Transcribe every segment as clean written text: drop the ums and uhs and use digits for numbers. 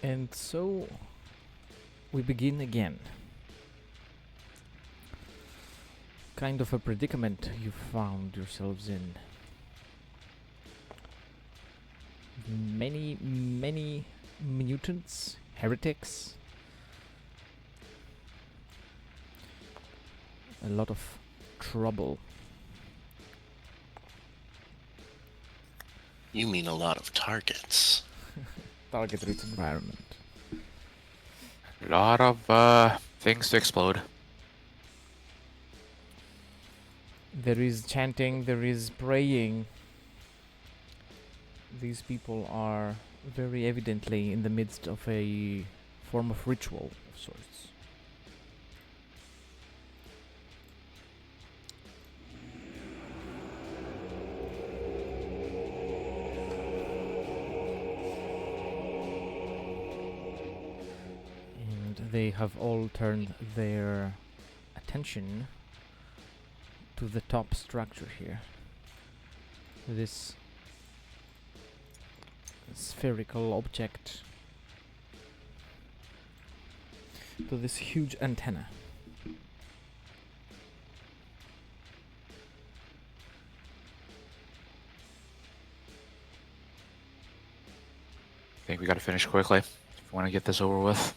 And so we begin again. Kind of a predicament you found yourselves in. Many mutants, heretics, a lot of trouble. You mean a lot of targets. Target-rich environment. A lot of things to explode. There is chanting, there is praying. These people are very evidently in the midst of a form of ritual of sorts. And they have all turned their attention to the top structure here. This spherical object, to this huge antenna. I think we gotta finish quickly if we want to get this over with.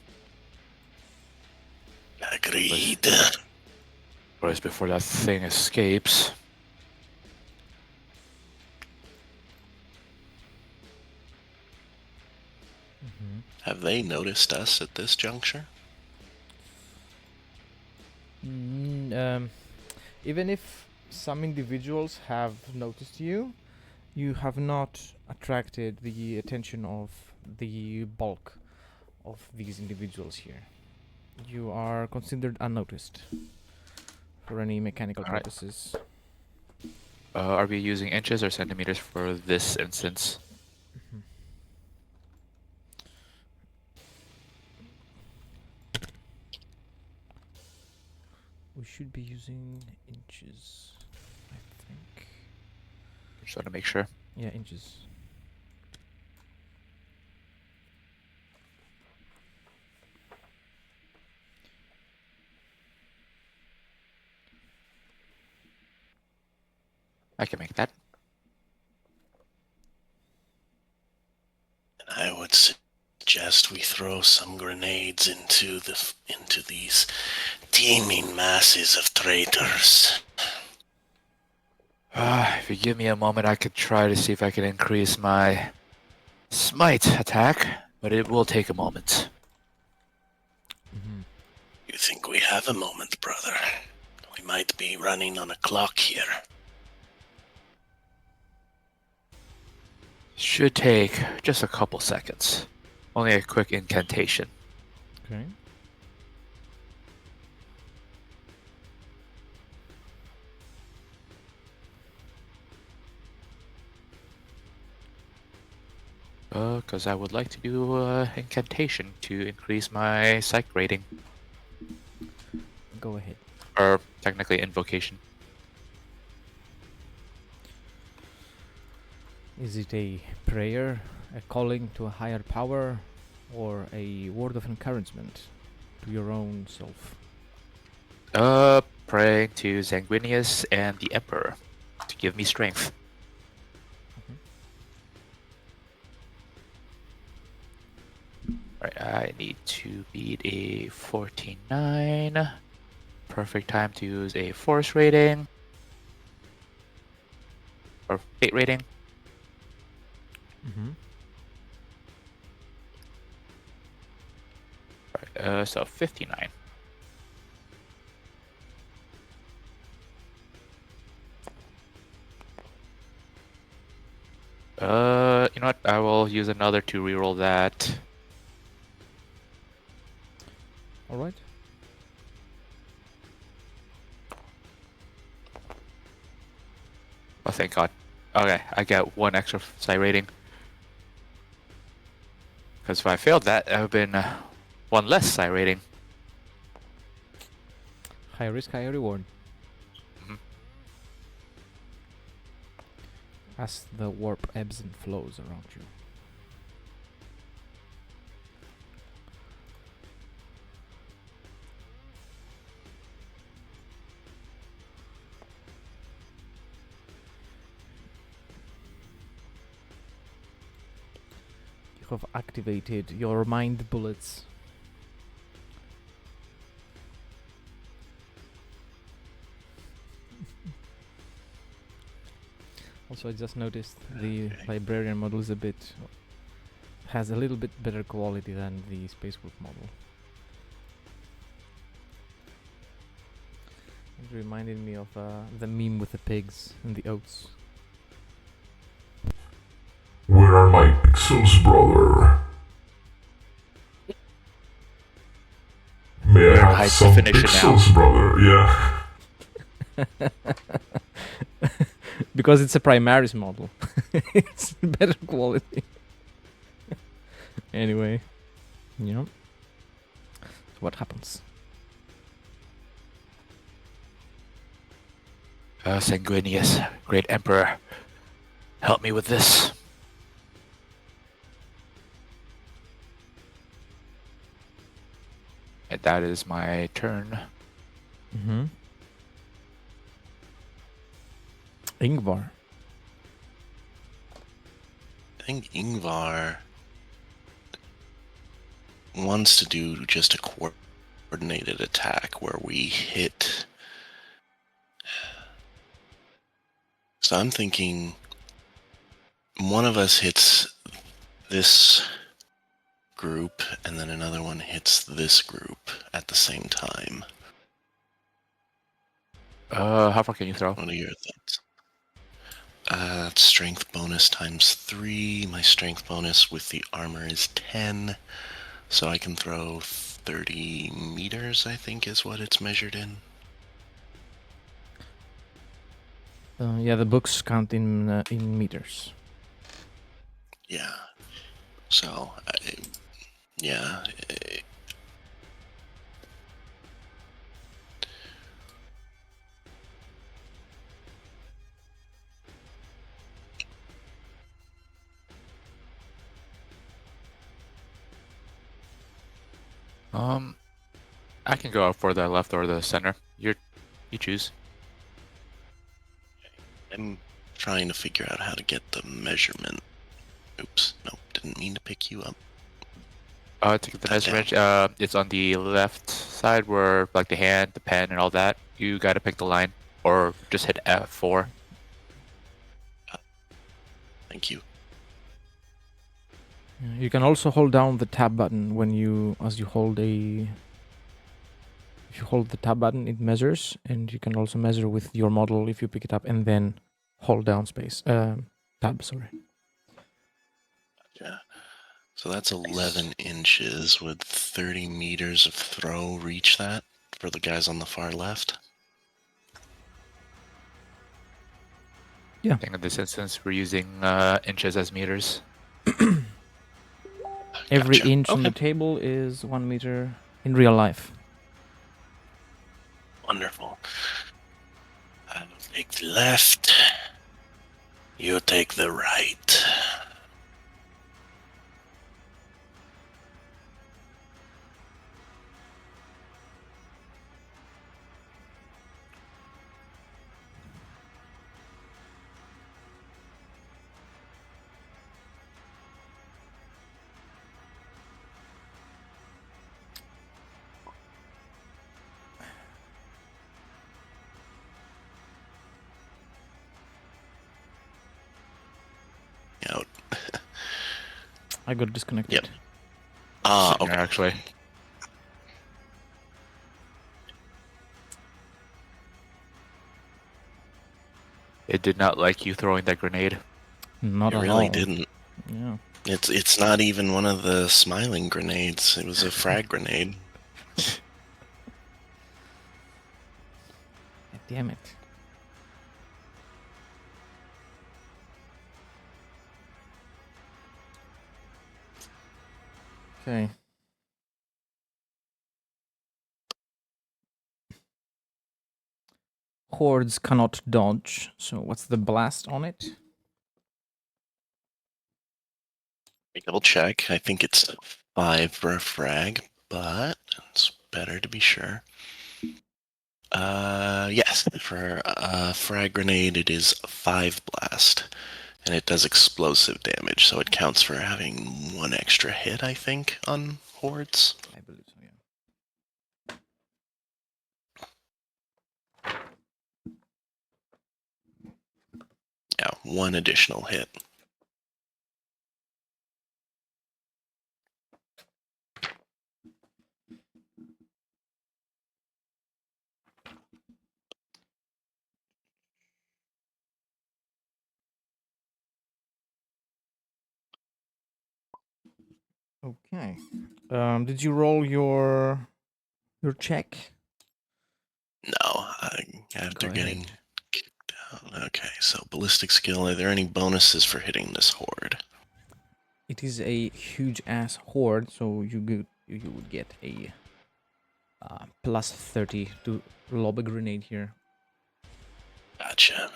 Agreed. Whereas before that thing escapes. Have they noticed us at this juncture? Even if some individuals have noticed you, you have not attracted the attention of the bulk of these individuals here. You are considered unnoticed for any mechanical Alright. purposes. Are we using inches or centimeters for this instance? We should be using inches, I think. Just want to make sure. Yeah, inches. I can make that. I would suggest we throw some grenades into these teeming masses of traitors. If you give me a moment, I could try to see if I can increase my smite attack, but it will take a moment. You think we have a moment, brother? We might be running on a clock here. Should take just a couple seconds. Only a quick incantation. Okay. Because I would like to do incantation to increase my psych rating. Go ahead. Or technically invocation. Is it a prayer, a calling to a higher power, or a word of encouragement to your own self? Praying to Sanguinius and the Emperor to give me strength. Alright, I need to beat a 49. Perfect time to use a force rating. Or fate rating. Right, so 59. You know what? I will use another to reroll that. Alright. Oh, thank God. Okay, I get one extra psi rating. Because if I failed that, that would have been one less psi rating. High risk, high reward. Mhm. As the warp ebbs and flows around you. have activated your mind bullets. Also, I just noticed the librarian model is has a little bit better quality than the Space Wolf model. It reminded me of the meme with the pigs and the oats. Where are my pixels, brother? May I We're have high some definition now. pixels, brother? Yeah. Because it's a Primaris model. It's better quality. Anyway, yeah. So what happens? Sanguinius, great emperor, help me with this. And that is my turn. Mm-hmm. Ingvar. I think Ingvar wants to do just a coordinated attack where we hit. So I'm thinking one of us hits this group and then another one hits this group at the same time. How far can you throw? What are your thoughts? Strength bonus times 3. My strength bonus with the armor is 10. So I can throw 30 meters, I think is what it's measured in. Yeah, the books count in meters. Yeah. So, yeah. I can go for the left or the center. You choose. I'm trying to figure out how to get the measurement. Oops, no, didn't mean to pick you up. To get the measurement, it's on the left side where, like, the hand, the pen, and all that. You gotta pick the line, or just hit F4. Thank you. Yeah, you can also hold down the tab button when if you hold the tab button, it measures, and you can also measure with your model if you pick it up and then hold down tab, sorry. Yeah. So that's 11 inches. Would 30 meters of throw reach that for the guys on the far left? Yeah. I think in this instance, we're using inches as meters. Every Gotcha. inch on the Okay. table is 1 meter in real life. Wonderful. I'll take the left. You take the right. Out. I got disconnected. Yep. Center, Okay. actually. It did not like you throwing that grenade. Not It at really all. didn't. Yeah. It's not even one of the smiling grenades. It was a frag grenade. Damn it. Okay. Hordes cannot dodge. So what's the blast on it? Double check. I think it's 5 for a frag, but it's better to be sure. Yes, for a frag grenade, it is 5 blast. And it does explosive damage, so it counts for having 1 extra hit, I think, on hordes. I believe so, yeah. Yeah, 1 additional hit. Okay. Did you roll your check? No, after Go getting ahead. kicked out. Okay, so ballistic skill. Are there any bonuses for hitting this horde? It is a huge ass horde, so you would get a plus 30 to lob a grenade here. Gotcha.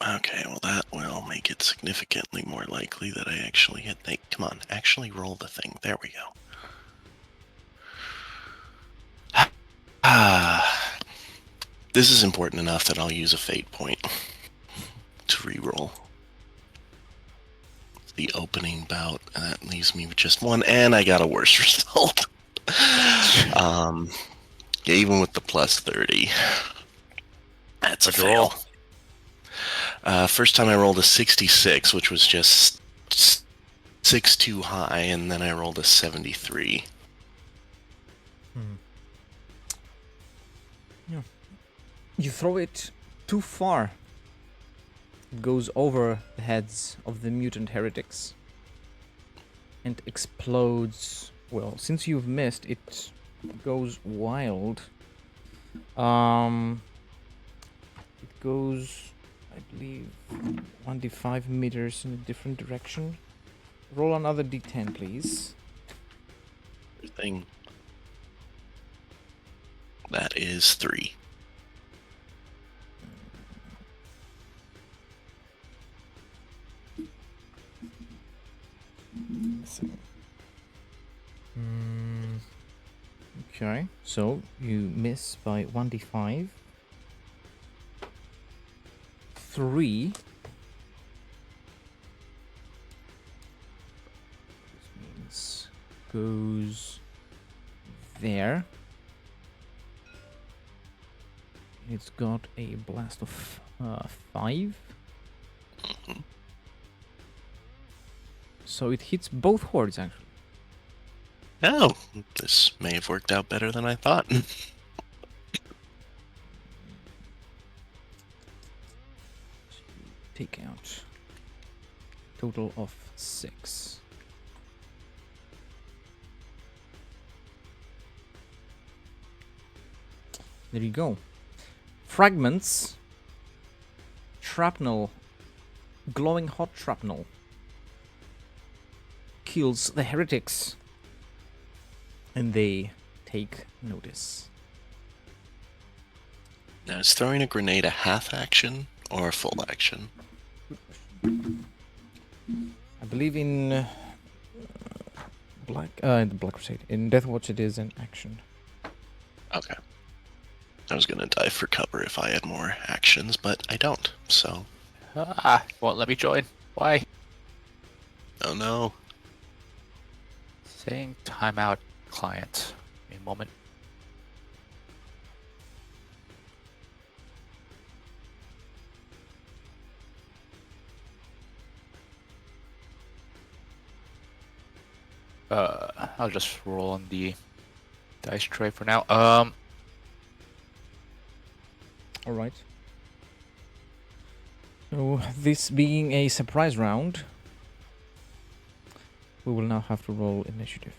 Okay, well that will make it significantly more likely that I actually hit. Hey, come on, actually roll the thing. There we go. Ah, this is important enough that I'll use a fate point to reroll. The opening bout, that leaves me with just 1, and I got a worse result. Yeah, even with the plus 30, that's a What'd you roll? fail. First time I rolled a 66, which was just 6 too high, and then I rolled a 73. Yeah. You throw it too far. It goes over the heads of the mutant heretics and explodes. Well, since you've missed, it goes wild. It goes, I believe, 1d5 meters in a different direction. Roll another d10, please. Thing. That is 3. Okay, so you miss by 1d5. 3. This means goes there. It's got a blast of 5. So it hits both hordes, actually. Oh, this may have worked out better than I thought. Take out total of 6. There you go. Fragments, shrapnel, glowing hot shrapnel kills the heretics, and they take notice. Now, is throwing a grenade a half action or a full action? I believe in the Black Crusade. In Deathwatch, it is an action. Okay. I was gonna dive for cover if I had more actions, but I don't, so... Won't let me join. Why? Oh no. Saying timeout, client. Give me a moment. I'll just roll on the dice tray for now. All right. So this being a surprise round, we will now have to roll initiative.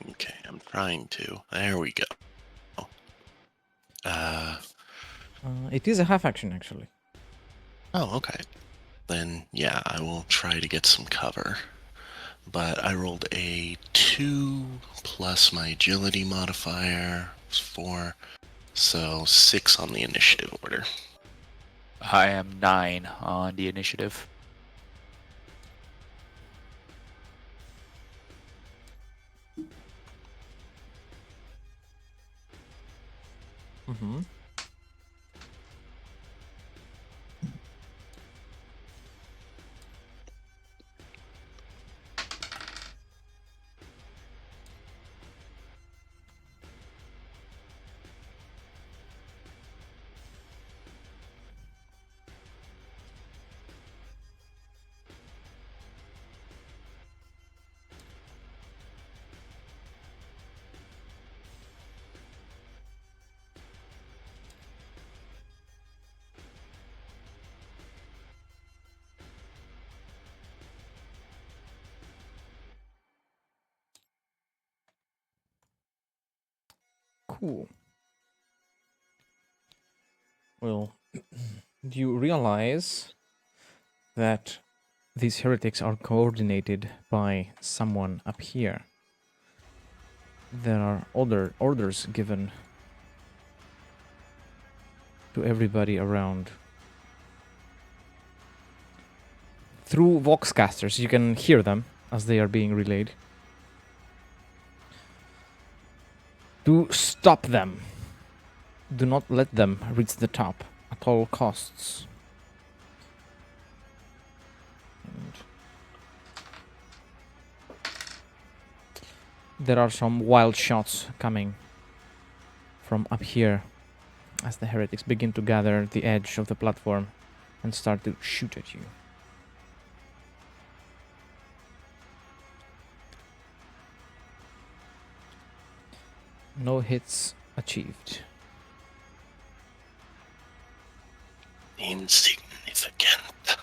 Okay, I'm trying to. There we go. It is a half action, actually. Oh, okay. Then, yeah, I will try to get some cover. but I rolled a 2 plus my agility modifier, 4, so 6 on the initiative order. I am 9 on the initiative. Mm-hmm. Cool. Well, you realize that these heretics are coordinated by someone up here. There are other orders given to everybody around. Through voxcasters, you can hear them as they are being relayed. To stop them. Do not let them reach the top at all costs. And there are some wild shots coming from up here as the heretics begin to gather the edge of the platform and start to shoot at you. No hits achieved. Insignificant.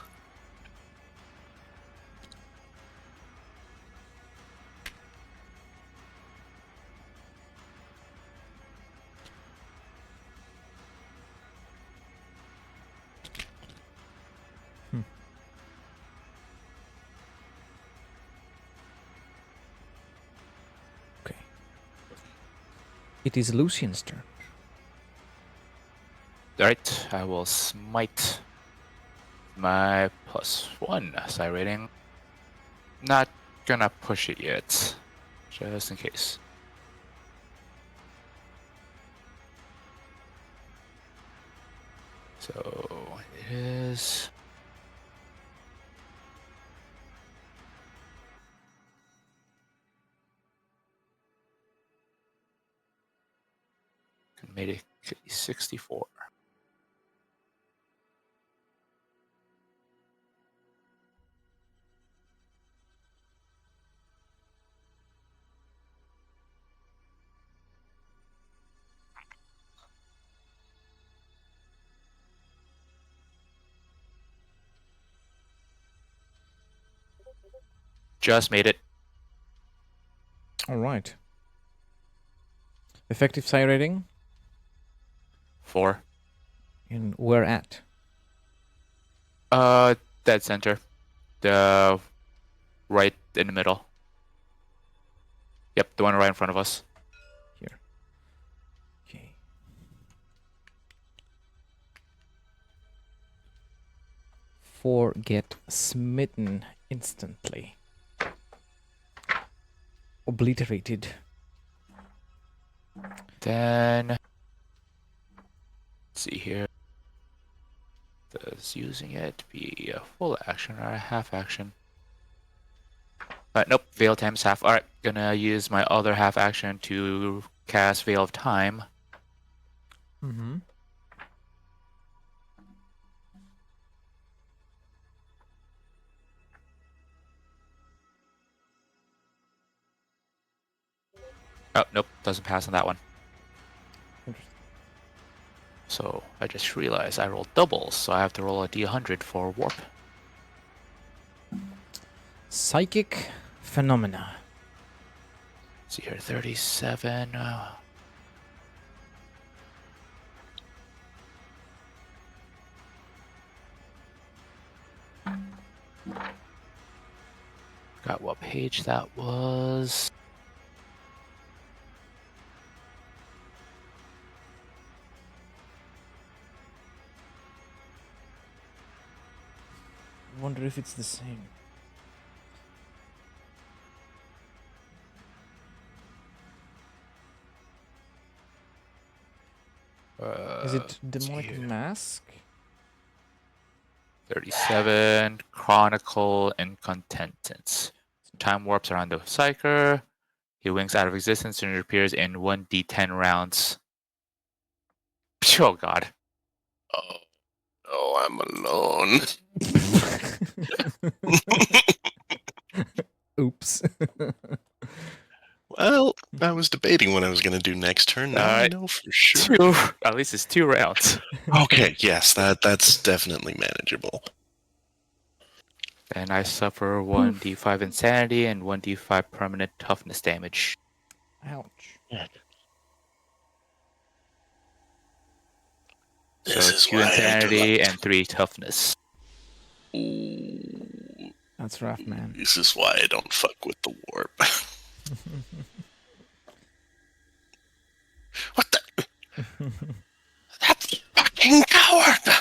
Okay. It is Lucian's turn. Alright, I will smite my +1 psi rating. Not gonna push it yet, just in case. So it is. Made it 64. Just made it. All right. Effective psi rating? 4. And where at? Dead center. The right in the middle. Yep, the one right in front of us. Here. Okay. 4 get smitten instantly. Obliterated. Then let's see here. Does using it be a full action or a half action? Nope, Veil times half. Alright, gonna use my other half action to cast Veil of Time. Mm-hmm. Oh, nope, doesn't pass on that one. Interesting. So I just realized I rolled doubles, so I have to roll a d100 for warp. Psychic phenomena. Let's see here, 37. Forgot what page that was. I wonder if it's the same. Is it Demonic here. Mask? 37, Chronicle Incontentance. Time warps around the Psyker. He winks out of existence and reappears in 1d10 rounds. Oh god. Oh, I'm alone. Oops. Well, I was debating what I was going to do next turn. Now I Alright. know for sure. At least it's 2 rounds. Okay, yes, that's definitely manageable. And I suffer 1d5 insanity and 1d5 permanent toughness damage. Ouch. This So is 2 why I do insanity and 3 toughness. Ooh, That's rough, man. this is why I don't fuck with the warp. What the? That fucking coward!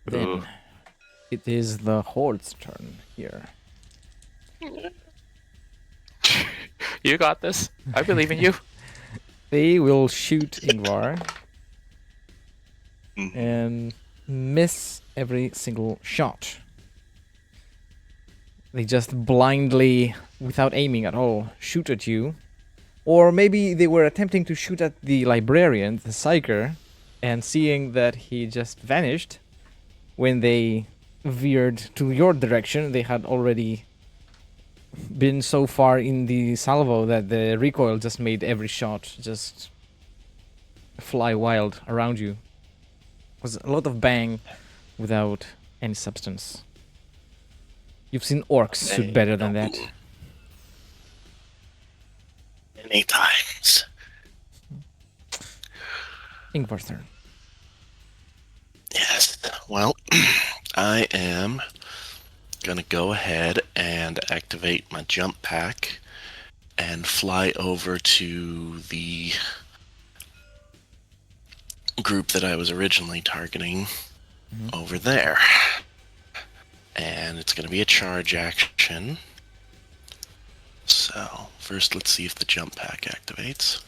Then it is the Horde's turn here. You got this. I believe in you. They will shoot Ingvar Mhm. and miss every single shot. They just blindly, without aiming at all, shoot at you. Or maybe they were attempting to shoot at the librarian, the psyker, and seeing that he just vanished, when they veered to your direction, they had already been so far in the salvo that the recoil just made every shot just fly wild around you. It was a lot of bang without any substance. You've seen orcs shoot better than that. Many times. Ingvar's turn. Yes. Well, I am gonna go ahead and activate my jump pack and fly over to the group that I was originally targeting over there. And it's gonna be a charge action. So, first let's see if the jump pack activates.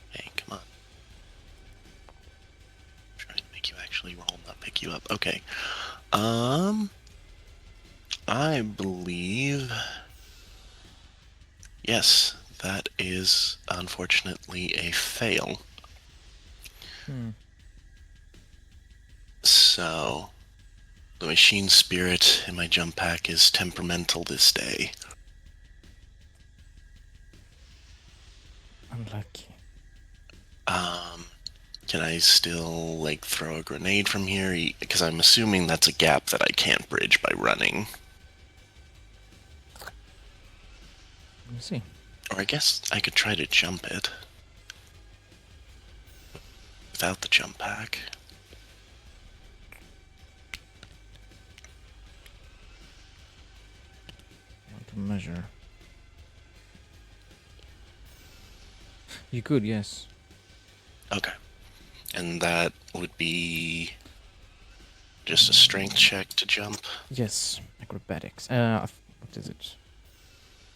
Hey, come on. Trying to make you actually roll, not pick you up. Okay. I believe... Yes, that is unfortunately a fail. So, the machine spirit in my jump pack is temperamental this day. Unlucky. Can I still, like, throw a grenade from here? Because I'm assuming that's a gap that I can't bridge by running. Let me see. Or I guess I could try to jump it. Without the jump pack. I want to measure. You could, yes. Okay. And that would be just a strength check to jump. Yes, acrobatics. What is it?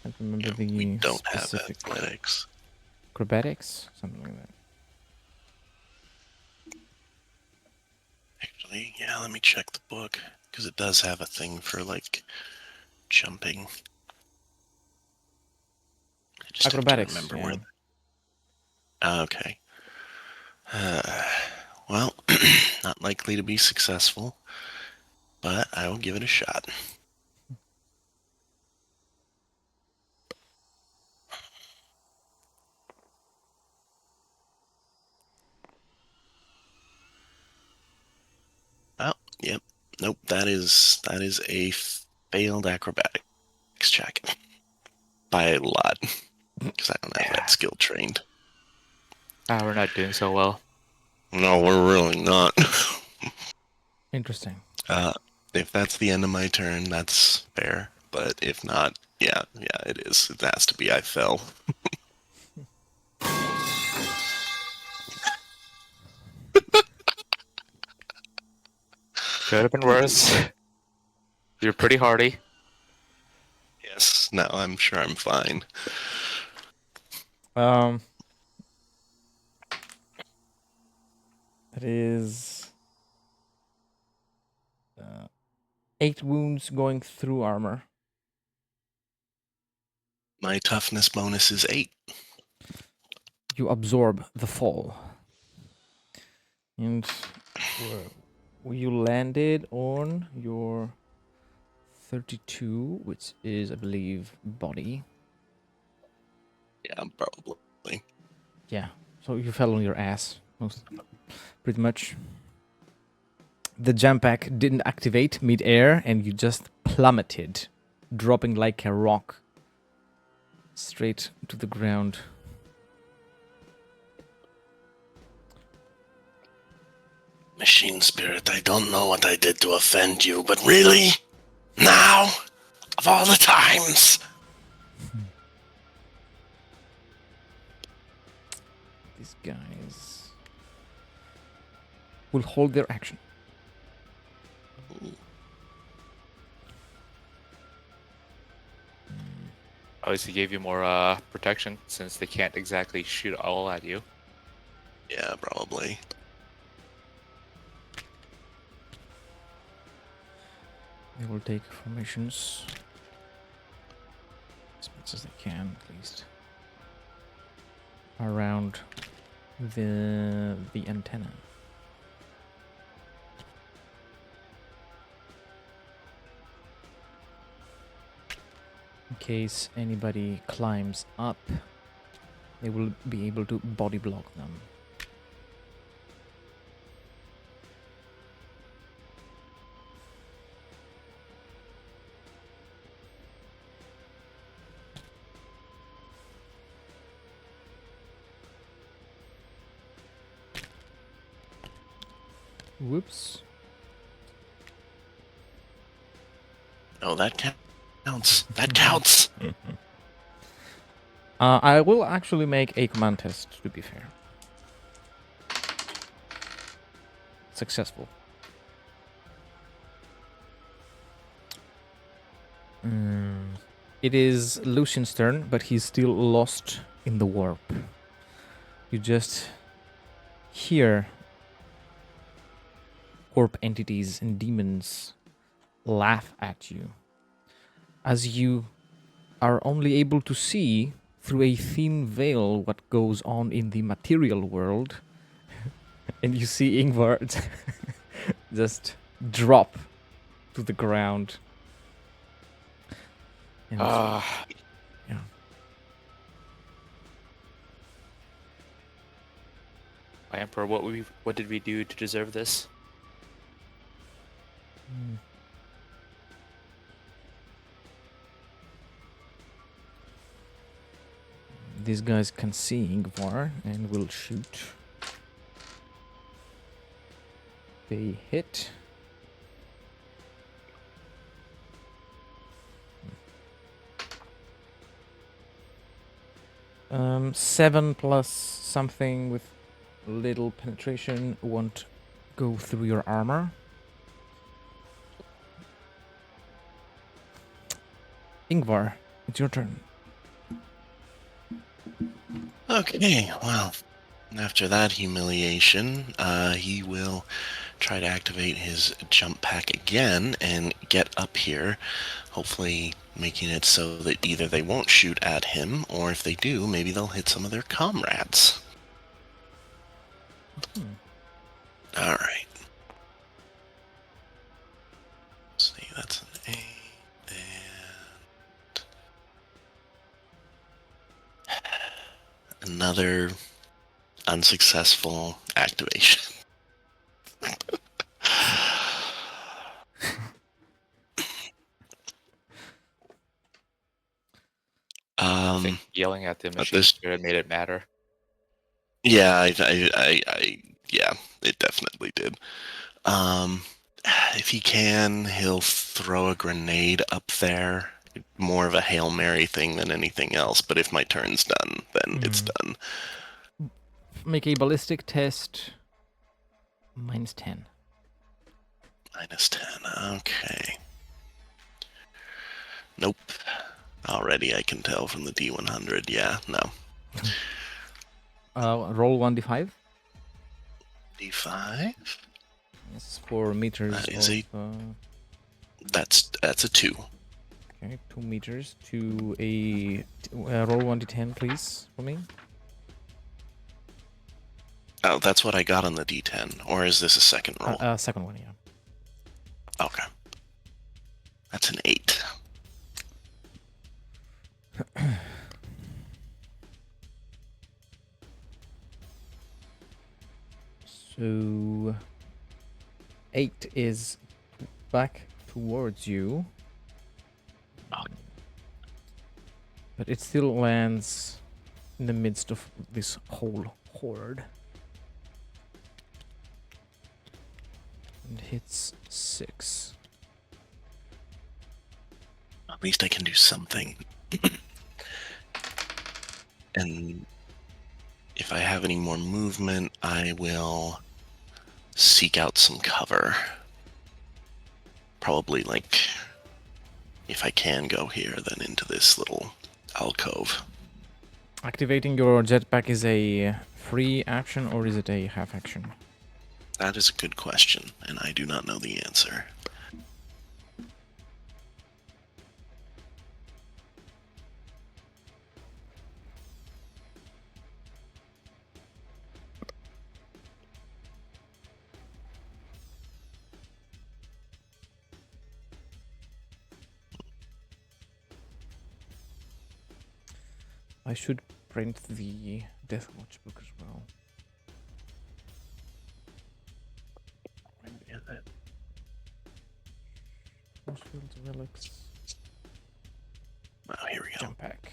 I can't remember Yeah, the we don't have specific. athletics. Acrobatics, something like that. Actually, yeah, let me check the book. Because it does have a thing for, like, jumping. I just Acrobatics, have to yeah. remember where... Okay. Well, not likely to be successful, but I will give it a shot. Oh, yep. Nope, that is a failed acrobatics check. By a lot. Because I don't have that skill trained. We're not doing so well. No, we're really not. Interesting. If that's the end of my turn, that's fair. But if not, yeah, it is. It has to be I fell. Could have been worse. You're pretty hardy. Yes, no, I'm sure I'm fine. It is 8 wounds going through armor. My toughness bonus is 8. You absorb the fall. And you landed on your 32, which is, I believe, body. Yeah, probably. Yeah, so you fell on your ass, pretty much. The jump pack didn't activate mid-air, and you just plummeted, dropping like a rock straight to the ground. Machine spirit, I don't know what I did to offend you, but really? Now? Of all the times? These guys will hold their action. Obviously gave you more protection since they can't exactly shoot all at you. Yeah, probably. They will take formations as much as they can, at least, around the antenna. In case anybody climbs up, they will be able to body block them. Whoops. Oh, that counts. That counts. I will actually make a command test, to be fair. Successful. It is Lucian's turn, but he's still lost in the warp. You just hear warp entities and demons laugh at you as you are only able to see through a thin veil what goes on in the material world. And you see Ingvar just drop to the ground. And yeah. My Emperor, what did we do to deserve this? These guys can see Ingvar and will shoot. They hit. Seven plus something with little penetration won't go through your armor. Ingvar, it's your turn. Okay, well, after that humiliation, he will try to activate his jump pack again and get up here, hopefully making it so that either they won't shoot at him, or if they do, maybe they'll hit some of their comrades. All right. Let's see, that's an 8, and another unsuccessful activation. I think yelling at the machine this- spirit made it matter. Yeah, yeah, it definitely did. If he can, he'll throw a grenade up there. More of a Hail Mary thing than anything else. But if my turn's done, then it's done. Make a ballistic test. -10. -10. Okay. Nope. Already I can tell from the D100. Yeah, no. Roll 1d5. D5? Yes, 4 meters That is of... That's a 2. Okay, 2 meters to a... roll 1d10, please, for me. Oh, that's what I got on the D10. Or is this a second roll? Second one, yeah. Okay. That's an 8. So 8 is back towards you. But it still lands in the midst of this whole horde. And hits 6. At least I can do something. And if I have any more movement, I will seek out some cover. Probably, like, if I can go here, then into this little alcove. Activating your jetpack is a free action or is it a half action? That is a good question, and I do not know the answer. I should print the Deathwatch book as well. Forcefield relics. Oh, here we go. Jump pack.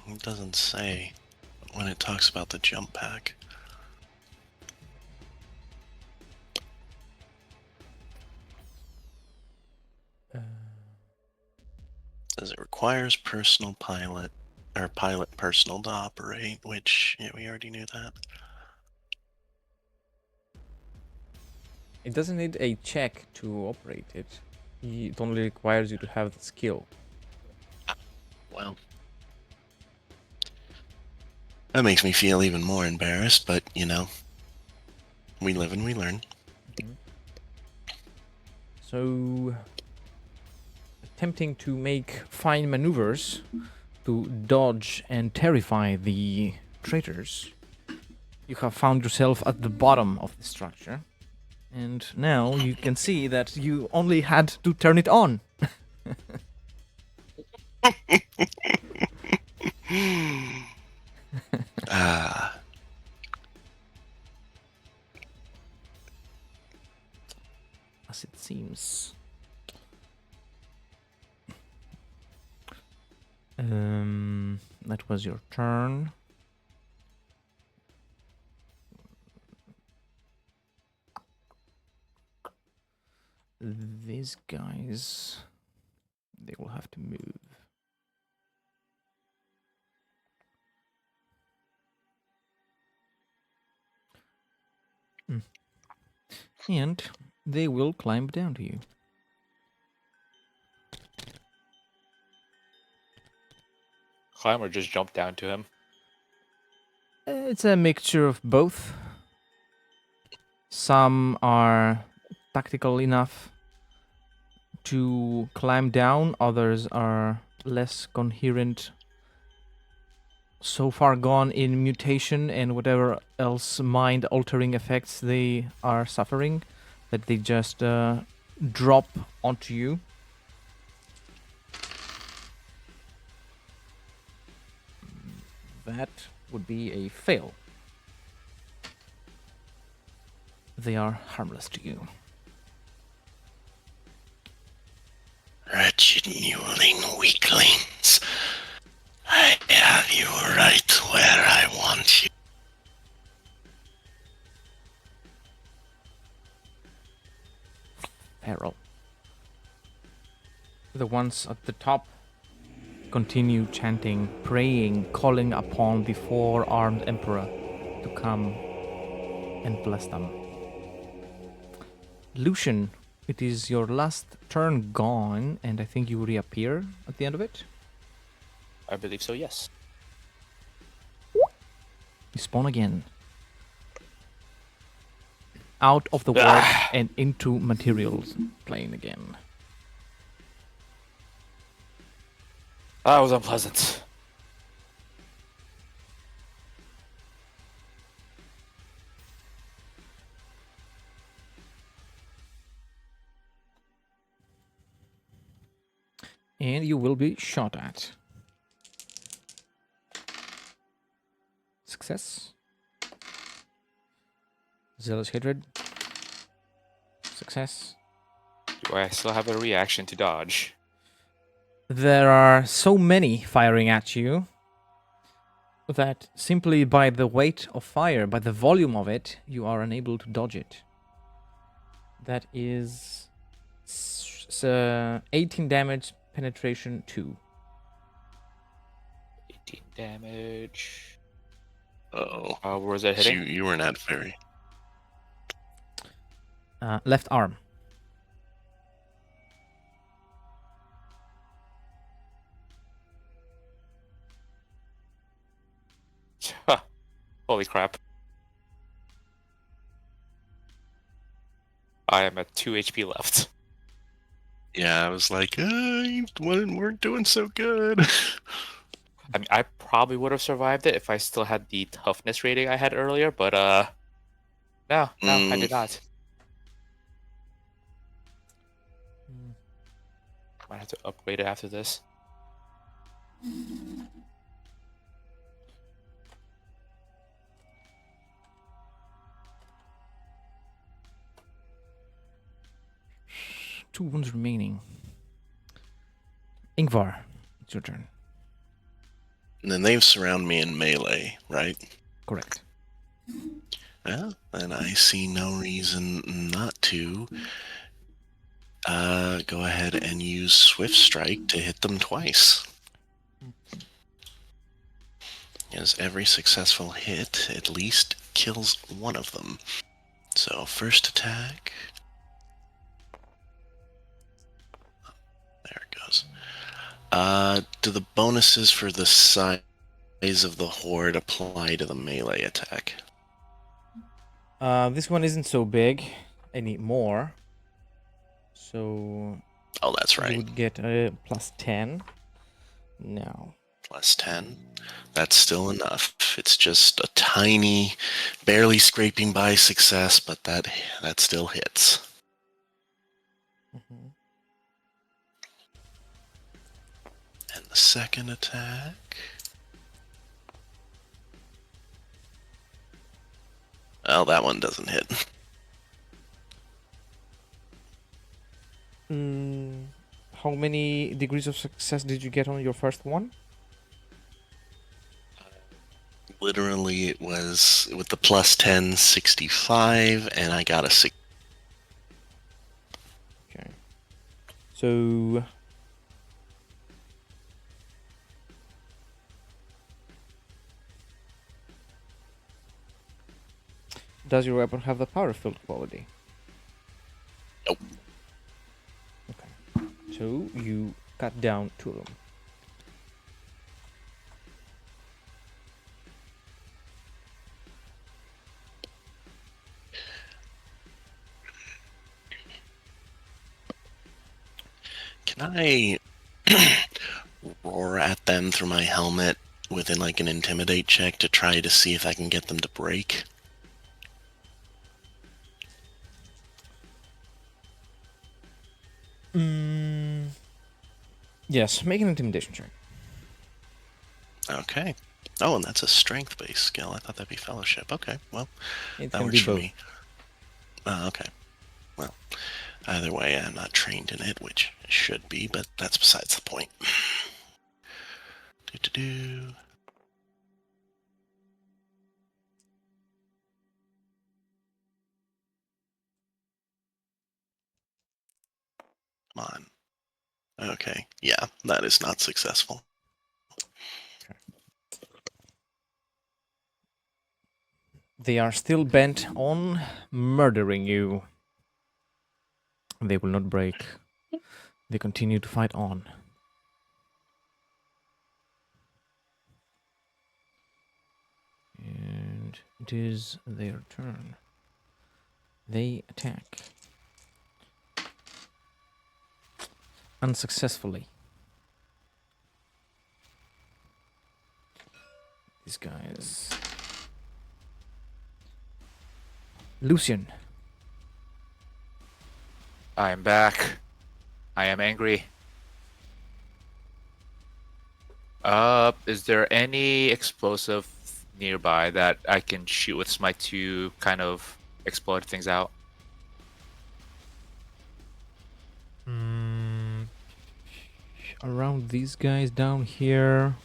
It doesn't say when it talks about the jump pack. Says it requires personal pilot, or pilot personal to operate, which, yeah, we already knew that. It doesn't need a check to operate it. It only requires you to have the skill. Well, that makes me feel even more embarrassed, but, you know, we live and we learn. So, attempting to make fine maneuvers to dodge and terrify the traitors, you have found yourself at the bottom of the structure. And now you can see that you only had to turn it on. Ah. As it seems. That was your turn. These guys, they will have to move. And they will climb down to you. Climb or just jump down to him. It's a mixture of both. Some are tactical enough to climb down, others are less coherent, so far gone in mutation and whatever else mind-altering effects they are suffering, that they just drop onto you That would be a fail. They are harmless to you. Wretched mewling weaklings. I have you right where I want you. Peril. The ones at the top continue chanting, praying, calling upon the four-armed emperor to come and bless them. Lucian, it is your last turn gone, and I think you reappear at the end of it. I believe so, yes. You spawn again. Out of the warp and into materials plane again. That was unpleasant. And you will be shot at. Success. Zealous hatred. Success. Do I still have a reaction to dodge? There are so many firing at you that simply by the weight of fire, by the volume of it, you are unable to dodge it. That is 18 damage, penetration 2. 18 damage. Oh, Where was that hitting? you weren't at very. Left arm. Holy crap. I am at 2 HP left. Yeah, I was like, you weren't doing so good. I mean, I probably would have survived it if I still had the toughness rating I had earlier, but no, I did not. Might have to upgrade it after this. Two wounds remaining. Ingvar, it's your turn. And then they've surrounded me in melee, right? Correct. Well, then I see no reason not to go ahead and use Swift Strike to hit them twice. As every successful hit at least kills one of them. So first attack. There it goes. Do the bonuses for the size of the horde apply to the melee attack? This one isn't so big anymore. So Oh, that's you right. would get a plus 10. Now. Plus 10. That's still enough. It's just a tiny, barely scraping by success, but that still hits. Mm-hmm. And the second attack. Well, that one doesn't hit. How many degrees of success did you get on your first one? Literally, it was with the plus 10, 65, and I got a 6. Okay. So does your weapon have the power field quality? Nope. Okay. So you cut down two of them. Can I roar at them through my helmet within like an intimidate check to try to see if I can get them to break? Yes, make an intimidation check. Okay. Oh, and that's a strength-based skill. I thought that'd be fellowship. Okay, well, It that can works be for both. me. Okay. Well, either way, I'm not trained in it, which I should be, but that's besides the point. Do-do-do. Come on. Okay, yeah, that is not successful. They are still bent on murdering you. They will not break. They continue to fight on. And it is their turn. They attack. Unsuccessfully. These guys. Lucian. I am back. I am angry. Is there any explosive nearby that I can shoot with Smite to kind of explode things out? Around these guys down here.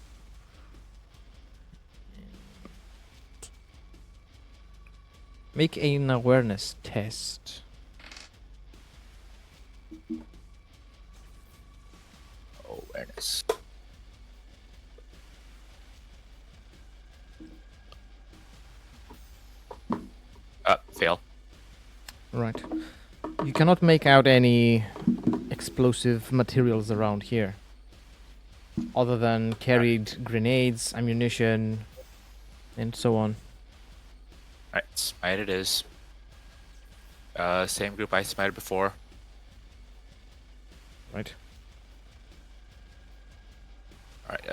Make an awareness test. Awareness. Fail. Right. You cannot make out any explosive materials around here. Other than carried grenades, ammunition, and so on. Alright, Smite it is. Same group I smited before. Right. Alright,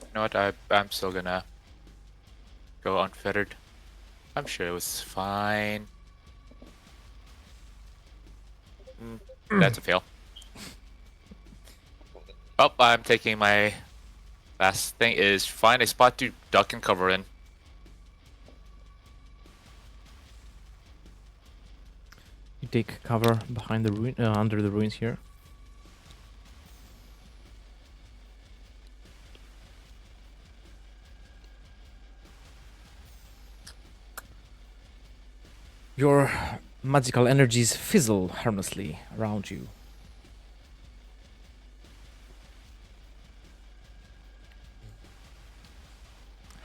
you know what, I'm still gonna go unfettered. I'm sure it was fine. That's a fail. Oh, I'm taking my last thing is find a spot to duck and cover in. You take cover behind the ruin, under the ruins here. Your magical energies fizzle harmlessly around you.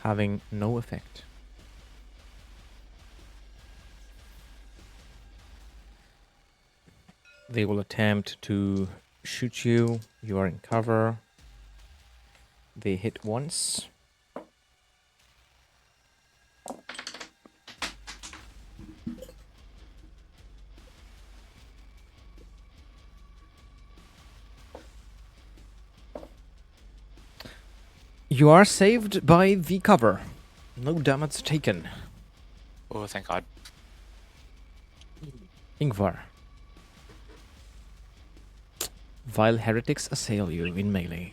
Having no effect. They will attempt to shoot you. You are in cover. They hit once. You are saved by the cover. No damage taken. Oh, thank God. Ingvar. Vile heretics assail you in melee.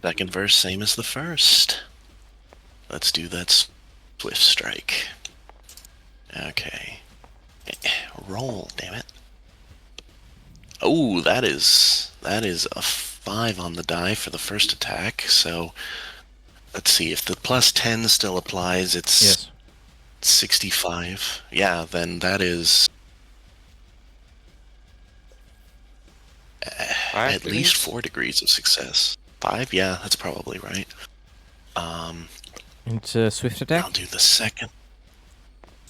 Second verse, same as the first. Let's do that swift strike. Okay. Roll, damn it. Oh, that is a 5 on the die for the first attack. So let's see if the plus 10 still applies. It's Yes. 65. Yeah, then that is at least 4 degrees of success. 5? Yeah, that's probably right. It's a swift attack. I'll do the second.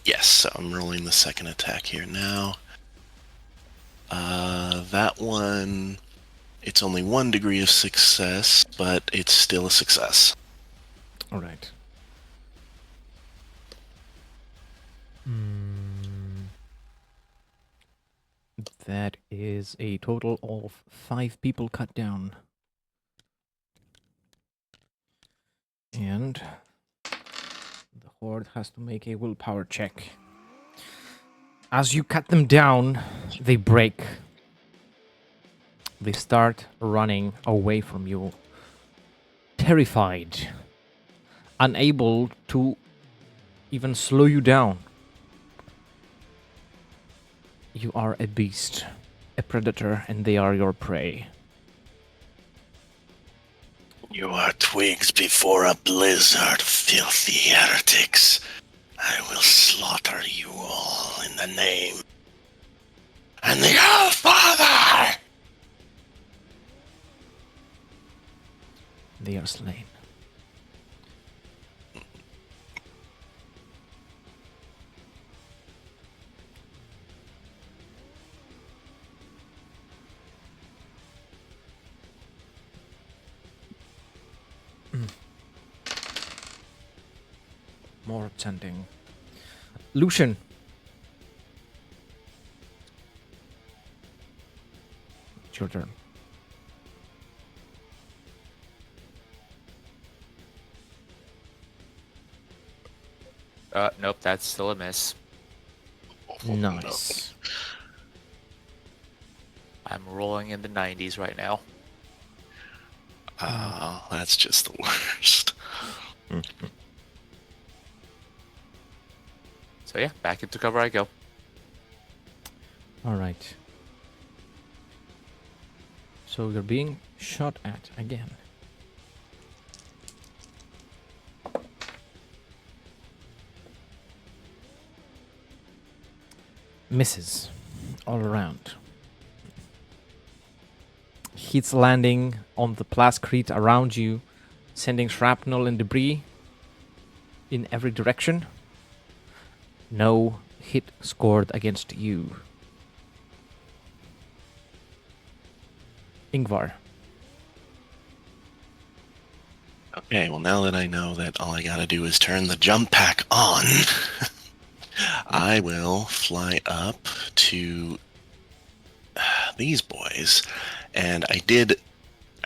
Yes, so I'm rolling the second attack here now. That one, it's only 1 degree of success, but it's still a success. All right. That is a total of 5 people cut down. And the horde has to make a willpower check. As you cut them down, they break. They start running away from you, terrified, unable to even slow you down. You are a beast, a predator, and they are your prey. You are twigs before a blizzard, filthy heretics. I will slaughter you all in the name and the All-Father! They are slain. More chanting. Lucian. It's your turn. Nope, that's still a miss. Nice. I'm rolling in the 90s right now. Oh, that's just the worst. So yeah, back into cover I go. All right. So you're being shot at again. Misses all around. Hits landing on the plascrete around you, sending shrapnel and debris in every direction. No hit scored against you. Ingvar. Okay, well, now that I know that all I gotta do is turn the jump pack on, I will fly up to these boys. And I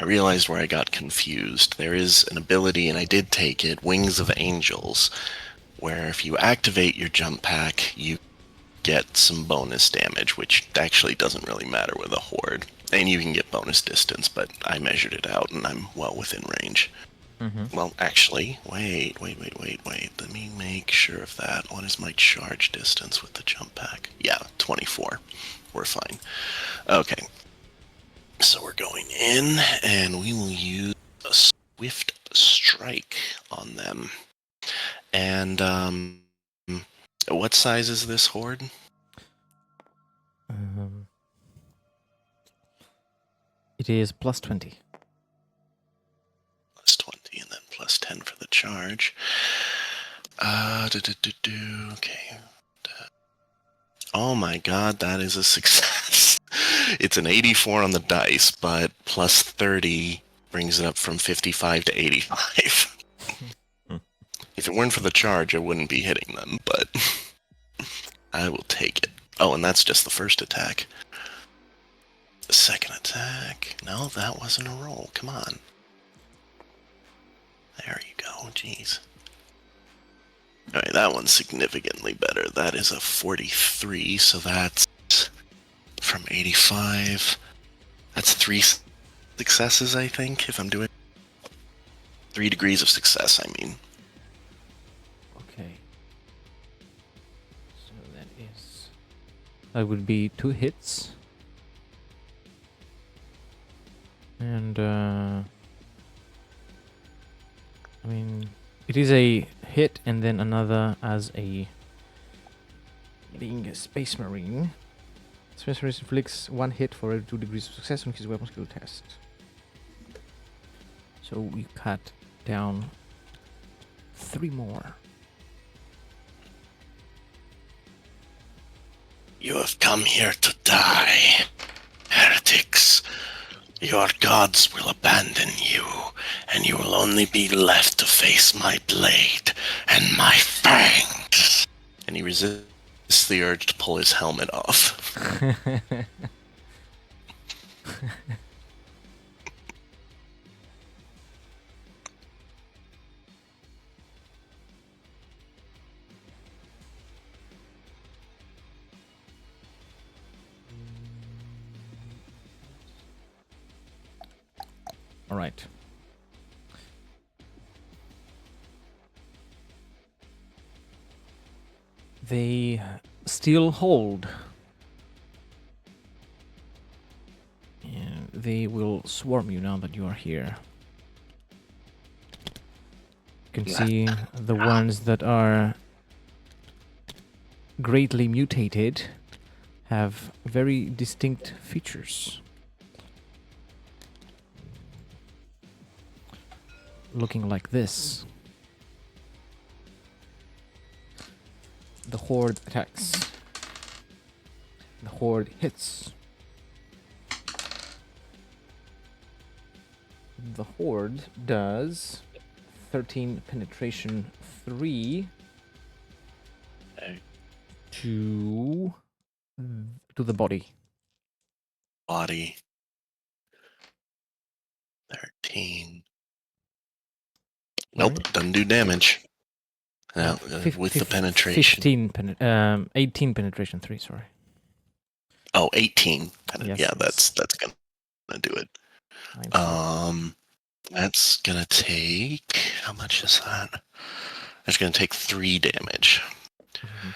realized where I got confused. There is an ability, and I did take it, Wings of Angels, where if you activate your jump pack, you get some bonus damage, which actually doesn't really matter with a horde. And you can get bonus distance, but I measured it out, and I'm well within range. Well, actually, wait. Let me make sure of that. What is my charge distance with the jump pack? Yeah, 24. We're fine. Okay. So we're going in, and we will use a swift strike on them. And, what size is this horde? It is plus 20. Plus 20, and then plus 10 for the charge. Okay. Oh my god, that is a success. It's an 84 on the dice, but plus 30 brings it up from 55 to 85. If it weren't for the charge, I wouldn't be hitting them, but I will take it. Oh, and that's just the first attack. The second attack. No, that wasn't a roll. Come on. There you go. Jeez. Alright, that one's significantly better. That is a 43, so that's from 85. That's 3 successes, I think, if I'm doing 3 degrees of success, I mean. Okay. So that would be 2 hits. And I mean, it is a hit and then another as a being a Space Marine. Space Marine inflicts 1 hit for every 2 degrees of success on his weapon skill test. So we cut down 3 more. You have come here to die, heretics. Your gods will abandon you, and you will only be left to face my blade and my fangs. And he resists the urge to pull his helmet off. All right. They still hold. And they will swarm you now that you are here. You can see the ones that are greatly mutated have very distinct features. Looking like this. The horde attacks. The horde hits. The horde does 13 penetration 3 Okay. to the body. Body. 13. Nope, Right. doesn't do damage. No, with the penetration. 18 penetration 3, sorry. Oh, 18. Yes, Yeah, yes. that's gonna do it. I'm sorry. That's gonna take, how much is that? That's gonna take 3 damage. Mhm.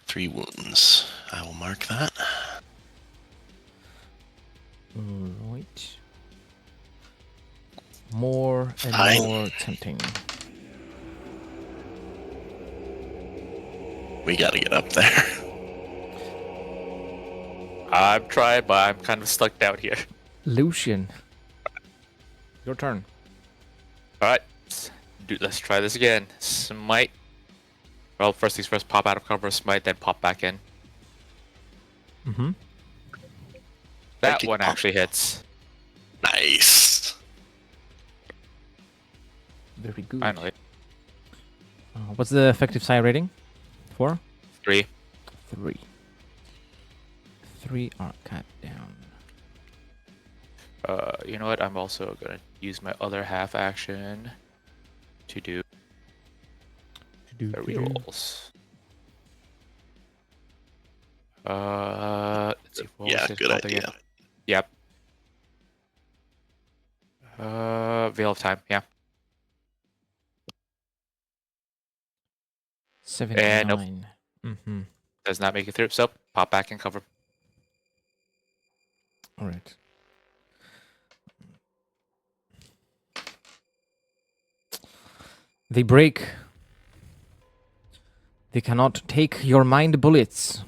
3 wounds. I will mark that. Right. More and Fine. more tempting. We gotta get up there. I'm trying, but I'm kind of stuck down here. Lucian. Your turn. Alright, let's try this again. Smite. Well, first things first, pop out of cover, smite, then pop back in. Mm-hmm. That Okay. one actually hits. Nice. Very good. Finally. What's the effective psi rating? 4? 3. 3. 3 are cut down. You know what? I'm also gonna use my other half action to do the rerolls. Let's see. What Yeah, was this good called idea. again? Yep. Veil of Time. Yeah. 79. nope. Mm-hmm. Does not make it through. So pop back and cover. All right. They break. They cannot take your mind bullets.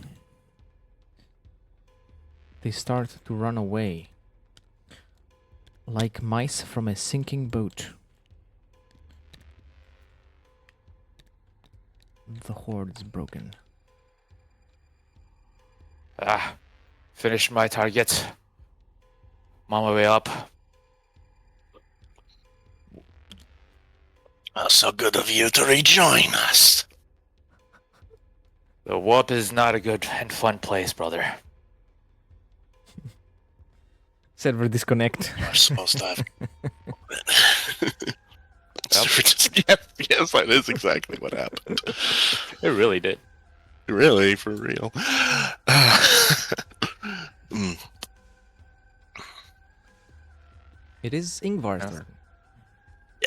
They start to run away. Like mice from a sinking boat. The horde is broken. Finish my target. I'm on my way up. So good of you to rejoin us. The warp is not a good and fun place, brother. Server disconnect. We're supposed to have. Yep. Yes, that is exactly what happened. It really did. Really, for real. It is Ingvar's Yeah. turn. I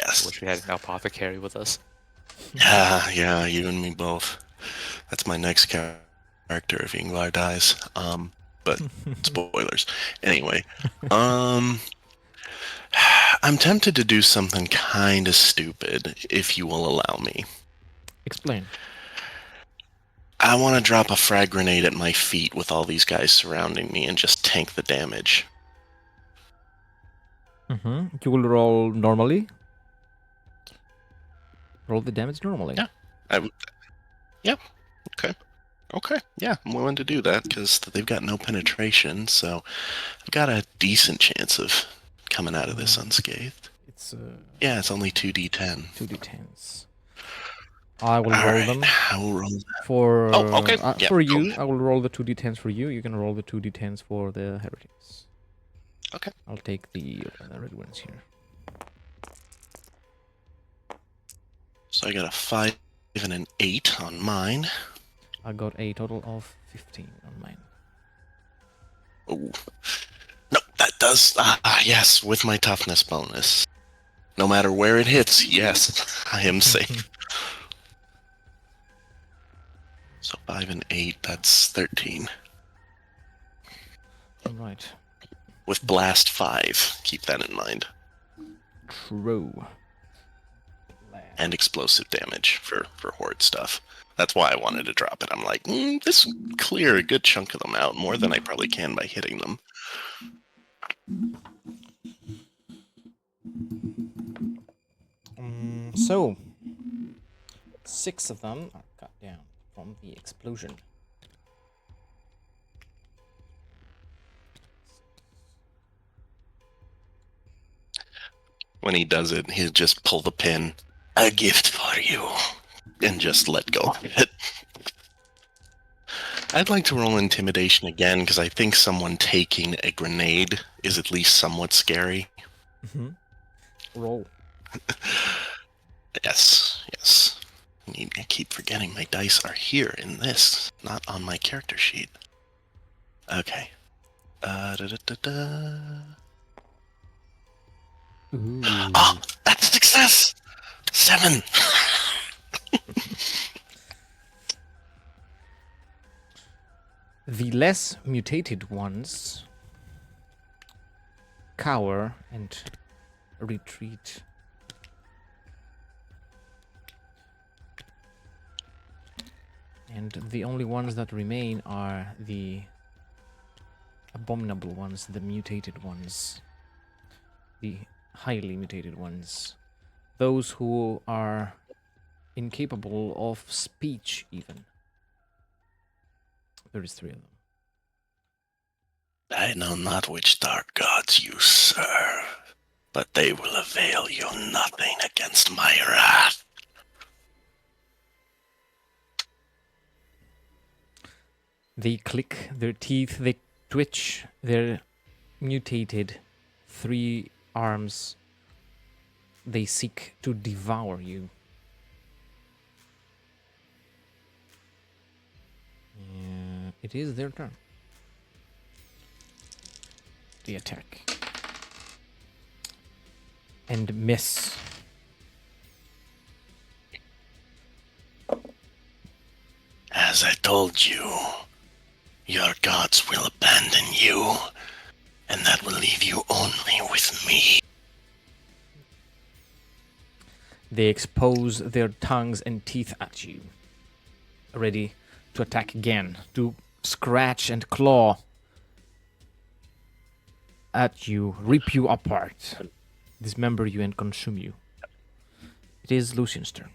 Yes. wish we had an apothecary with us. Yeah, you and me both. That's my next character if Ingvar dies. But spoilers. Anyway, I'm tempted to do something kind of stupid, if you will allow me. Explain. I want to drop a frag grenade at my feet with all these guys surrounding me and just tank the damage. Mm-hmm. You will roll normally. Roll the damage normally. Yeah. Yep. Okay. Yeah, I'm willing to do that because they've got no penetration, so I've got a decent chance of coming out of this unscathed. It's Yeah, it's only 2d10. 2d10s. I will All roll right, them I will roll that. for Oh, okay. Yeah, for go. you. I will roll the 2d10s for you. You can roll the 2d10s for the heretics. Okay. I'll take the red ones here. So I got a 5 and an 8 on mine. I got a total of 15 on mine. Oh. No, does. Yes, with my toughness bonus. No matter where it hits, yes, I am safe. So 5 and 8, that's 13. Right. With Blast 5, keep that in mind. True. And explosive damage for horde stuff. That's why I wanted to drop it. I'm like, this will clear a good chunk of them out, more than I probably can by hitting them. So, 6 of them are cut down from the explosion. When he does it, he'll just pull the pin. A gift for you. And just let go of it. I'd like to roll intimidation again, because I think someone taking a grenade is at least somewhat scary. Roll. Yes. I keep forgetting my dice are here in this, not on my character sheet. Okay. Ooh. Oh, that's a success! 7! The less mutated ones cower and retreat. And the only ones that remain are the abominable ones, the mutated ones, the highly mutated ones, those who are incapable of speech even. There is 3 of them. I know not which dark gods you serve, but they will avail you nothing against my wrath. They click their teeth, they twitch their mutated 3 arms. They seek to devour you. Yeah, it is their turn. The attack. And miss. As I told you, your gods will abandon you, and that will leave you only with me. They expose their tongues and teeth at you, ready to attack again, to scratch and claw at you, rip you apart, dismember you and consume you. It is Lucian's turn.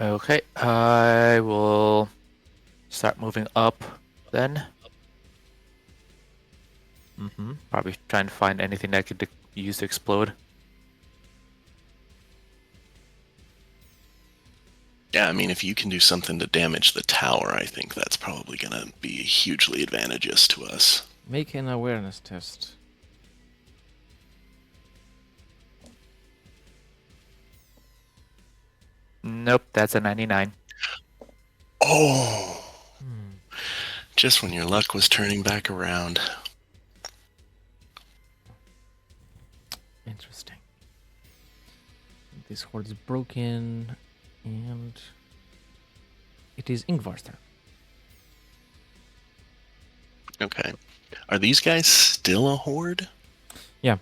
Okay, I will start moving up then. Probably trying to find anything that I could use to explode. Yeah, I mean, if you can do something to damage the tower, I think that's probably going to be hugely advantageous to us. Make an awareness test. Nope, that's a 99. Oh! Just when your luck was turning back around. Interesting. This horde is broken, and it is Ingvar's turn. Okay. Are these guys still a horde? Yeah.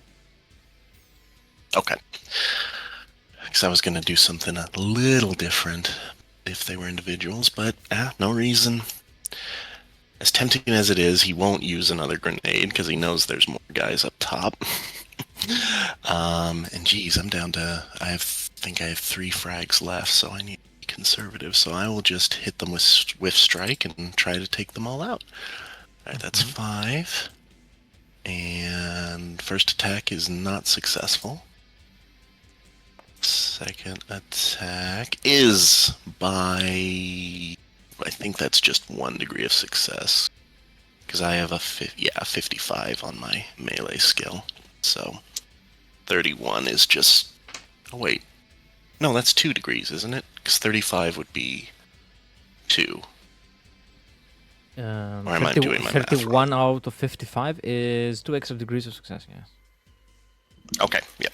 Okay. Because I was going to do something a little different if they were individuals, but no reason. As tempting as it is, he won't use another grenade because he knows there's more guys up top. And geez, I'm down to, I think I have 3 frags left, so I need to be conservative. So I will just hit them with Swift Strike and try to take them all out. Alright, that's 5. And first attack is not successful. Second attack is by, I think that's just 1 degree of success. Because I have a 55 on my melee skill. So 31 is just, oh wait. No, that's 2 degrees, isn't it? Because 35 would be 2. Or am I doing my math 31 out of 55 is 2 extra degrees of success, yes. Okay, yep.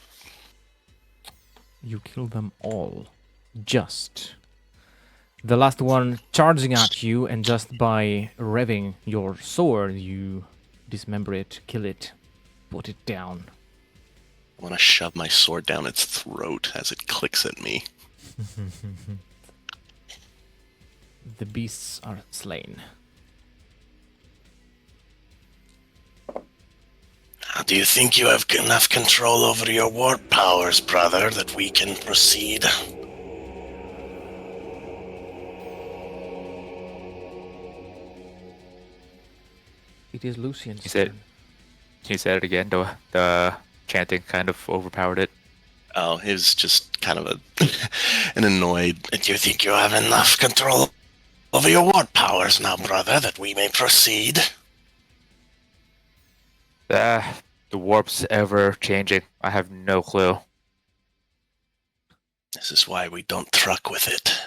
You kill them all. Just. The last one charging at you, and just by revving your sword, you dismember it, kill it, put it down. I want to shove my sword down its throat as it clicks at me. The beasts are slain. Do you think you have enough control over your warp powers, brother, that we can proceed? It is Lucian's He said- turn. He said it again. The chanting kind of overpowered it. Oh, it was just kind of an annoyed. Do you think you have enough control over your warp powers now, brother, that we may proceed? The warp's ever changing. I have no clue. This is why we don't truck with it.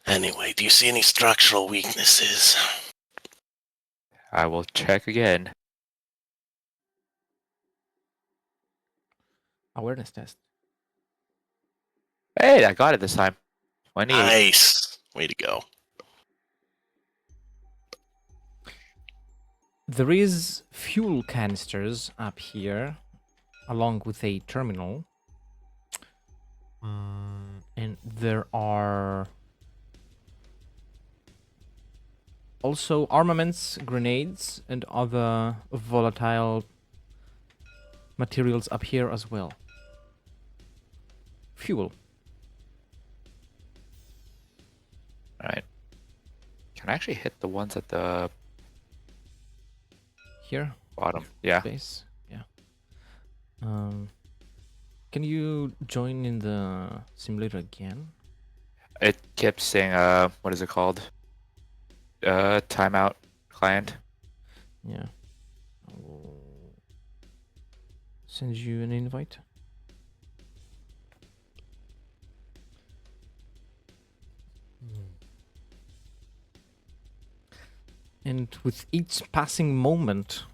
Anyway, do you see any structural weaknesses? I will check again. Awareness test. Hey, I got it this time. 28. Nice. Way to go. There is fuel canisters up here, along with a terminal. And there are also armaments, grenades, and other volatile materials up here as well. Fuel. Alright. Can I actually hit the ones at the Here. bottom? Yeah. Base. Yeah. Can you join in the simulator again? It kept saying, what is it called? Timeout client. Yeah. I'll send you an invite. And with each passing moment,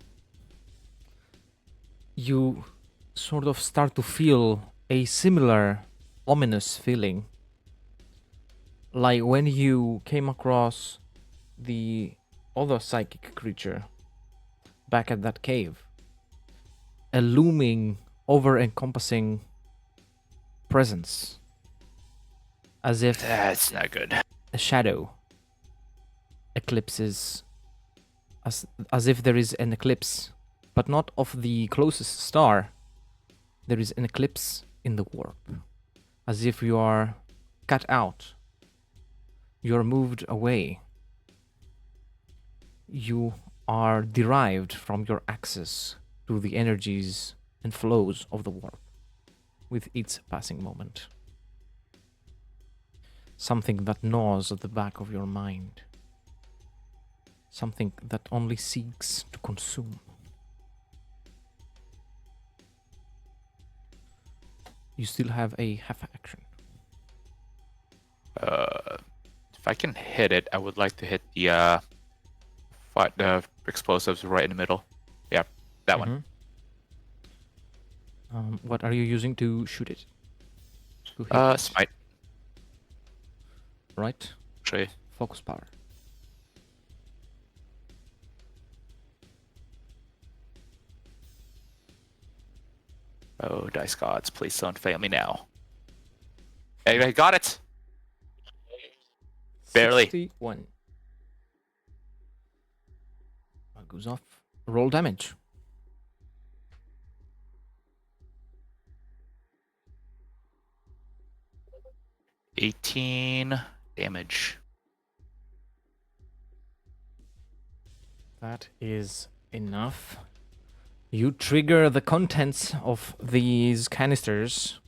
you sort of start to feel a similar ominous feeling. Like when you came across the other psychic creature back at that cave. A looming, over-encompassing presence. As if That's not good. a shadow eclipses, as if there is an eclipse, but not of the closest star. There is an eclipse in the warp, as if you are cut out. You are moved away. You are derived from your access to the energies and flows of the warp with each passing moment. Something that gnaws at the back of your mind. Something that only seeks to consume. You still have a half action. If I can hit it, I would like to hit the explosives right in the middle. Yeah, that one. What are you using to shoot it? To hit it? Smite. Right. Actually, Focus power. oh, dice gods, please don't fail me now. Hey, I got it. Barely. 61. That goes off. Roll damage. $18 damage. That is enough. You trigger the contents of these canisters,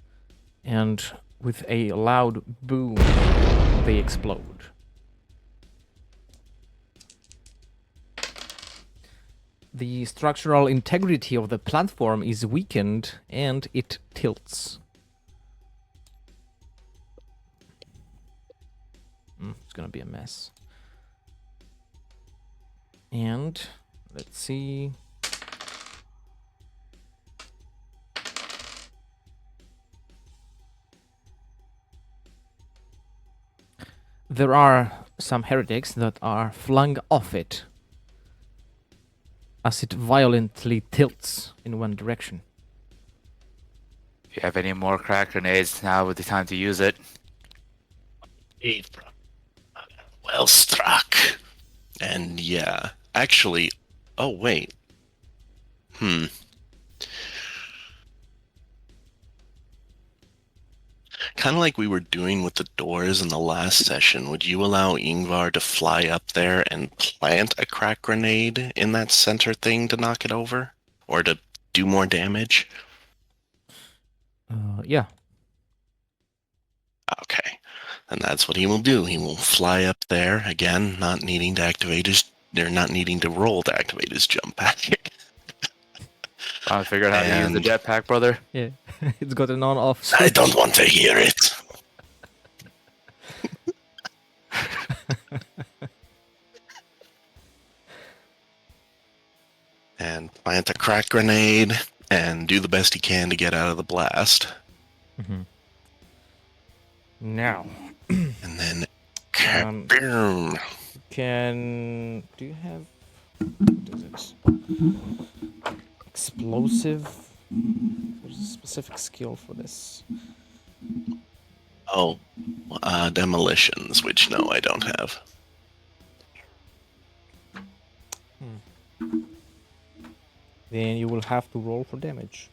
and with a loud boom, they explode. The structural integrity of the platform is weakened, and it tilts. It's gonna be a mess. And let's see. There are some heretics that are flung off it as it violently tilts in one direction. If you have any more crack grenades, now would be the time to use it. Well struck. And yeah, actually, oh wait. Kind of like we were doing with the doors in the last session, would you allow Ingvar to fly up there and plant a crack grenade in that center thing to knock it over? Or to do more damage? Yeah. Okay. And that's what he will do. He will fly up there, again, not needing to activate his... They're not needing to roll to activate his jump pack. I figured out how to use the And- jetpack, brother. Yeah. It's got an on-off switch. I don't want to hear it. And plant a crack grenade and do the best he can to get out of the blast. Now, And then Um, boom. do you have, what is it? Explosive? There's a specific skill for this. Oh, demolitions, which no, I don't have. Then you will have to roll for damage.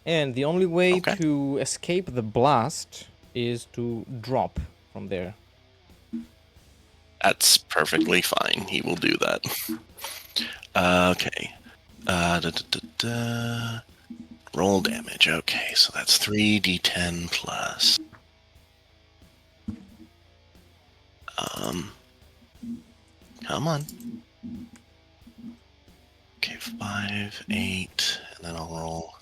And the only way Okay. to escape the blast is to drop from there. That's perfectly fine. He will do that. Okay. Roll damage. Okay, so that's 3d10 plus. Come on. Okay, 5, 8, and then I'll roll.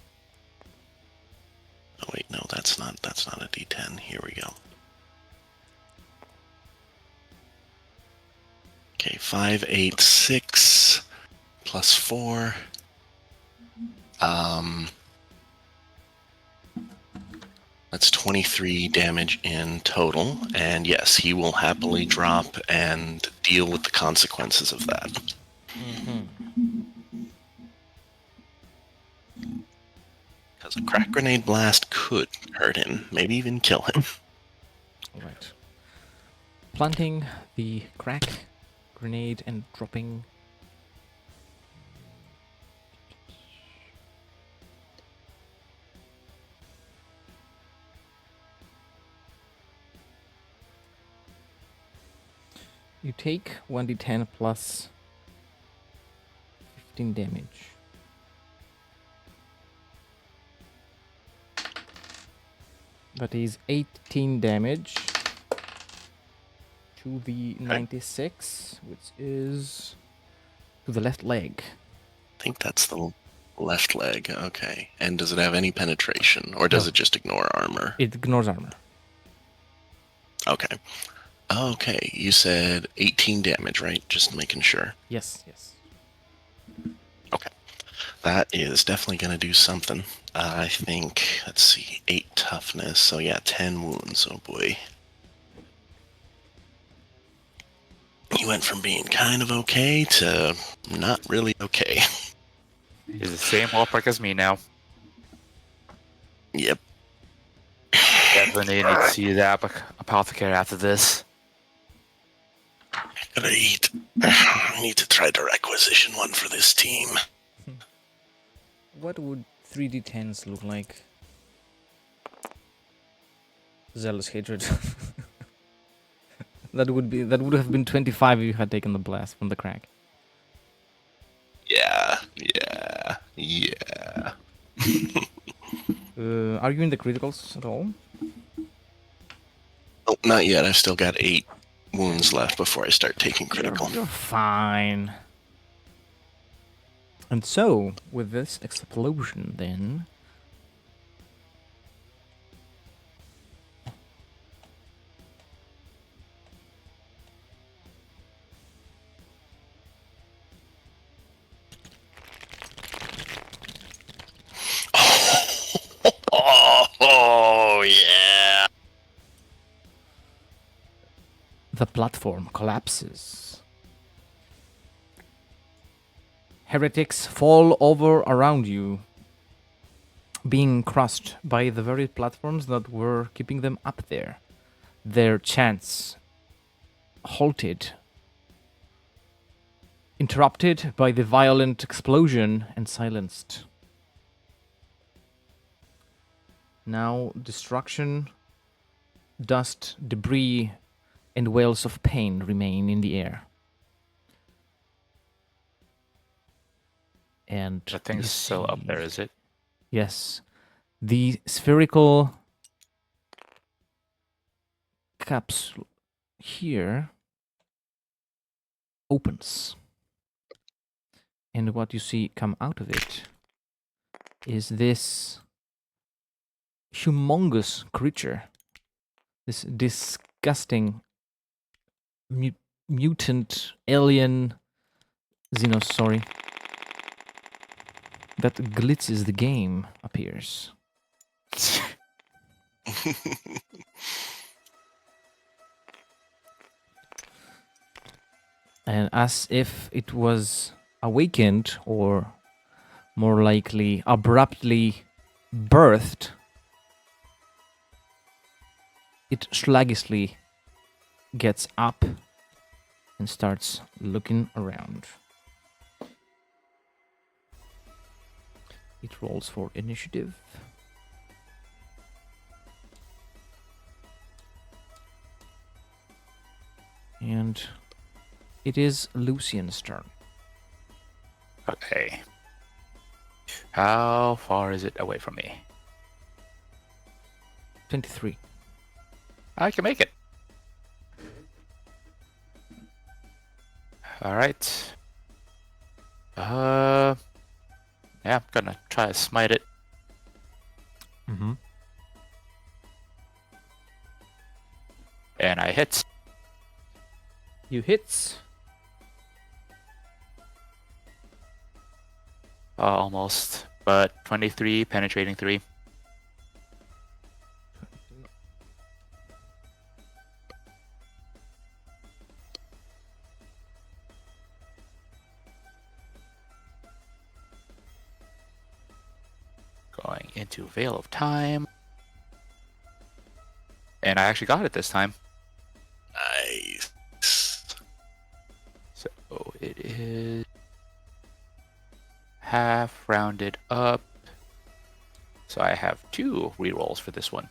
Oh wait, no, that's not a d10. Here we go. Okay, 5, 8, 6 plus 4. That's 23 damage in total, and yes, he will happily drop and deal with the consequences of that. Because a crack grenade blast could hurt him, maybe even kill him. Alright. Planting the crack grenade and dropping. You take 1d10 plus 15 damage. That is 18 damage to the 96, which is to the left leg. I think that's the left leg, okay. And does it have any penetration, or does No. it just ignore armor? It ignores armor. Okay. Okay, you said 18 damage, right? Just making sure. Yes, yes. Okay. That is definitely going to do something. I think, let's see, 8 toughness, so yeah, 10 wounds, oh boy. He went from being kind of okay to not really okay. He's the same ballpark as me now. Yep. Definitely need to see the apothecary after this. Great. I need to try to requisition one for this team. What would 3d10s look like? Zealous hatred. that would have been 25 if you had taken the blast from the crack. Yeah. Are you in the criticals at all? Oh, not yet. I've still got 8 wounds left before I start taking critical. You're fine. And so, with this explosion, then. The platform collapses. Heretics fall over around you, being crushed by the very platforms that were keeping them up there. Their chants halted, interrupted by the violent explosion and silenced. Now destruction, dust, debris, and wails of pain remain in the air. And The thing's you still up there, see- is it? Yes. The spherical capsule here opens. And what you see come out of it is this humongous creature. This disgusting mutant alien Xenos, sorry, that glitzes the game appears. And as if it was awakened, or more likely abruptly birthed, it sluggishly gets up and starts looking around. It rolls for initiative. And it is Lucian's turn. Okay. How far is it away from me? 23. I can make it. All right. Yeah, I'm gonna try to smite it. Mm-hmm. And I hit. You hits. Almost. But 23, penetrating 3. Going into Veil of Time. And I actually got it this time. Nice. So it is half rounded up. So I have 2 rerolls for this one.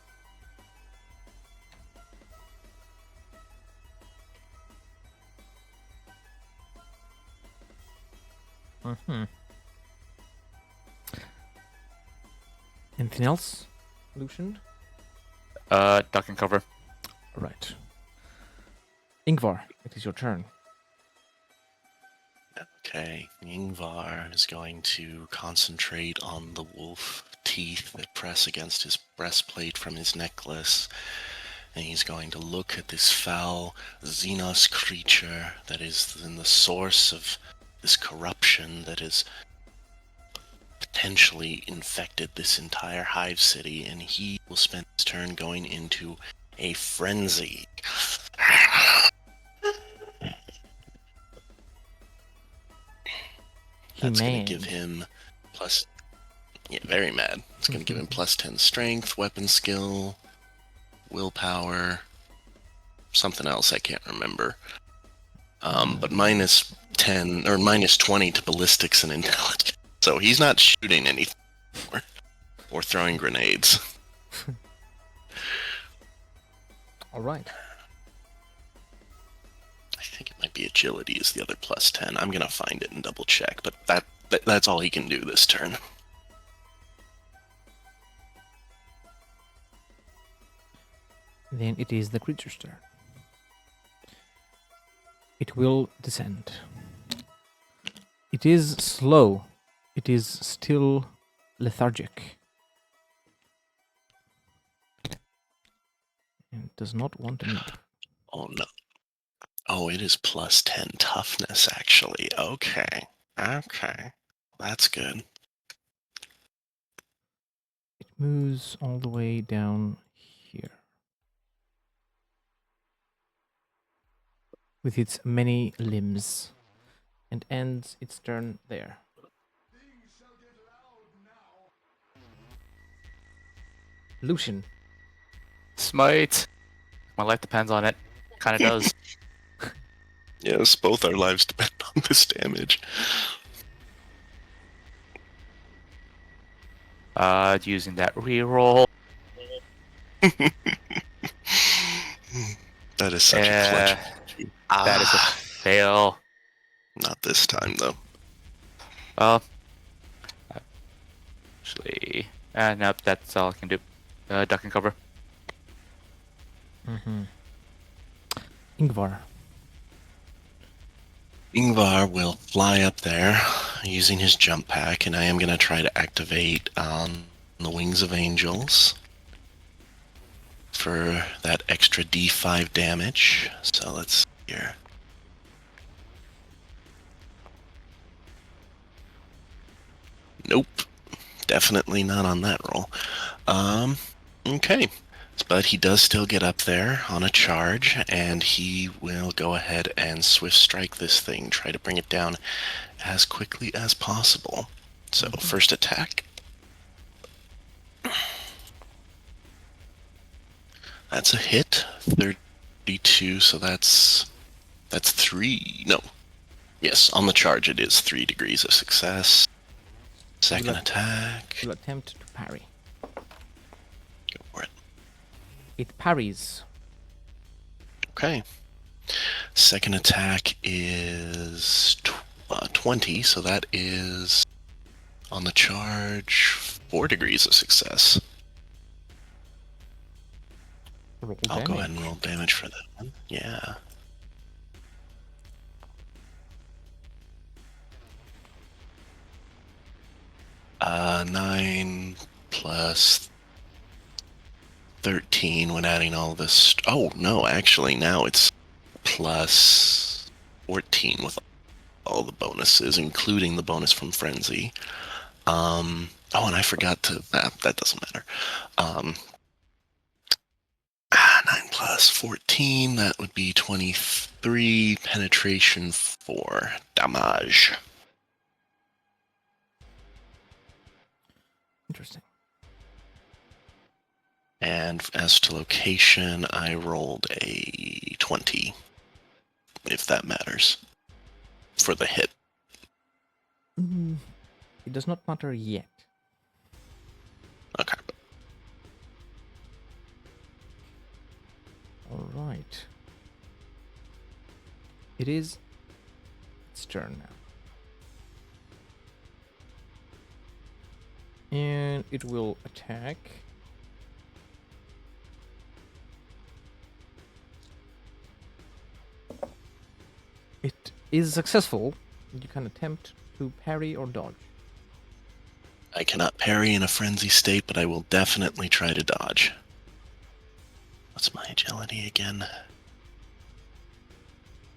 Mm-hmm. Anything else, Lucian? Duck and cover. Right. Ingvar, it is your turn. Okay, Ingvar is going to concentrate on the wolf teeth that press against his breastplate from his necklace, and he's going to look at this foul Xenos creature that is in the source of this corruption that has potentially infected this entire hive city, and he will spend his turn going into a frenzy. That's going to give him plus... Yeah, very mad. It's going to give him plus 10 strength, weapon skill, willpower, something else I can't remember. But minus 10 or minus 20 to ballistics and intelligence. So he's not shooting anything or throwing grenades. All right. I think it might be agility is the other plus 10. I'm going to find it and double check, but that's all he can do this turn. Then it is the creature's turn. It will descend. It is slow. It is still lethargic. And does not want to move. Oh no. Oh, it is plus 10 toughness, actually. Okay. That's good. It moves all the way down here. with its many limbs and ends its turn there. Lucian. Smite. My life depends on it. Kind of does. Yes, both our lives depend on this damage. Using that reroll. That is such a clutch. That is a fail. Not this time, though. Well, actually, nope, that's all I can do. Duck and cover. Mm-hmm. Ingvar. Ingvar will fly up there using his jump pack, and I am going to try to activate the Wings of Angels for that extra D5 damage. So let's see here. Nope. Definitely not on that roll. Okay. But he does still get up there on a charge, and he will go ahead and swift strike this thing, try to bring it down as quickly as possible. So, first attack. That's a hit. 32, so that's 3. No. Yes, on the charge it is 3 degrees of success. Second attack. Will attempt to parry. Go for it. It parries. Okay. Second attack is 20, so that is on the charge 4 degrees of success. Roll I'll go damage. ahead and roll damage for that one. Yeah. Uh, 9 plus 13 when adding all this. Oh, no, actually, now it's plus 14 with all the bonuses, including the bonus from Frenzy. Oh, and I forgot to. That doesn't matter. 9 plus 14, that would be 23 penetration for damage. Interesting. And as to location, I rolled a 20, if that matters, for the hit. It does not matter yet. Okay. All right. It is its turn now. And it will attack. It is successful. You can attempt to parry or dodge. I cannot parry in a frenzy state, but I will definitely try to dodge. What's my agility again?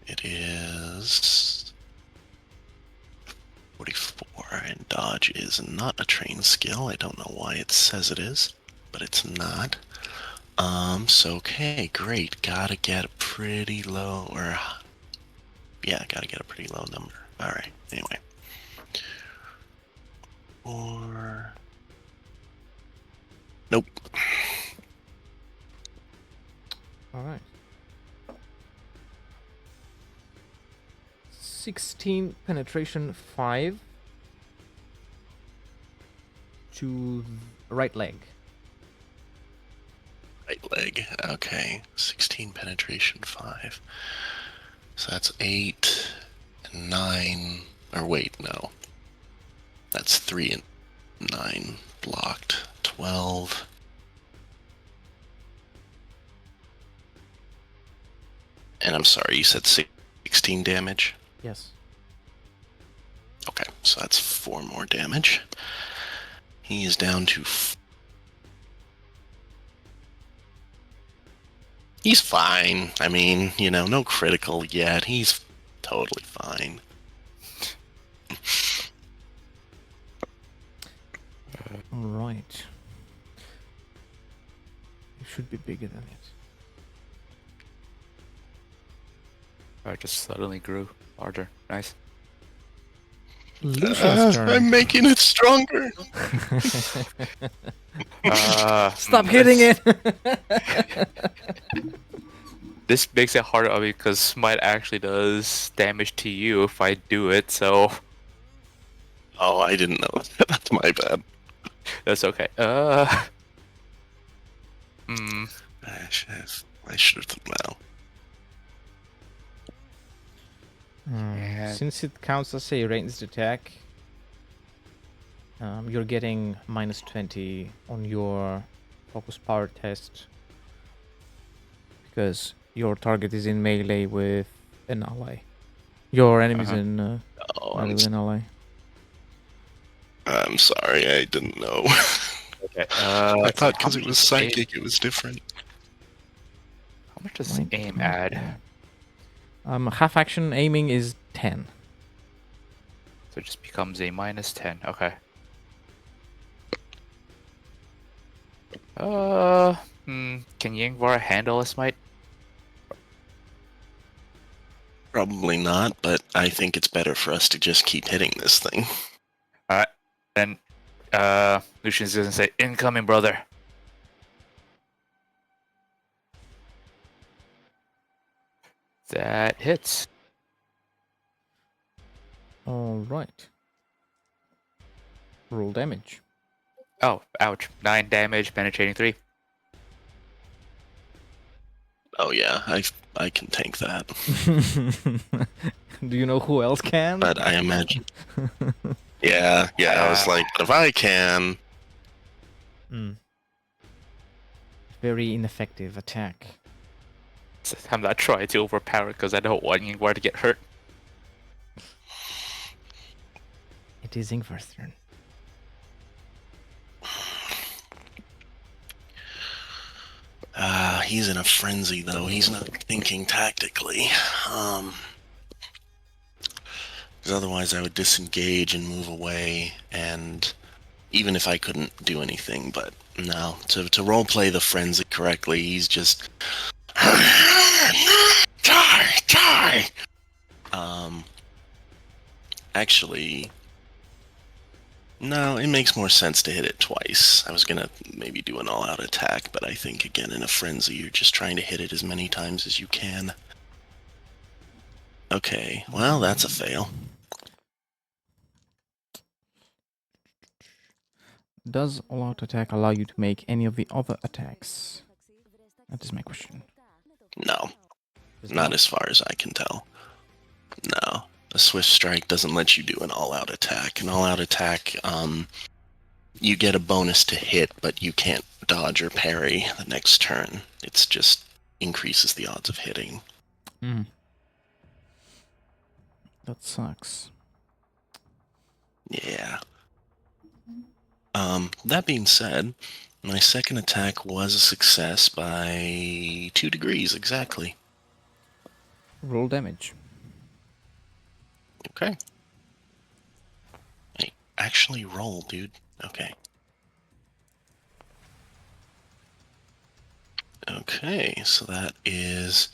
It is 44, and dodge is not a trained skill. I don't know why it says it is, but it's not. So okay, great. Gotta get a pretty low, or yeah, gotta get a pretty low number. All right. Anyway, or nope. All right. 16 penetration 5 to right leg. Right leg. Okay. 16 penetration 5. So that's 8 and 9. Or wait, no. That's 3 and 9 blocked. 12. And I'm sorry, you said 16 damage? Yes. Okay, so that's 4 more damage. He is down to... He's fine. I mean, you know, no critical yet. He's totally fine. All right. It should be bigger than it. I just suddenly grew larger. Nice. Lucian's turn. I'm making it stronger. Stop hitting it! This makes it harder on me because Smite actually does damage to you if I do it, so Oh, I didn't know. That's my bad. that's okay. I should have well. Yeah. Since it counts as a ranged attack, you're getting minus 20 on your focus power test because your target is in melee with an ally. Your enemy's in Oh, melee with an ally. I'm sorry, I didn't know. Okay. I thought because how it much was does aim- psychic, it was different. How much does Might- aim might add? be. Half action aiming is 10. So it just becomes a minus 10. Okay. Can Yingvar handle a smite? Probably not, but I think it's better for us to just keep hitting this thing. Alright. Then Lucian's gonna say, incoming, brother. That hits. Alright. Roll damage. Oh, ouch. 9 damage, penetrating 3. Oh yeah, I can tank that. Do you know who else can? But I imagine. Yeah, I was like, but if I can, Very ineffective attack. I'm not trying to overpower because I don't want Yingvar to get hurt. It is Ingvar's turn. he's in a frenzy though. He's not thinking tactically. Because otherwise I would disengage and move away, and even if I couldn't do anything, but no, to roleplay the frenzy correctly, he's just die. Actually, no, it makes more sense to hit it twice. I was gonna maybe do an all-out attack, but I think again in a frenzy you're just trying to hit it as many times as you can. Okay, well that's a fail. Does all-out attack allow you to make any of the other attacks? That is my question. No, Does not as far as I can tell. No. A swift strike doesn't let you do an all-out attack. An all-out attack, you get a bonus to hit, but you can't dodge or parry the next turn. It's just increases the odds of hitting. That sucks. Yeah. That being said, my second attack was a success by 2 degrees exactly. Roll damage. Okay. Hey, actually roll, dude. Okay. Okay, so that is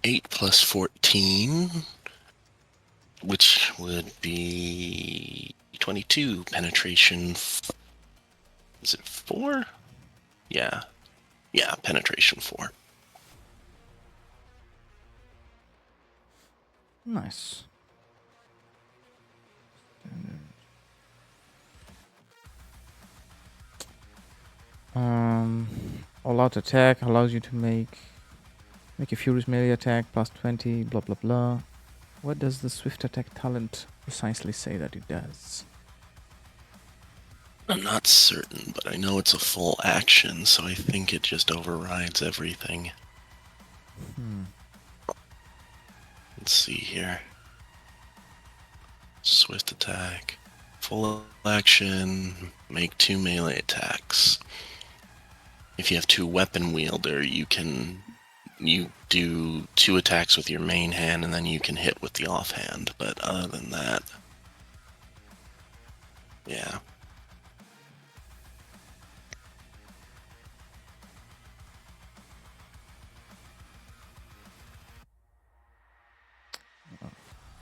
8 plus 14, which would be 22 penetration. Is it 4? Yeah. Yeah, penetration 4. Nice. All-out attack allows you to make a furious melee attack plus 20, blah blah blah. What does the swift attack talent precisely say that it does? I'm not certain, but I know it's a full action, so I think it just overrides everything. Let's see here. Swift attack. Full action. Make 2 melee attacks. If you have 2 weapon wielder, you do 2 attacks with your main hand, and then you can hit with the offhand. But other than that, yeah.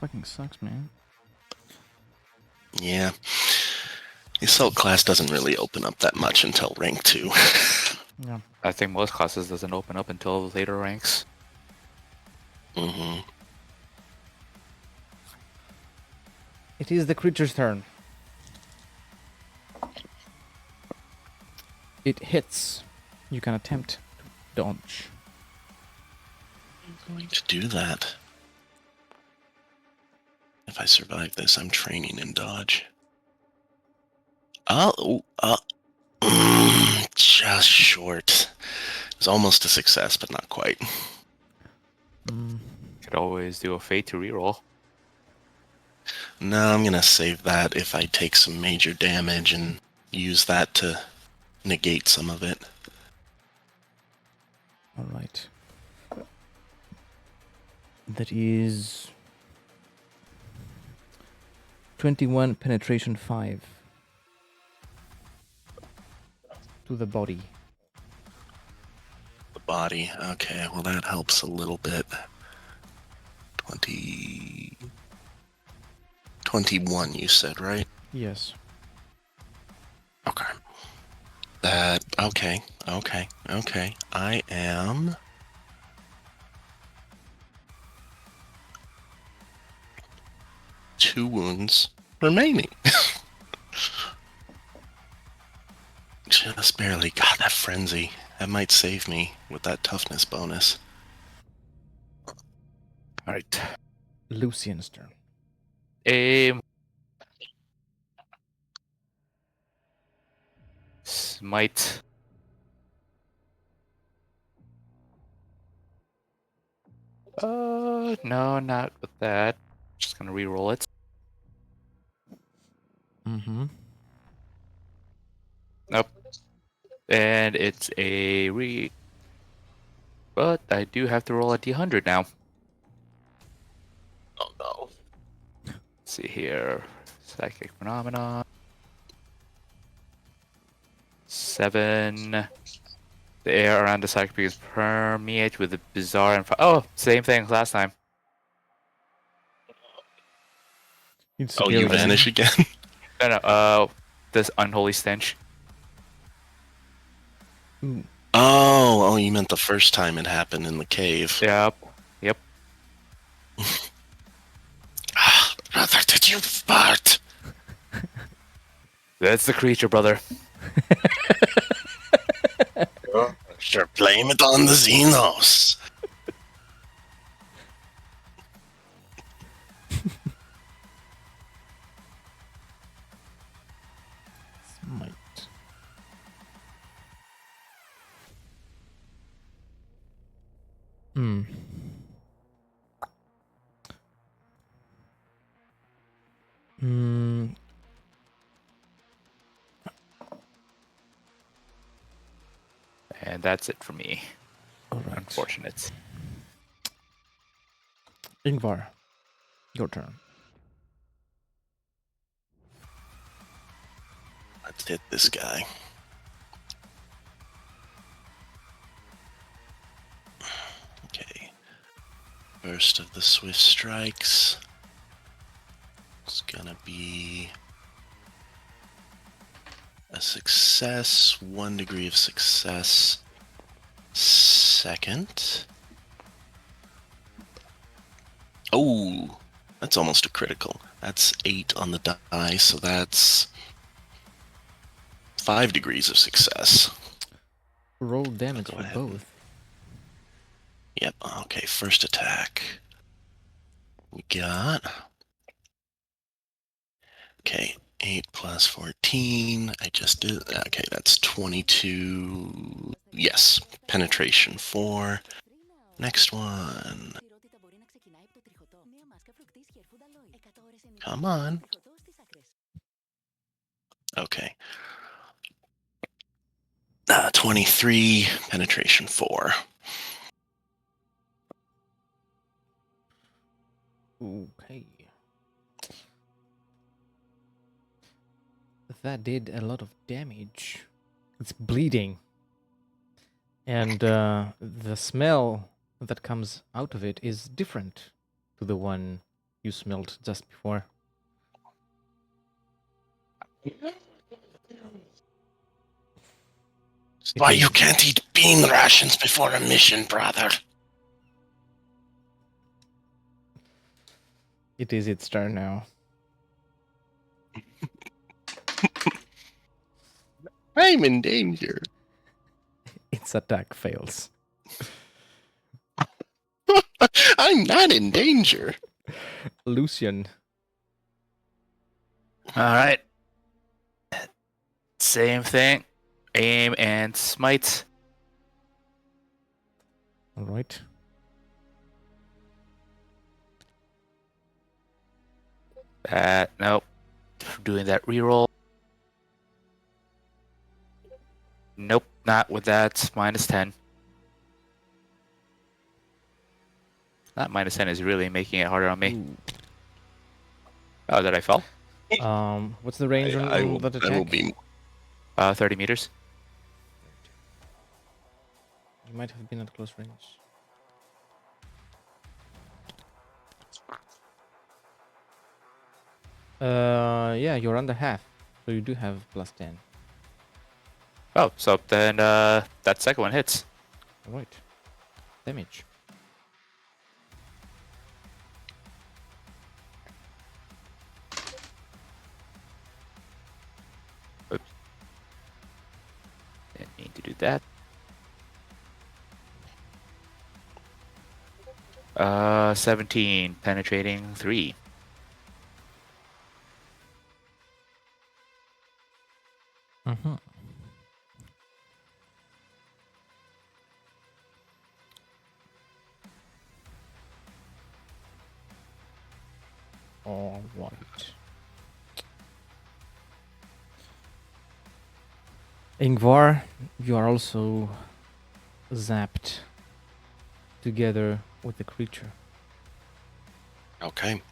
Fucking sucks, man. Yeah. The assault class doesn't really open up that much until rank 2. Yeah. I think most classes doesn't open up until later ranks. Mm-hmm. It is the creature's turn. It hits. You can attempt to dodge. I'm going to do that. If I survive this, I'm training in dodge. Oh, just short. It was almost a success, but not quite. Could always do a fate to reroll. No, I'm gonna save that if I take some major damage and use that to negate some of it. All right. That is 21 penetration 5 to the body. The body. Okay, well that helps a little bit. 21 you said, right? Yes. Okay. Okay. I am... two wounds remaining. Just barely. God, that frenzy. That might save me with that toughness bonus. Alright. Lucian's turn. Aim. Smite. No, not with that. Just gonna reroll it. Mm-hmm. Nope. And it's a But I do have to roll a d100 now. Oh no. Let's see here. Psychic phenomenon. 7. The air around the psychic is permeate with a bizarre and oh, same thing as last time. It's Oh, you vanish again? No, this unholy stench. Ooh. Oh, you meant the first time it happened in the cave. Yep. Brother, did you fart? That's the creature, brother. Sure, blame it on the Xenos. Smite. Hmm. Hmm. And that's it for me. All right. Unfortunate. Ingvar, your turn. Let's hit this guy. Okay. First of the swift strikes. It's gonna be a success, 1 degree of success. Second. Oh, that's almost a critical. That's 8 on the die, so that's 5 degrees of success. Roll damage Go for ahead. both. Yep, okay, first attack. We got... Okay, 8 plus 14. I just did... Okay, that's 22... Yes, penetration 4. Next one. Come on. Okay. 23, penetration 4. Okay. That did a lot of damage. It's bleeding. And the smell that comes out of it is different to the one you smelled just before. That's why you can't eat bean rations before a mission, brother. It is its turn now. I'm in danger. Its attack fails. I'm not in danger. Lucian. All right. Same thing. Aim and smite. All right. Nope. Doing that reroll. Nope, not with that. -10. That -10 is really making it harder on me. Ooh. Oh, that I fell? What's the range on that I will attack? be 30 meters. You might have been at close range. Yeah, you're under half, so you do have +10. Oh, so then that second one hits. All right. Damage. Didn't need to do that. 17, penetrating 3. Mm-hmm. All right. Ingvar, you are also zapped together with the creature. okay.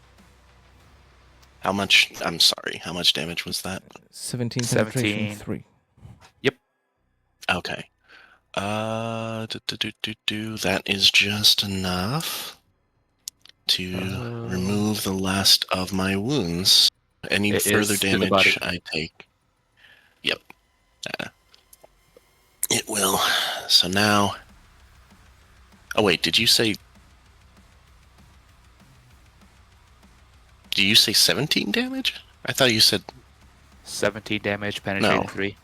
How much? I'm sorry. How much damage was that? 17 penetration 17. 3. Okay. That is just enough to remove the last of my wounds. Any It further is to the body. damage I take. Yep. It will. So now. Oh wait, did you say? Did you say 17 damage? I thought you said 17 damage, penetrating No. 3.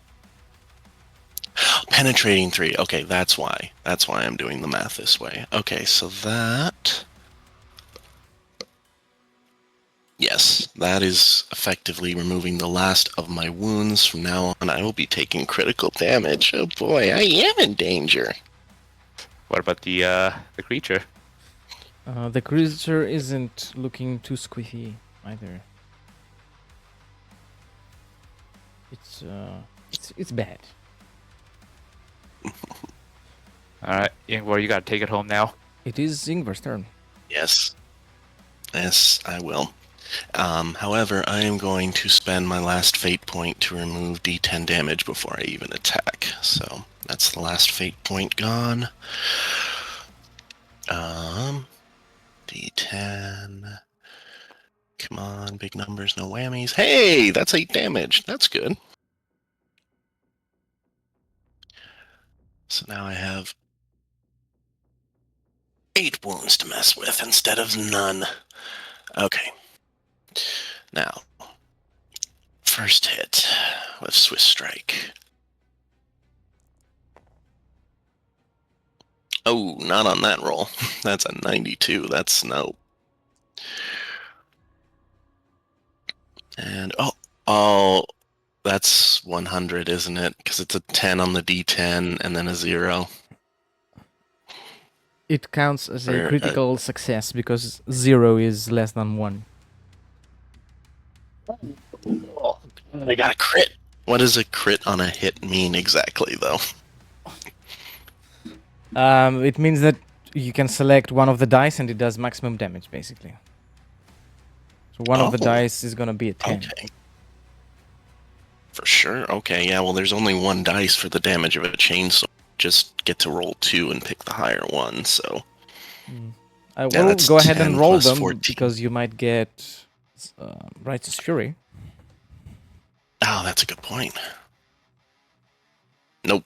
penetrating 3. Okay, that's why. That's why I'm doing the math this way. Okay, so that. Yes, that is effectively removing the last of my wounds. From now on, I will be taking critical damage. Oh boy, I am in danger. What about the creature? The creature isn't looking too squiffy either. It's bad. All right, Ingvar, you gotta take it home now. It is Ingvar's turn. Yes. Yes, I will. However, I am going to spend my last fate point to remove D10 damage before I even attack. So that's the last fate point gone. D10. Come on, big numbers, no whammies. Hey, that's 8 damage. That's good. So now I have 8 wounds to mess with instead of none. Okay. Now, first hit with Swiss Strike. Oh, not on that roll. That's a 92. That's no. And oh, that's 100, isn't it? Because it's a 10 on the D10 and then a 0. It counts as a Or, critical success because 0 is less than 1. I got a crit. What does a crit on a hit mean exactly, though? It means that you can select one of the dice and it does maximum damage, basically. So one of the dice is gonna be a 10. Okay. For sure. Okay, yeah, well, there's only one dice for the damage of a chainsaw. Just get to roll 2 and pick the higher one, so... I Yeah, will that's go ahead and 10 roll plus them 14. because you might get Righteous Fury. Oh, that's a good point. Nope.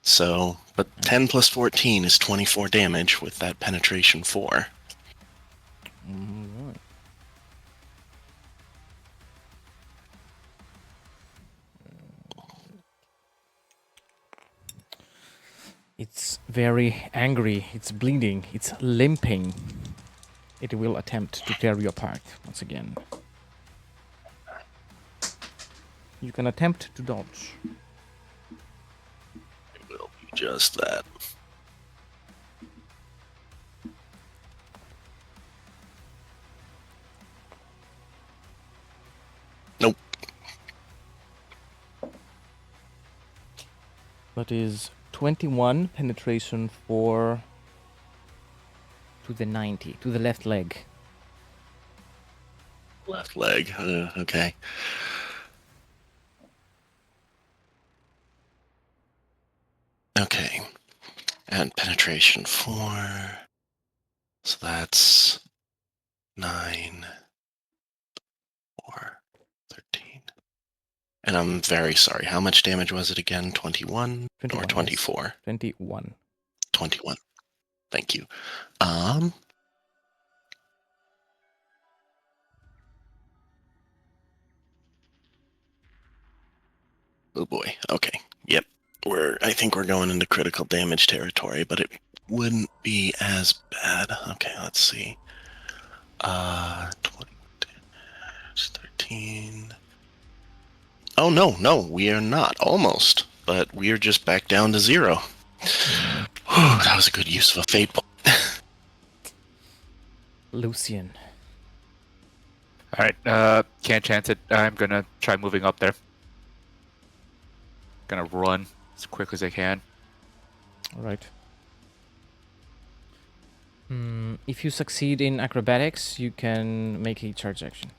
So, but 10 plus 14 is 24 damage with that penetration 4. Alright. It's very angry, it's bleeding, it's limping. It will attempt to tear you apart once again. You can attempt to dodge. It will be just that. Nope. That is 21 penetration for to the 90, to the left leg. Left leg. Okay. Okay. And penetration 4. So that's 9, 4, 13. And I'm very sorry. How much damage was it again? 21 or 21, yes. 24? 21. 21. Thank you. Oh boy. Okay. Yep. I think we're going into critical damage territory, but it wouldn't be as bad. Okay, let's see. 20 damage, 13. Oh no, we are not. Almost. But we are just back down to 0. Whew, that was a good use of a fate point. Lucian. Alright, can't chance it. I'm gonna try moving up there. Gonna run as quick as I can. Alright. If you succeed in acrobatics, you can make a charge action.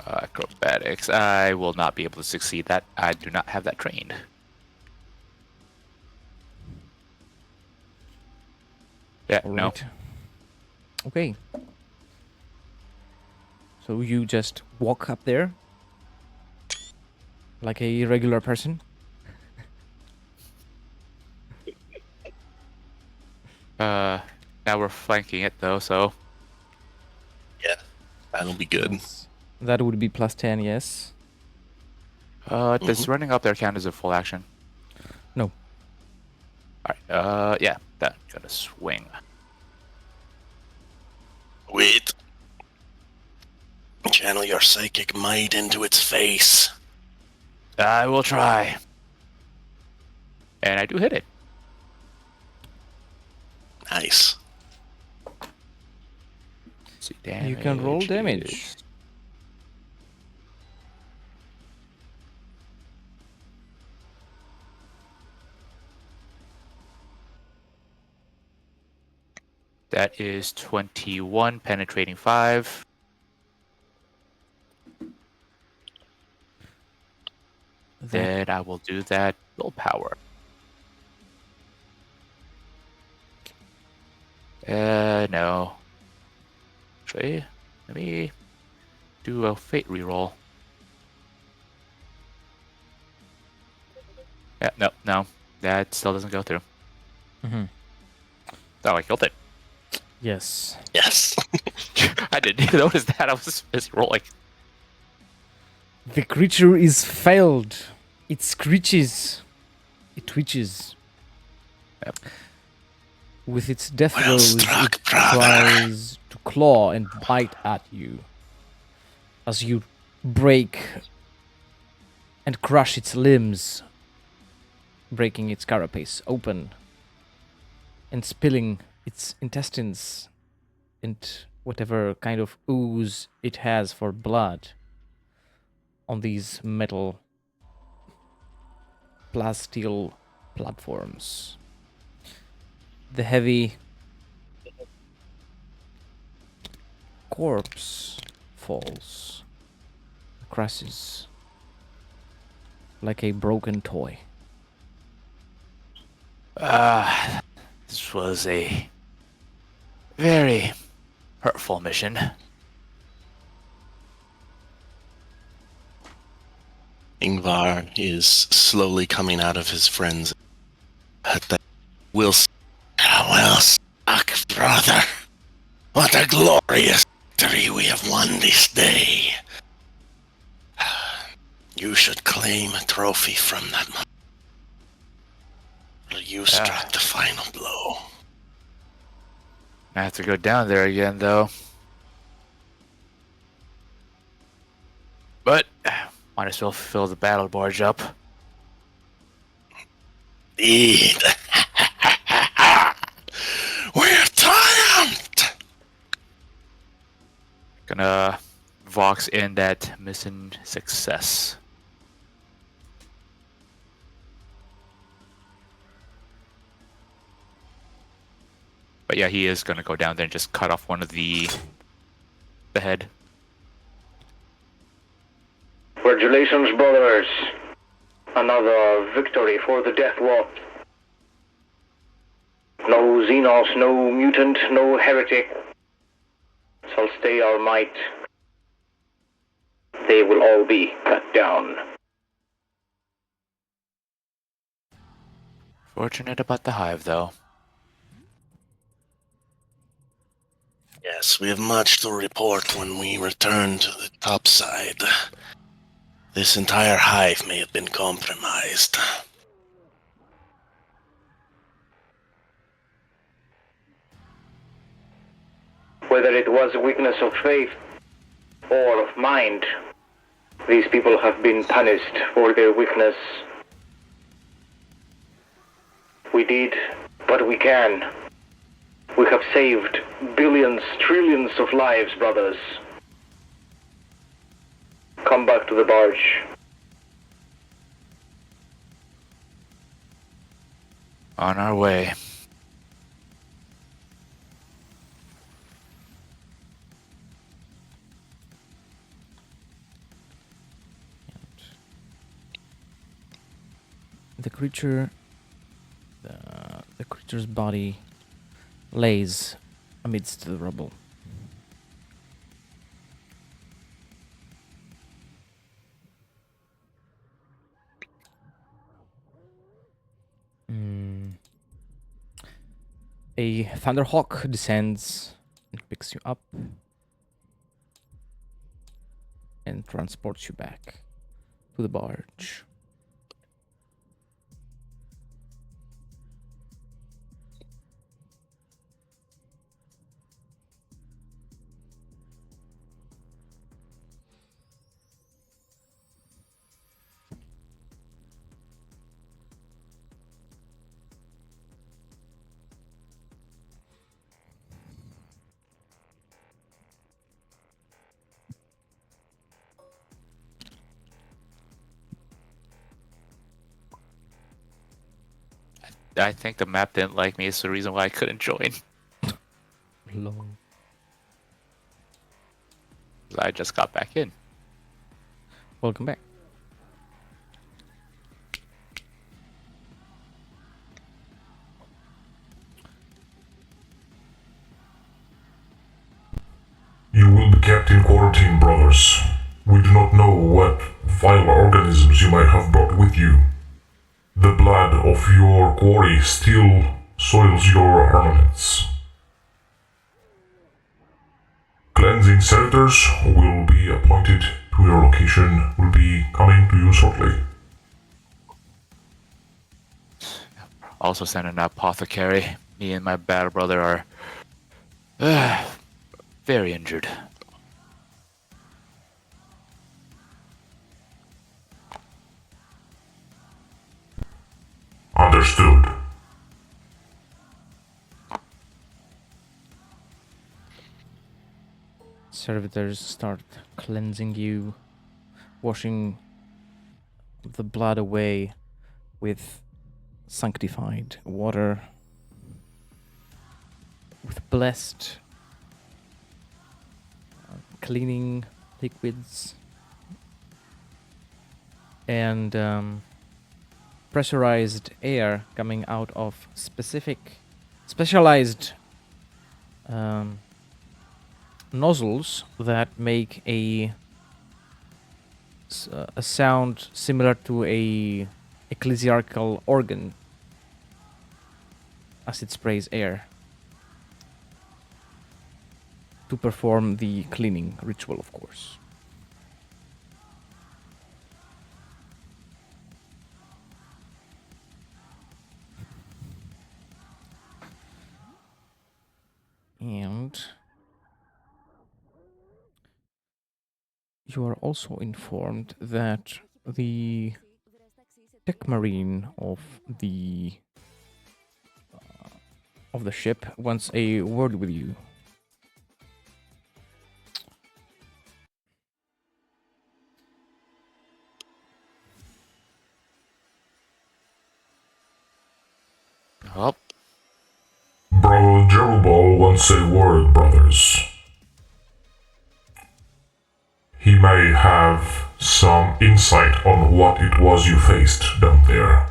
Acrobatics. I will not be able to succeed that. I do not have that trained. Yeah, no. Alright. Okay. So you just walk up there like a regular person. Now we're flanking it though, so Yeah, that'll be good. Yes. That would be plus 10, yes. does running up there count as a full action? No. Alright, yeah, that's gonna swing. Wait. Channel your psychic might into its face. I will try. And I do hit it. Nice. Let's see, damage. You can roll damage. is- That is 21 penetrating 5. Then I will do that willpower. No. Actually, let me do a fate reroll. Yeah, no. That still doesn't go through. Mhm. Oh, I killed it. Yes. Yes. I didn't even notice that. I was just busy rolling. The creature is failed. It screeches. It twitches. Yep. With its death Well throes, struck, it brother. tries to claw and bite at you as you break and crush its limbs, breaking its carapace open and spilling its intestines and whatever kind of ooze it has for blood on these metal plasteel platforms. The heavy corpse falls, crashes like a broken toy. This this was a very hurtful mission. Ingvar is slowly coming out of his frenzy. Will suck, brother. What a glorious victory we have won this day. You should claim a trophy from that moment. You struck the final blow. I have to go down there again, though. But might as well fill the battle barge up. Indeed. We're triumphed! Gonna Vox in that mission success. But yeah, he is gonna go down there and just cut off one of the head. Congratulations, brothers. Another victory for the Deathwatch. No Xenos, no mutant, no heretic shall stay our might. They will all be cut down. Fortunate about the hive, though. Yes, we have much to report when we return to the top side. This entire hive may have been compromised. Whether it was a weakness of faith or of mind, these people have been punished for their weakness. We did what we can. We have saved billions, trillions of lives, brothers. Come back to the barge. On our way. The creature, the creature's body lays amidst the rubble. A thunderhawk descends and picks you up and transports you back to the barge. I think the map didn't like me. It's the reason why I couldn't join. Lol. I just got back in. Welcome back. You will be kept in quarantine, brothers. We do not know what vile organisms you might have brought with you. The blood of your quarry still soils your armaments. Cleansing senators will be appointed to your location, will be coming to you shortly. Also sent an apothecary. Me and my battle brother are very injured. Understood. Servitors start cleansing you, washing the blood away with sanctified water, with blessed cleaning liquids, and pressurized air coming out of specific specialized nozzles that make a sound similar to a ecclesiarchal organ as it sprays air to perform the cleaning ritual, of course. And you are also informed that the tech marine of the ship wants a word with you. Oh, Brother Jerubal wants a word, brothers. He may have some insight on what it was you faced down there.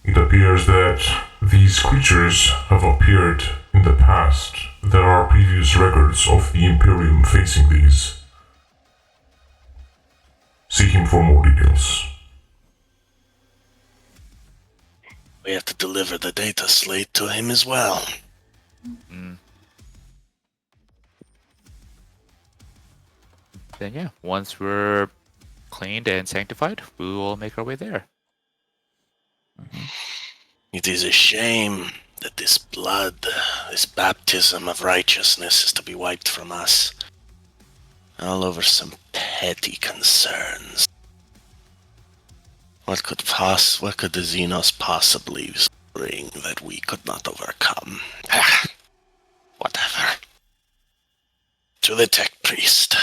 It appears that these creatures have appeared in the past. There are previous records of the Imperium facing these. See him for more details. We have to deliver the data slate to him as well. Then yeah, once we're cleaned and sanctified, we will make our way there. It is a shame that this blood, this baptism of righteousness is to be wiped from us. All over some petty concerns. What could the Xenos possibly bring that we could not overcome? Whatever. To the tech priest.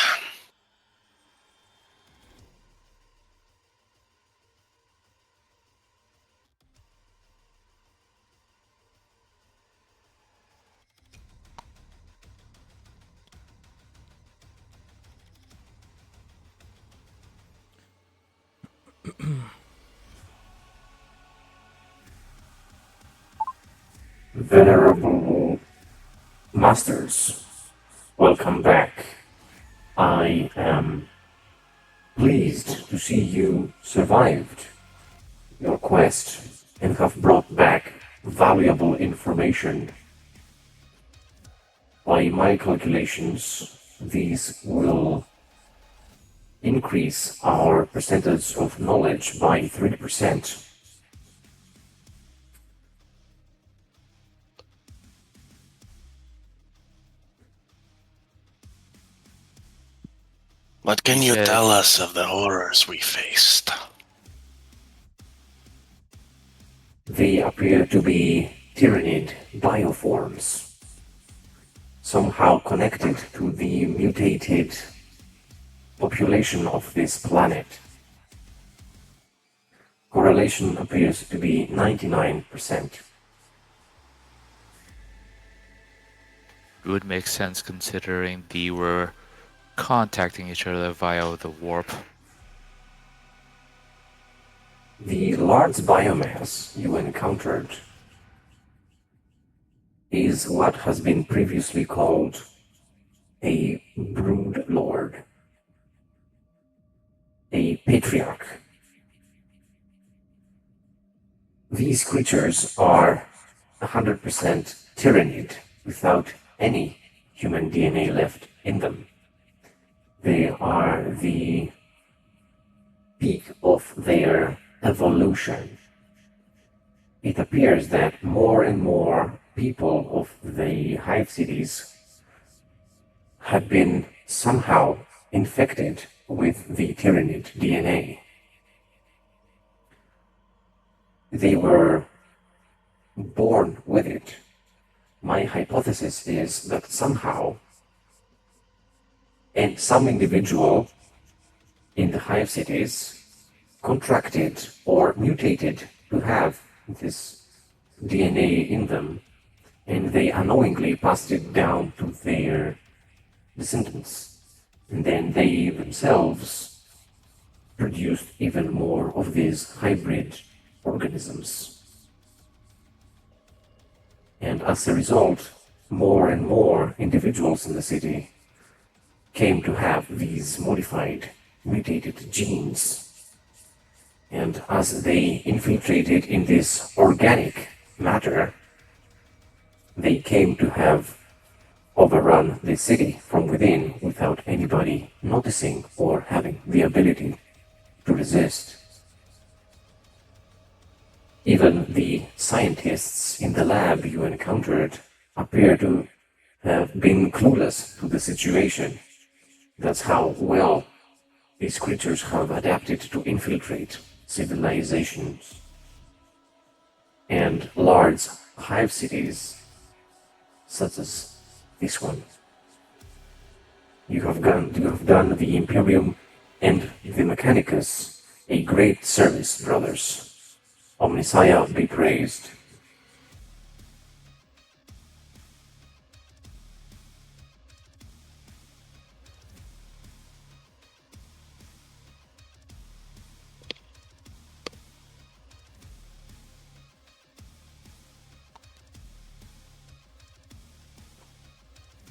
Venerable Masters, welcome back. I am pleased to see you survived your quest and have brought back valuable information. By my calculations, these will increase our percentage of knowledge by 3%. What can you said- tell us of the horrors we faced? They appear to be tyrannid bioforms, somehow connected to the mutated population of this planet. Correlation appears to be 99%. It would make sense considering they were contacting each other via the warp. The large biomass you encountered is what has been previously called a brood lord, a patriarch. These creatures are 100% tyrannid without any human DNA left in them. They are the peak of their evolution. It appears that more and more people of the hive cities have been somehow infected with the tyrannid DNA. They were born with it. My hypothesis is that somehow, and some individual in the hive cities contracted or mutated to have this DNA in them, and they unknowingly passed it down to their descendants. And then they themselves produced even more of these hybrid organisms. And as a result, more and more individuals in the city came to have these modified, mutated genes. And as they infiltrated in this organic matter, they came to have overrun the city from within without anybody noticing or having the ability to resist. Even the scientists in the lab you encountered appear to have been clueless to the situation. That's how well these creatures have adapted to infiltrate civilizations and large hive cities such as this one. You have done the Imperium and the Mechanicus a great service, brothers. Omnissiah be praised.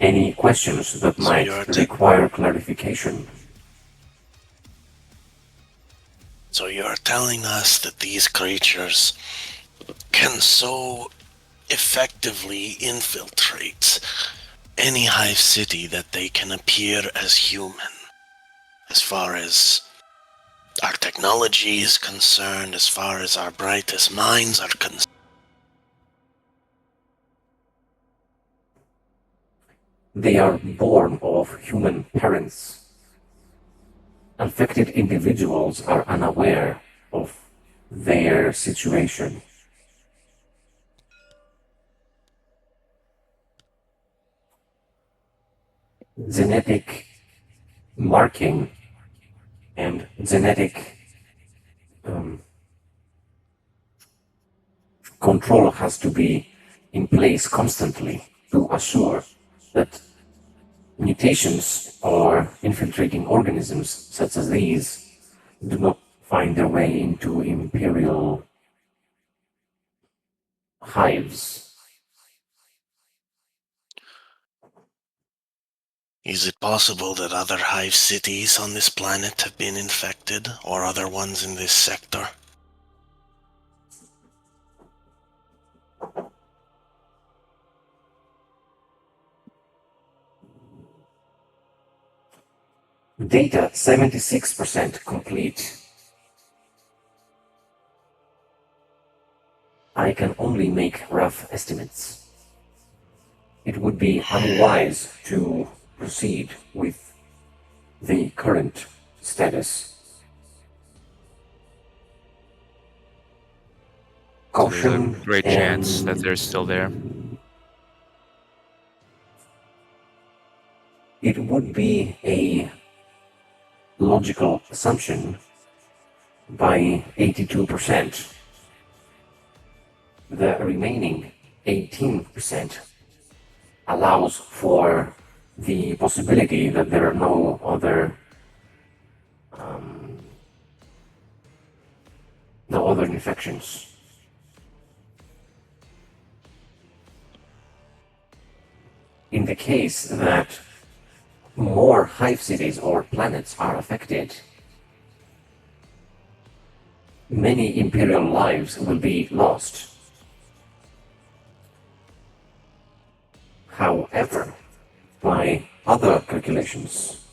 Any questions that might require clarification? So you're telling us that these creatures can so effectively infiltrate any hive city that they can appear as human. As far as our technology is concerned, as far as our brightest minds are concerned. They are born of human parents. Affected individuals are unaware of their situation. Genetic marking and genetic control has to be in place constantly to assure that mutations or infiltrating organisms such as these do not find their way into imperial hives. Is it possible that other hive cities on this planet have been infected, or other ones in this sector? Data 76% complete. I can only make rough estimates. It would be unwise to proceed with the current status. There's Caution a great chance that they're still there. It would be a logical assumption by 82%. The remaining 18% allows for the possibility that there are no other infections. In the case that more hive cities or planets are affected, many imperial lives will be lost. However, by other calculations,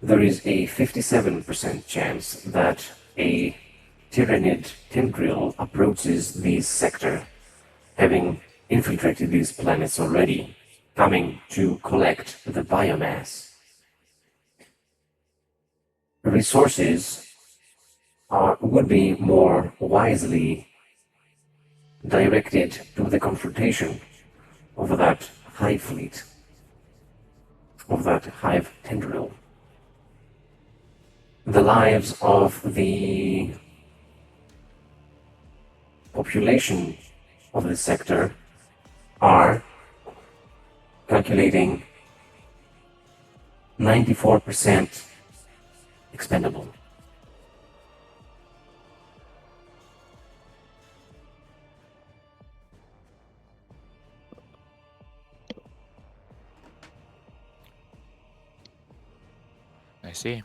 there is a 57% chance that a tyrannid tendril approaches this sector, having infiltrated these planets already, coming to collect the biomass. Resources would be more wisely directed to the confrontation of that hive fleet, of that hive tendril. The lives of the population of the sector are calculating 94% expendable. see.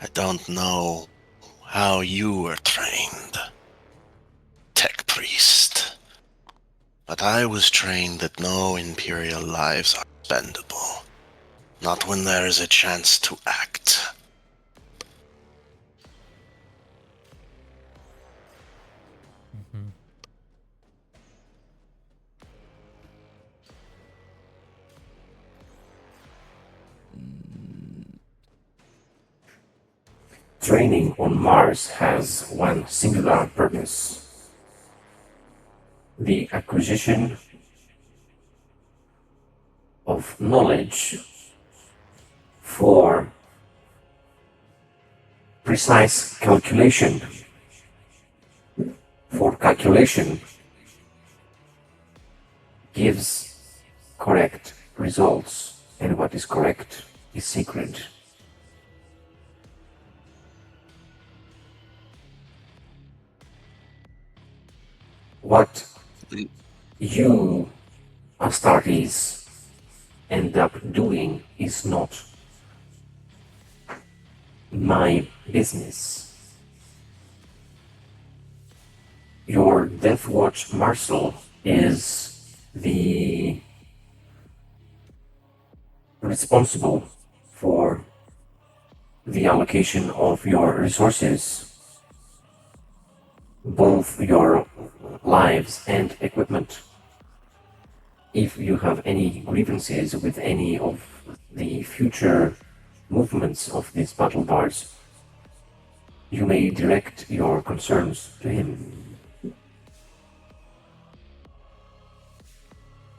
I don't know how you were trained, Tech Priest, but I was trained that no Imperial lives are spendable. Not when there is a chance to act. Training on Mars has one singular purpose: the acquisition of knowledge for precise calculation. For calculation gives correct results, and what is correct is secret. What you, Astartes, end up doing is not my business. Your Deathwatch Marshal is the responsible for the allocation of your resources, both your lives and equipment. If you have any grievances with any of the future movements of these battle bards, you may direct your concerns to him.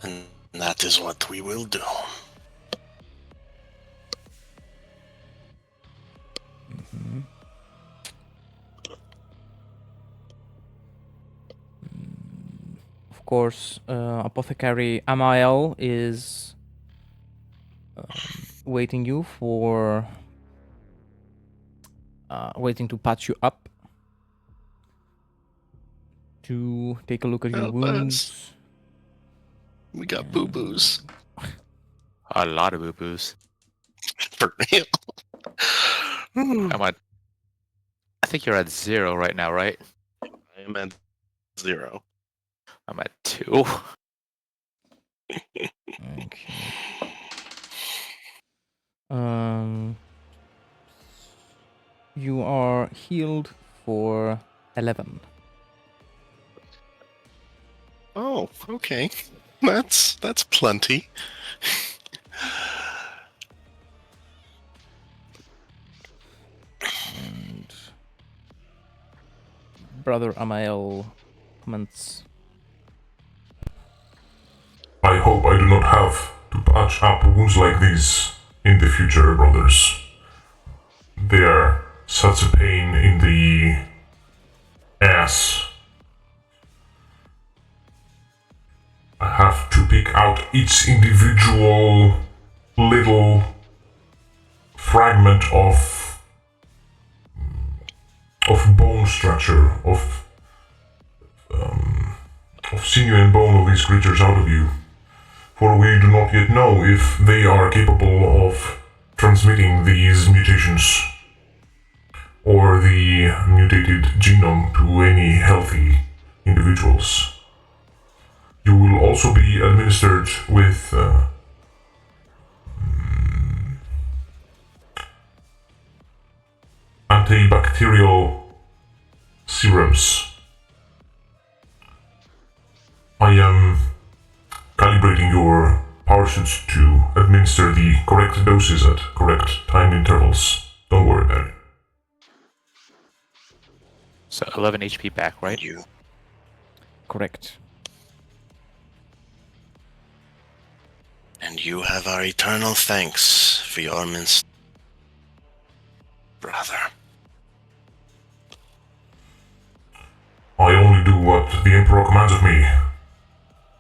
And that is what we will do. Of course, Apothecary Amael is waiting you for waiting to patch you up, to take a look at your Help wounds. us. We got boo-boos. A lot of boo-boos. For real. I think you're at 0 right now, right? I am at 0. I'm at 2. Okay. You are healed for 11. Oh, okay. That's plenty. And Brother Amael comments. I hope I do not have to patch up wounds like these in the future, brothers. They are such a pain in the ass. I have to pick out each individual little fragment of bone structure, of sinew and bone of these creatures out of you, for we do not yet know if they are capable of transmitting these mutations or the mutated genome to any healthy individuals. You will also be administered with antibacterial serums. I am calibrating your power suits to administer the correct doses at correct time intervals. Don't worry about it. So 11 HP back, right? You. Correct. And you have our eternal thanks for your brother. I only do what the Emperor commands of me.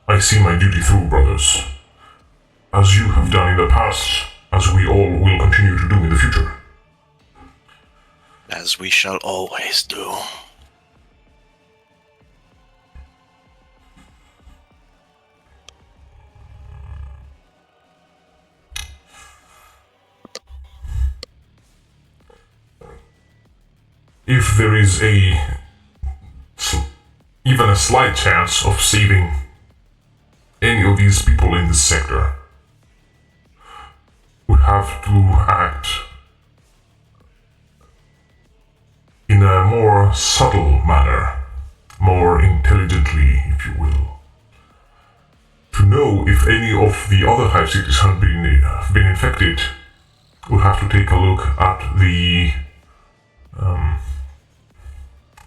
I see my duty through, brothers. As you have done in the past, as we all will continue to do in the future. As we shall always do. if there is even a slight chance of saving any of these people in this sector, we have to act in a more subtle manner, more intelligently, if you will. To know if any of the other hive cities have been infected, we have to take a look at the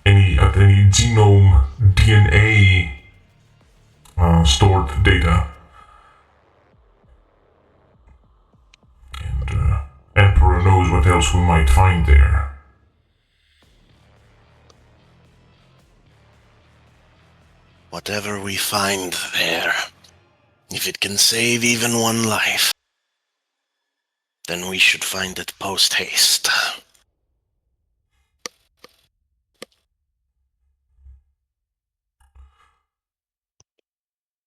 any genome DNA stored data, and Emperor knows what else we might find there. Whatever we find there, if it can save even one life, then we should find it post-haste.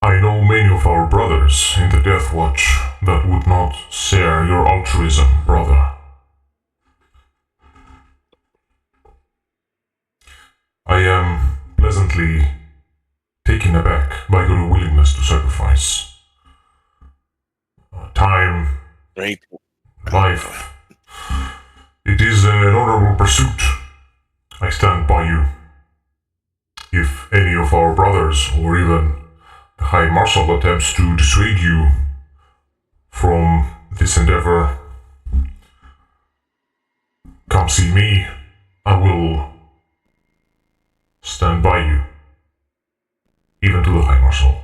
I know many of our brothers in the Deathwatch that would not share your altruism, brother. I am pleasantly taken aback by your willingness to sacrifice time, Great. life. It is an honorable pursuit. I stand by you. If any of our brothers, or even the High Marshal, attempts to dissuade you from this endeavor, come see me. I will stand by you, even to the High Marshal.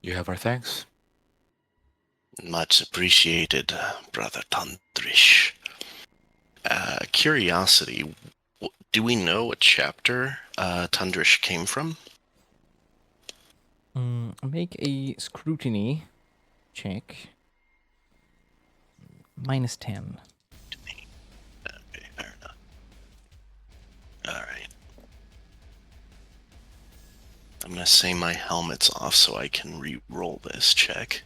You have our thanks. Much appreciated, Brother Tandrish. Curiosity, do we know what chapter Tundrish came from? Make a scrutiny check. -10. Okay, fair enough. Alright. I'm gonna say my helmet's off so I can re-roll this check.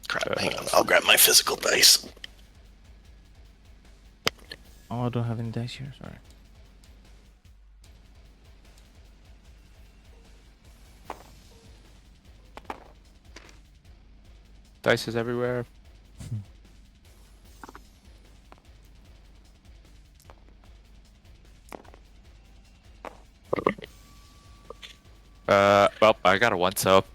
Crap, hang on, I'll grab my physical dice. Oh, I don't have any dice here, sorry. Dice is everywhere. Well, I got a 1, so.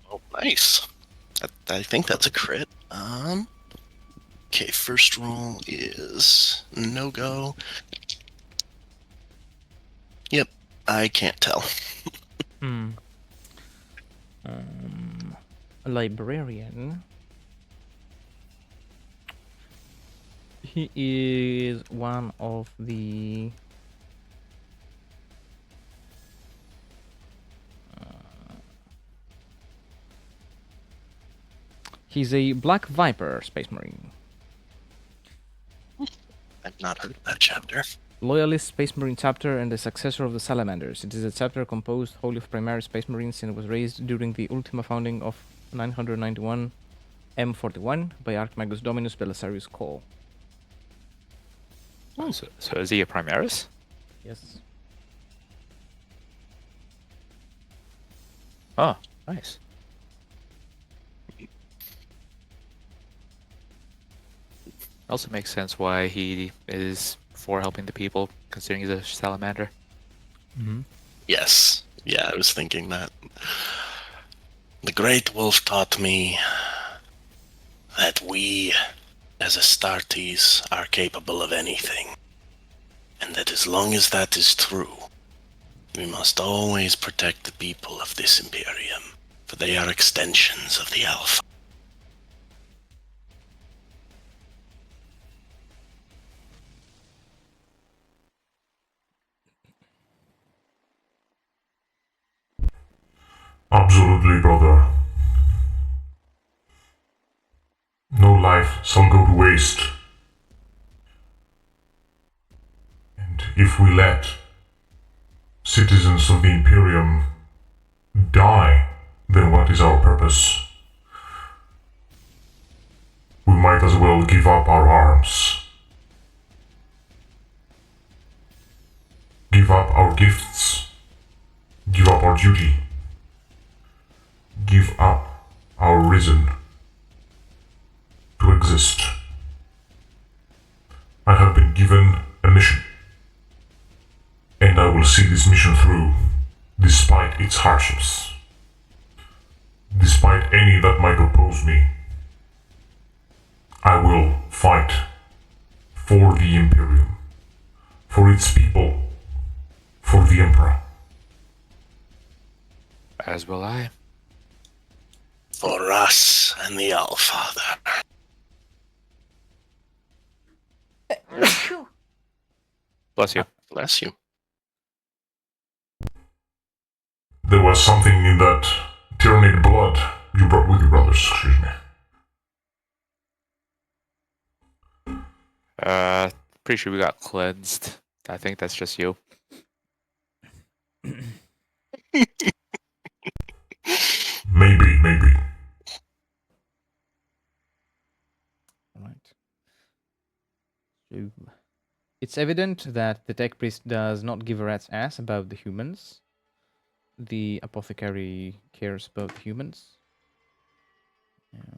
Oh, nice. I think that's a crit. Okay, first roll is no-go. Yep, I can't tell. A librarian. He is one of the he's a Black Viper Space Marine. I've not heard of that chapter. Loyalist Space Marine chapter and the successor of the Salamanders. It is a chapter composed wholly of Primaris Space Marines and was raised during the Ultima founding of 991 M41 by Archmagus Dominus Belisarius Cole. Oh, so is he a Primaris? Yes. Oh, nice. Also makes sense why he is for helping the people, considering he's a salamander. Yes. Yeah, I was thinking that. The Great Wolf taught me that we, as Astartes, are capable of anything. And that as long as that is true, we must always protect the people of this Imperium, for they are extensions of the Alpha. Absolutely, brother. No life shall go to waste. And if we let citizens of the Imperium die, then what is our purpose? might as well give up our arms. Give up our gifts. Give up our duty. Give up our reason to exist. I have been given a mission, and I will see this mission through, despite its hardships, despite any that might oppose me. I will fight for the Imperium, for its people, for the Emperor. As will I. For us and the Allfather. Bless you. Bless you. There was something in that Tyranid blood you brought with you, brothers, excuse me. Pretty sure we got cleansed. I think that's just you. Maybe. Right. So, it's evident that the tech priest does not give a rat's ass about the humans. The apothecary cares about the humans.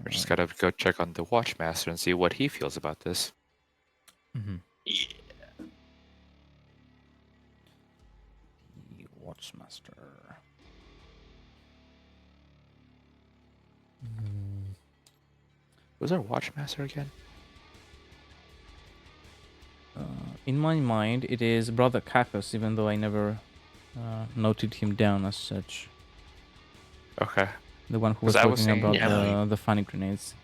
We just gotta go check on the Watchmaster and see what he feels about this. Yeah. The Watchmaster. Who's our Watchmaster again? In my mind, it is Brother Kakos, even though I never noted him down as such. Okay. The one who was I was talking saying- about Yeah. the funny grenades.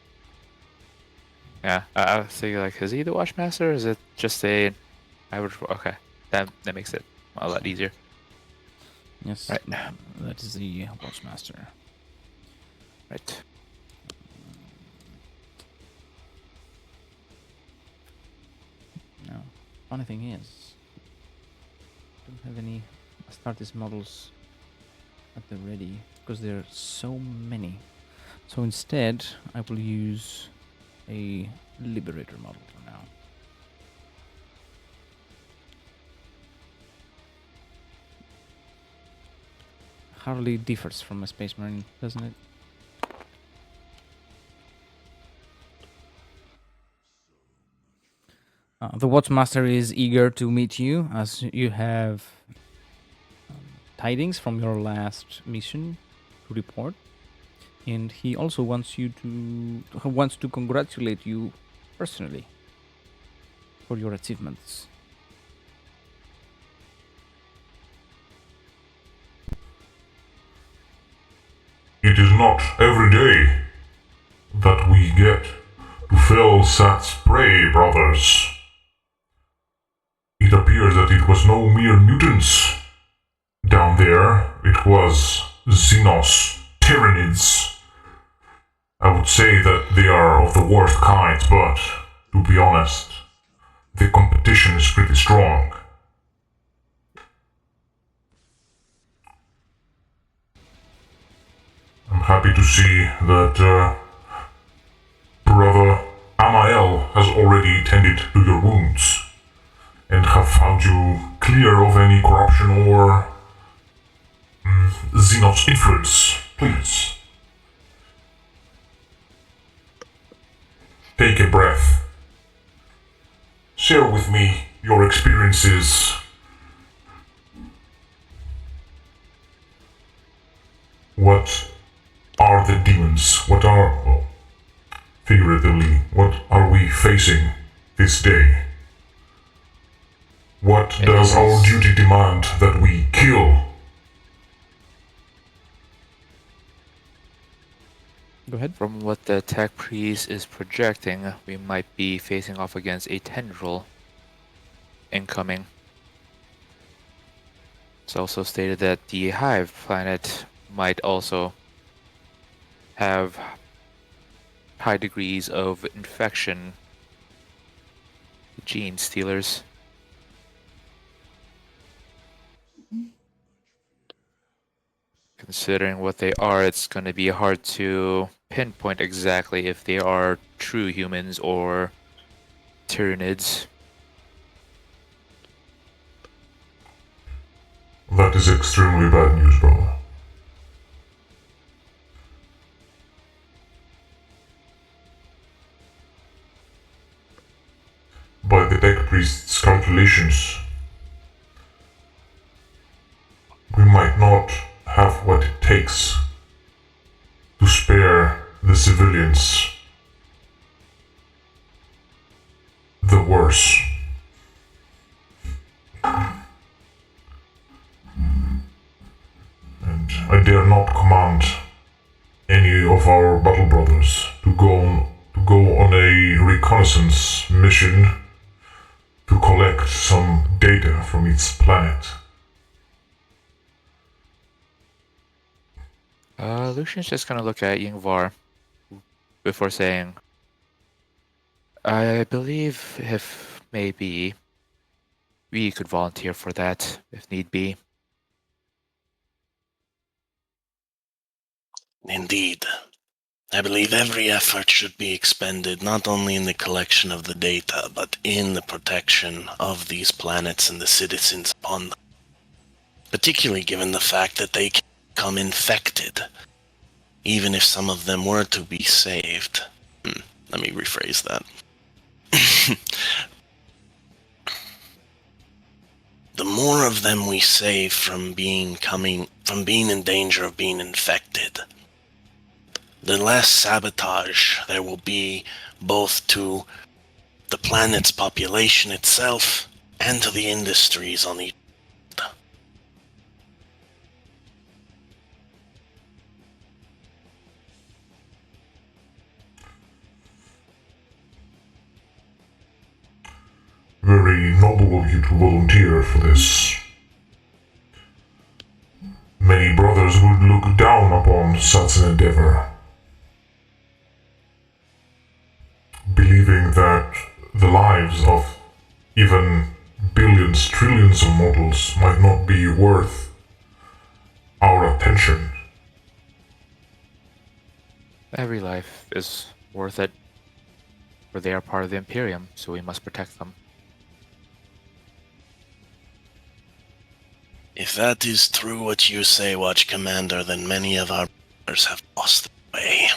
Yeah, I was thinking like, is he the Watchmaster? Or is it just a average? Okay, that makes it a lot easier. Yes, Right. that is the Watchmaster. Right. Now, funny thing is, I don't have any Astartes models at the ready because there are so many. So instead, I will use a Liberator model for now. Hardly differs from a Space Marine, doesn't it? The Watchmaster is eager to meet you as you have tidings from your last mission to report, and he also wants to congratulate you personally for your achievements. It is not every day that we get to fell Sat's prey, brothers. It appears that it was no mere mutants. Down there, it was Xenos Tyranids. I would say that they are of the worst kind, but to be honest, the competition is pretty strong. I'm happy to see that Brother Amael has already tended to your wounds and have found you clear of any corruption or Xenos influence. Please. Take a breath. Share with me your experiences. What are the demons? Well, figuratively, what are we facing this day? What does our duty demand that we kill? Go ahead. From what the tech priest is projecting, we might be facing off against a tendril incoming. It's also stated that the Hive planet might also have high degrees of infection gene stealers. Considering what they are, it's going to be hard to pinpoint exactly if they are true humans or Tyranids. That is extremely bad news, brother. By the tech priest's calculations, we might not have what it takes to spare the civilians the worse. And I dare not command any of our battle brothers to go on a reconnaissance mission to collect some data from its planet. Lucian's just gonna look at Yingvar before saying, I believe if maybe we could volunteer for that if need be. Indeed. I believe every effort should be expended not only in the collection of the data, but in the protection of these planets and the citizens upon them. Particularly given the fact that they can become infected, even if some of them were to be saved. Let me rephrase that. The more of them we save from being in danger of being infected, the less sabotage there will be both to the planet's population itself and to the industries on each. Very noble of you to volunteer for this. Many brothers would look down upon such an endeavor, believing that the lives of even billions, trillions of mortals might not be worth our attention. Every life is worth it, for they are part of the Imperium, so we must protect them. If that is true what you say, Watch Commander, then many of our brothers have lost their way.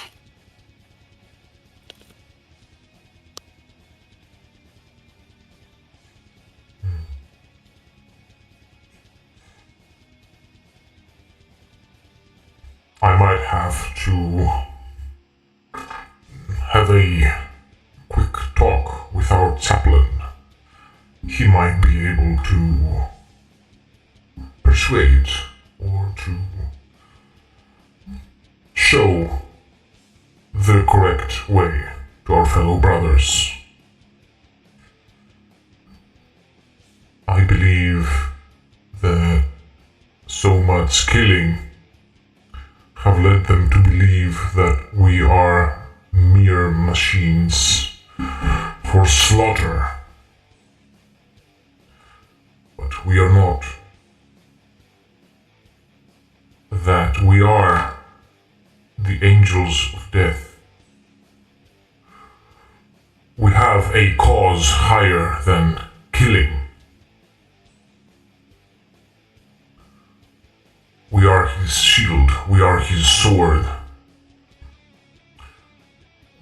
I might have to have a quick talk with our chaplain. He might be able to persuade or to show the correct way to our fellow brothers. I believe that so much killing have led them to believe that we are mere machines for slaughter. But we are not. That we are the angels of death. We have a cause higher than killing. We are his shield, we are his sword.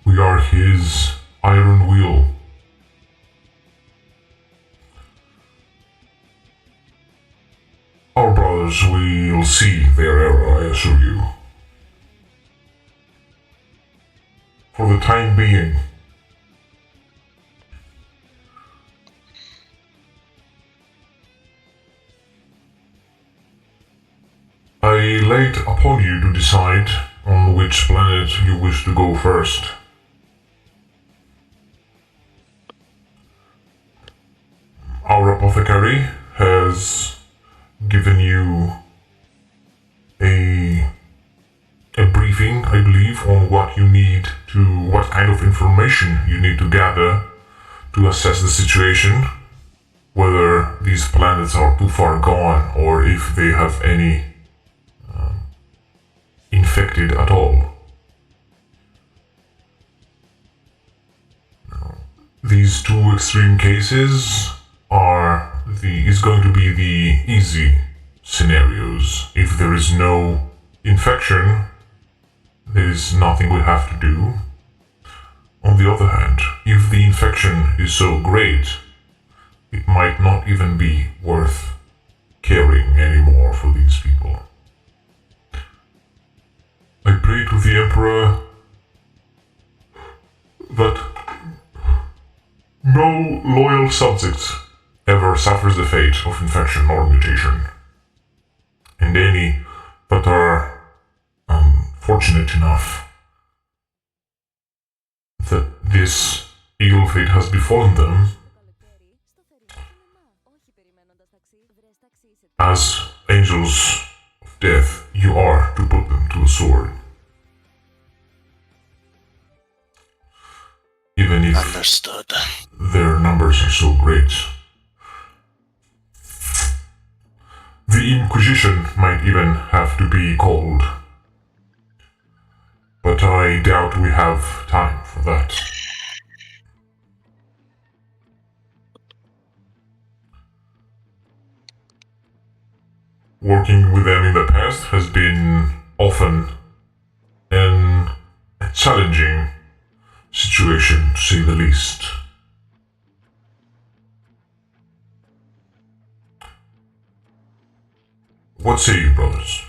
We are his iron will. Our brothers will see their error, I assure you. For the time being, I lay it upon you to decide on which planet you wish to go first. Our apothecary has given you a briefing, I believe, on what you need to, what kind of information you need to gather to assess the situation, whether these planets are too far gone or if they have any infected at all. these two extreme cases is going to be the easy scenarios. If there is no infection, there is nothing we have to do. On the other hand, if the infection is so great, it might not even be worth caring anymore for these people. I pray to the Emperor that no loyal subject ever suffers the fate of infection or mutation, and any that are fortunate enough that this evil fate has befallen them, as angels of death, you are to put them to the sword. Even if Understood. their numbers are so great. The Inquisition might even have to be called, but I doubt we have time for that. Working with them in the past has been often a challenging situation, to say the least. What say you, brothers?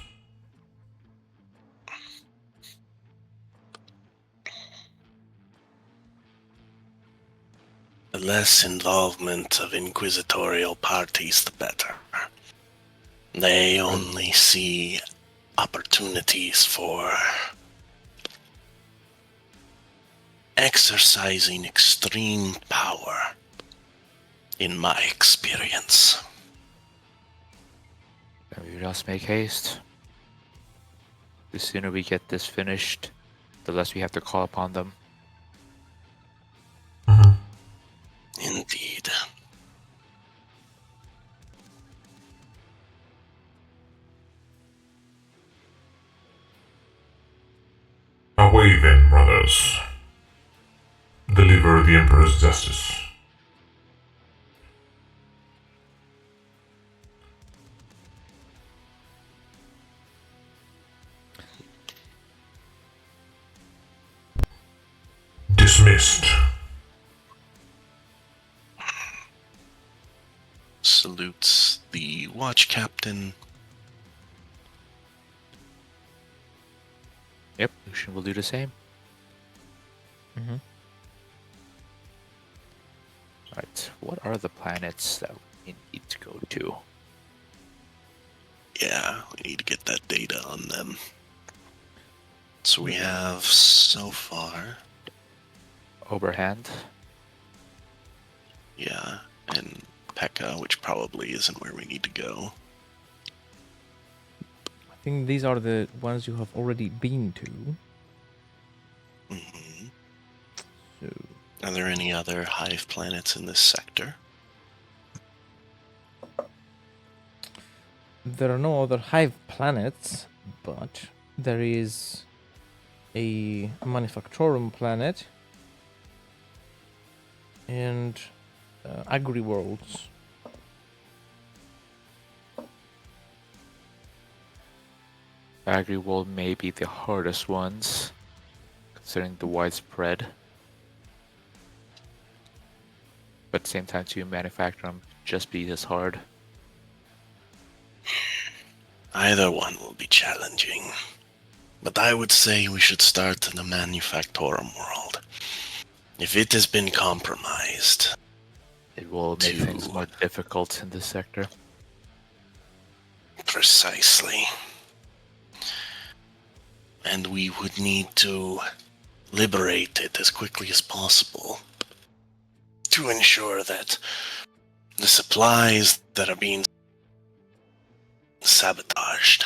The less involvement of inquisitorial parties, the better. They only see opportunities for exercising extreme power, in my experience. Then we just make haste. The sooner we get this finished, the less we have to call upon them. Indeed. Away then, brothers. Deliver the Emperor's justice. Dismissed. Salutes the watch captain. Yep, Lucian will do the same. Mm-hmm. Right, what are the planets that we need to go to? Yeah, we need to get that data on them. So we have so far, Oberhand. yeah, and Pekka, which probably isn't where we need to go. I think these are the ones you have already been to. hmm So Are there any other hive planets in this sector? there are no other hive planets, but there is a manufactorum planet and agri-worlds. Agri-World may be the hardest ones, considering the widespread. But at the same time, to manufacture them just be as hard. Either one will be challenging. But I would say we should start in the Manufactorum world. If it has been compromised, It will make things more difficult in this sector. precisely. And we would need to liberate it as quickly as possible to ensure that the supplies that are being sabotaged.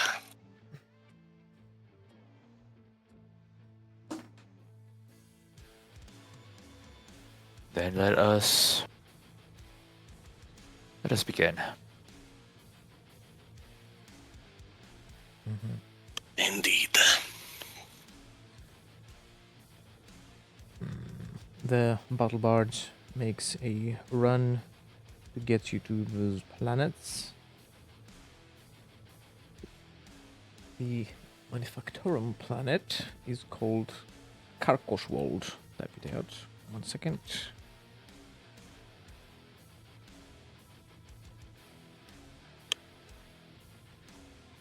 Then let us begin. Indeed. The battle barge makes a run to get you to those planets. The Manufactorum planet is called Karkoshwald. Type it out. 1 second.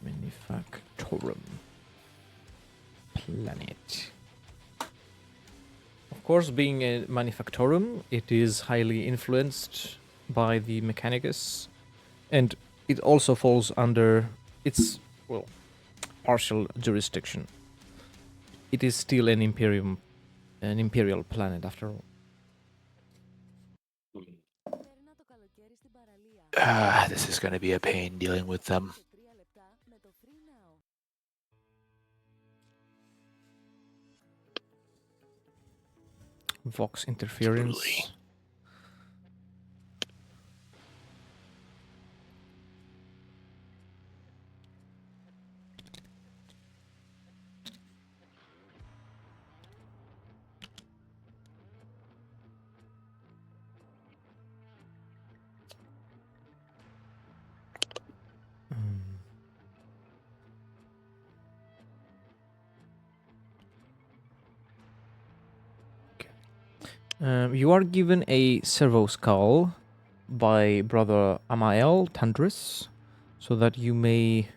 Manufactorum planet. Of course, being a Manufactorum, it is highly influenced by the Mechanicus, and it also falls under its, well, partial jurisdiction. It is still an imperial planet after all. This is going to be a pain dealing with them. Vox interference. Truly. You are given a servo skull by Brother Amael Tandris, so that you may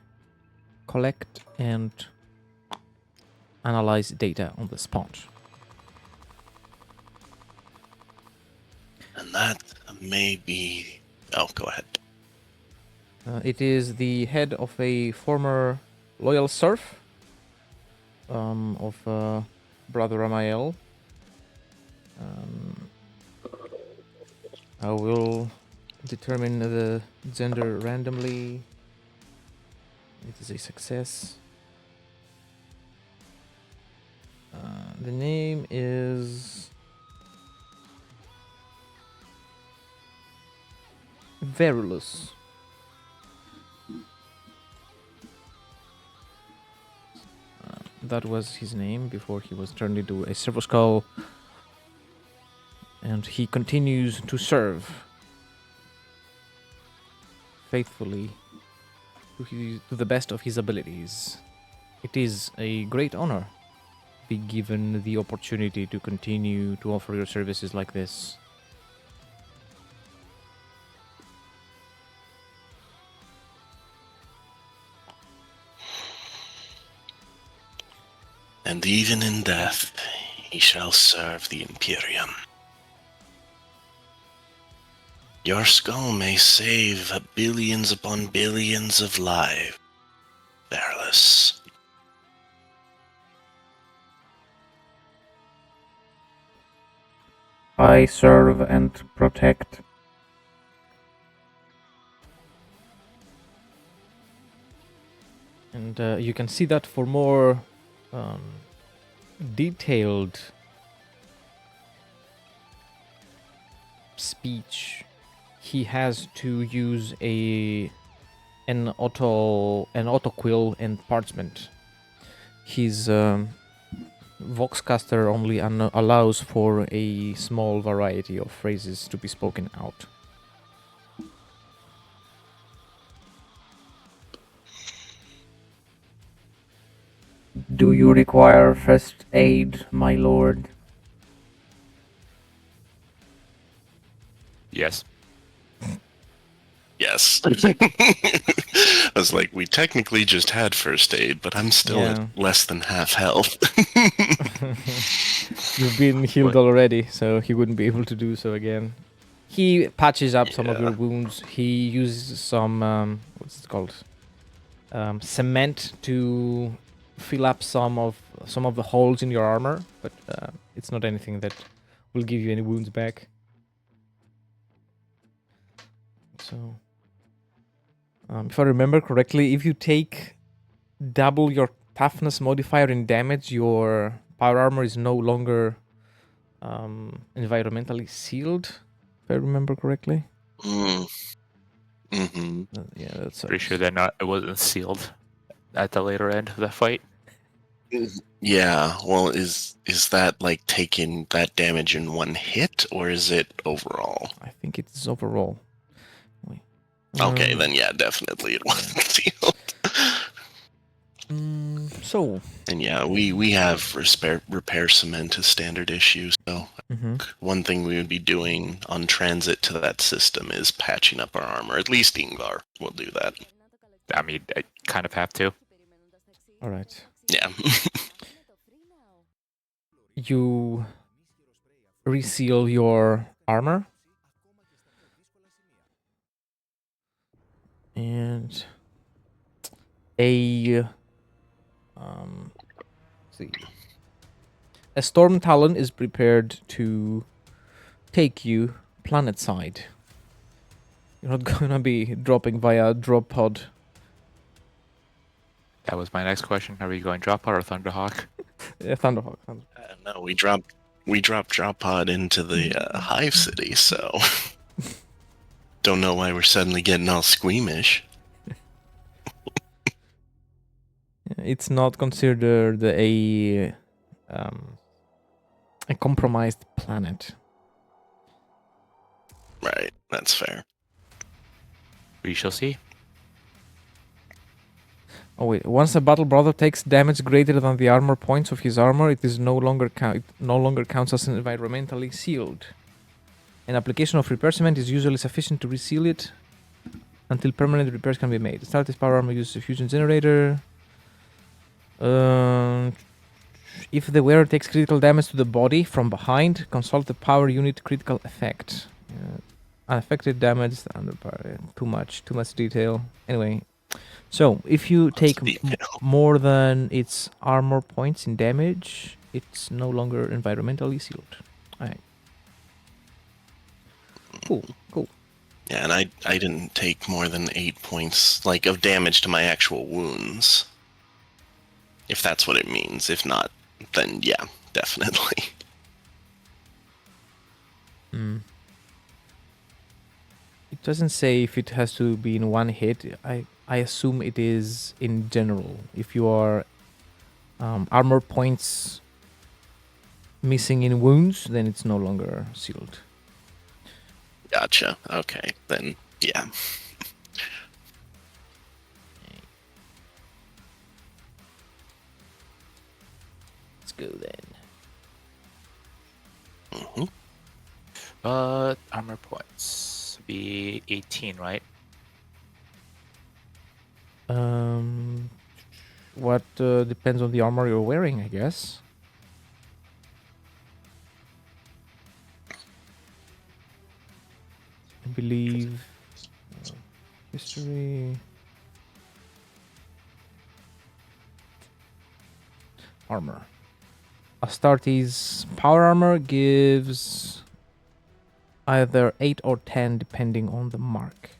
collect and analyze data on the spot. And that may be. Oh, go ahead. It is the head of a former loyal serf of Brother Amael. I will determine the gender randomly. It is a success. The name is Verulus. That was his name before he was turned into a servo skull. And he continues to serve faithfully to the best of his abilities. It is a great honor to be given the opportunity to continue to offer your services like this. And even in death, he shall serve the Imperium. Your skull may save billions upon billions of lives, Verulus. I serve and protect. And you can see that for more detailed speech, he has to use an autoquill and parchment. His Voxcaster only allows for a small variety of phrases to be spoken out. Do you require first aid, my lord? Yes. Yes. I was like, we technically just had first aid, but I'm still Yeah. at less than half health. You've been healed What? already, so he wouldn't be able to do so again. He patches up some of Yeah. your wounds. He uses some what's it called? Cement to fill up some of the holes in your armor, but it's not anything that will give you any wounds back. So, if I remember correctly, if you take double your toughness modifier in damage, your power armor is no longer environmentally sealed. If I remember correctly. Mm-hmm. Yeah, that's Pretty sure it wasn't sealed at the later end of the fight. Yeah, well, is that like taking that damage in one hit, or is it overall? I think it's overall. Wait. Okay, then yeah, definitely it wasn't sealed. So. And yeah, we have repair cement as standard issue, so one thing we would be doing on transit to that system is patching up our armor. At least Ingvar will do that. I mean, I kind of have to. All right. Yeah. You reseal your armor. And a see. A storm talon is prepared to take you planet side. You're not gonna be dropping via drop pod. That was my next question. Are we going drop pod or Thunderhawk? Yeah, Thunderhawk. No, we dropped drop pod into the hive city, so don't know why we're suddenly getting all squeamish. It's not considered a compromised planet. Right, that's fair. We shall see. Oh wait! Once a battle brother takes damage greater than the armor points of his armor, it is no longer counts as environmentally sealed. An application of repair cement is usually sufficient to reseal it until permanent repairs can be made. The Startis power armor uses a fusion generator. If the wearer takes critical damage to the body from behind, consult the power unit critical effect. Unaffected damage under power. Too much detail. Anyway, so if you take more than its armor points in damage, it's no longer environmentally sealed. Alright. Cool. Yeah, and I didn't take more than 8 points like of damage to my actual wounds. If that's what it means. If not, then yeah, definitely. It doesn't say if it has to be in one hit. I assume it is in general. If you are armor points missing in wounds, then it's no longer sealed. Gotcha. Okay, then yeah. Let's go then. Armor points be 18, right? What depends on the armor you're wearing, I guess. I believe history armor. Astartes power armor gives either 8 or 10 depending on the mark.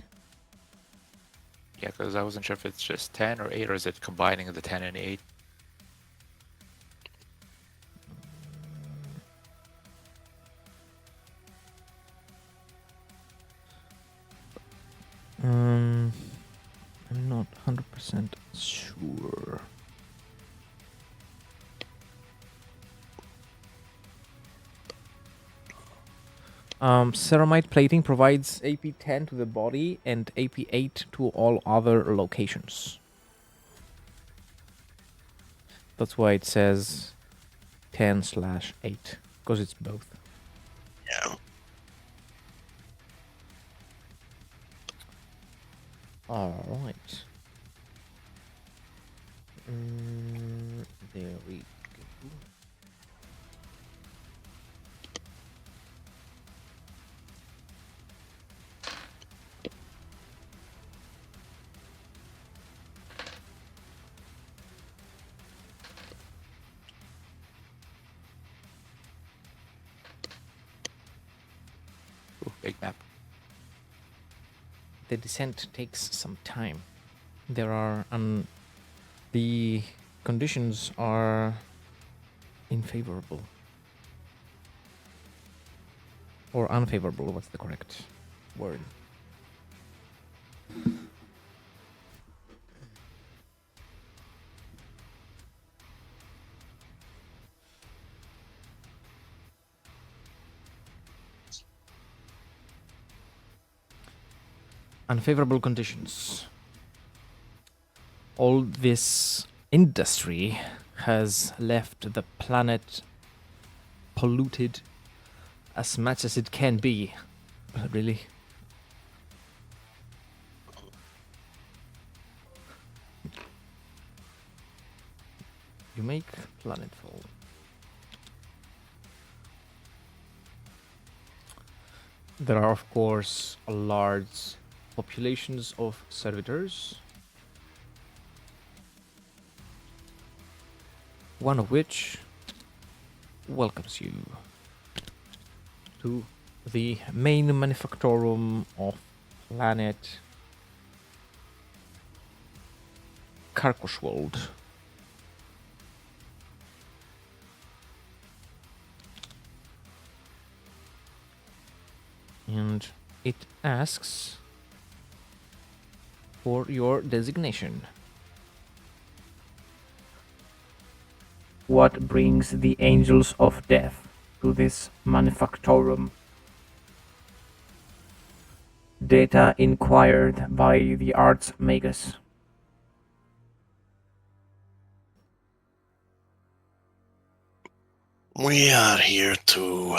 Yeah, because I wasn't sure if it's just 10 or 8, or is it combining the 10 and 8? I'm not 100% sure. Ceramite plating provides AP 10 to the body and AP 8 to all other locations. That's why it says 10/8, because it's both. Yeah. Alright. There we go. Ooh, big map. The descent takes some time. There are the conditions are unfavorable. Or unfavorable, what's the correct word? unfavorable conditions. All this industry has left the planet polluted as much as it can be. Really? You make planetfall. There are, of course, large populations of servitors, one of which welcomes you to the main manufactorum of planet Karkoshwold. And it asks for your designation. What brings the Angels of Death to this manufactorum? Data inquired by the Arts Magus. We are here to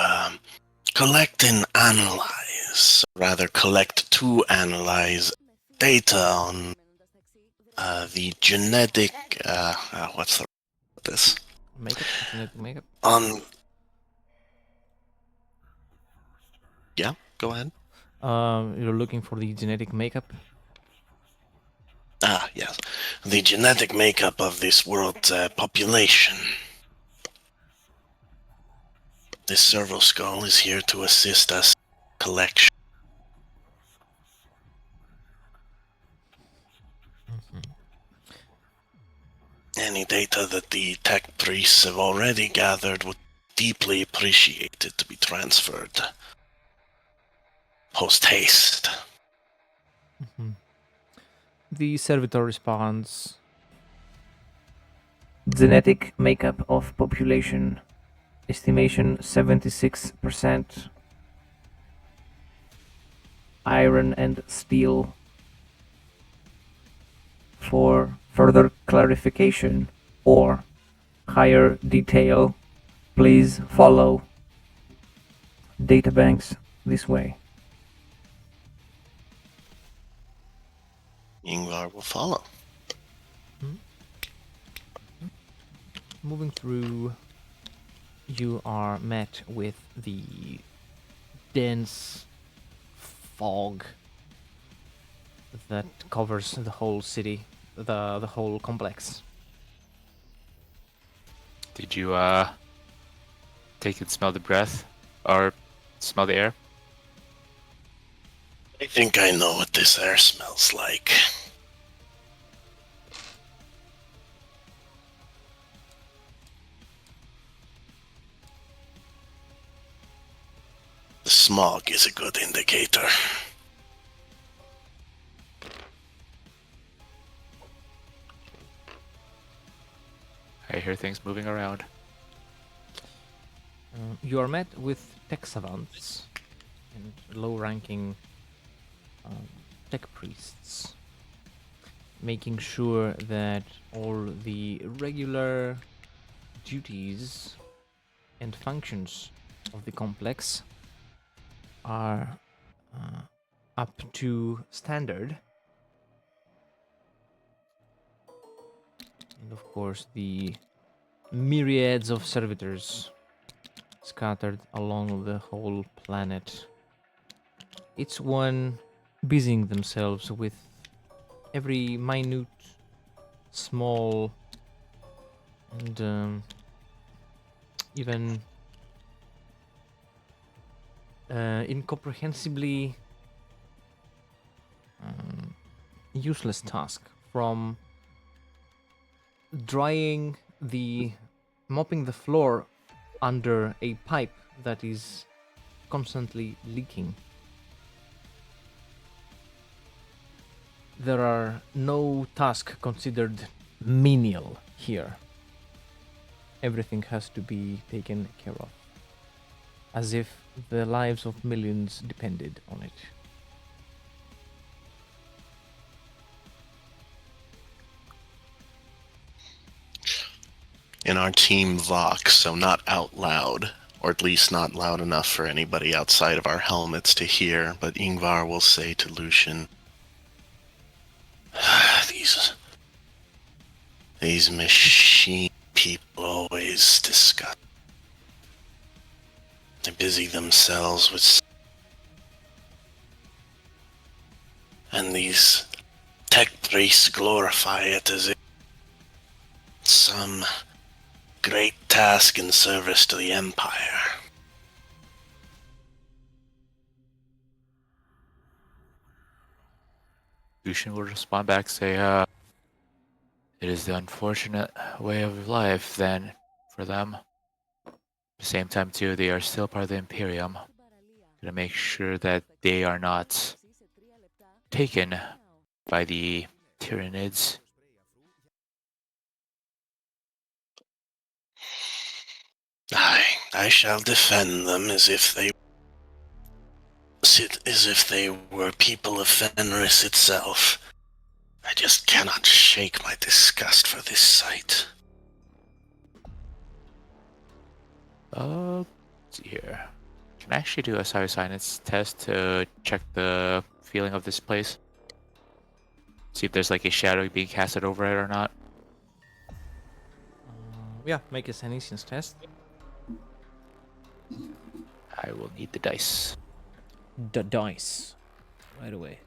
collect and analyze, rather collect to analyze data on the genetic, what's the this? Makeup. Yeah, go ahead. You're looking for the genetic makeup? Ah, yes. The genetic makeup of this world's population. This servo skull is here to assist us collection. Any data that the tech priests have already gathered would deeply appreciated to be transferred post haste. The servitor responds. Genetic makeup of population. Estimation 76%. Iron and steel. For further clarification or higher detail, please follow databanks this way. Ingvar will follow. Moving through, you are met with the dense fog that covers the whole city, the whole complex. Did you take and smell the breath or smell the air? I think I know what this air smells like. The smog is a good indicator. I hear things moving around. You are met with tech savants and low-ranking tech priests, making sure that all the regular duties and functions of the complex are up to standard. And of course, the myriads of servitors scattered along the whole planet. Each one busying themselves with every minute, small, and even incomprehensibly useless task, from mopping the floor under a pipe that is constantly leaking. There are no tasks considered menial here. Everything has to be taken care of, as if the lives of millions depended on it. in our team Vox, so not out loud, or at least not loud enough for anybody outside of our helmets to hear, but Ingvar will say to Lucian, These machine people always discuss. They busy themselves with... And these tech priests glorify it as if some great task in service to the Empire. Lucian will respond back, say, it is the unfortunate way of life, then, for them. At the same time, too, they are still part of the Imperium. Gonna make sure that they are not taken by the Tyranids. I shall defend them as if they were people of Fenris itself. I just cannot shake my disgust for this sight. Let's see here. Can I actually do a psi-science test to check the feeling of this place? See if there's like a shadow being casted over it or not. Yeah, make a Senescence test. I will need the dice. The dice. Right away.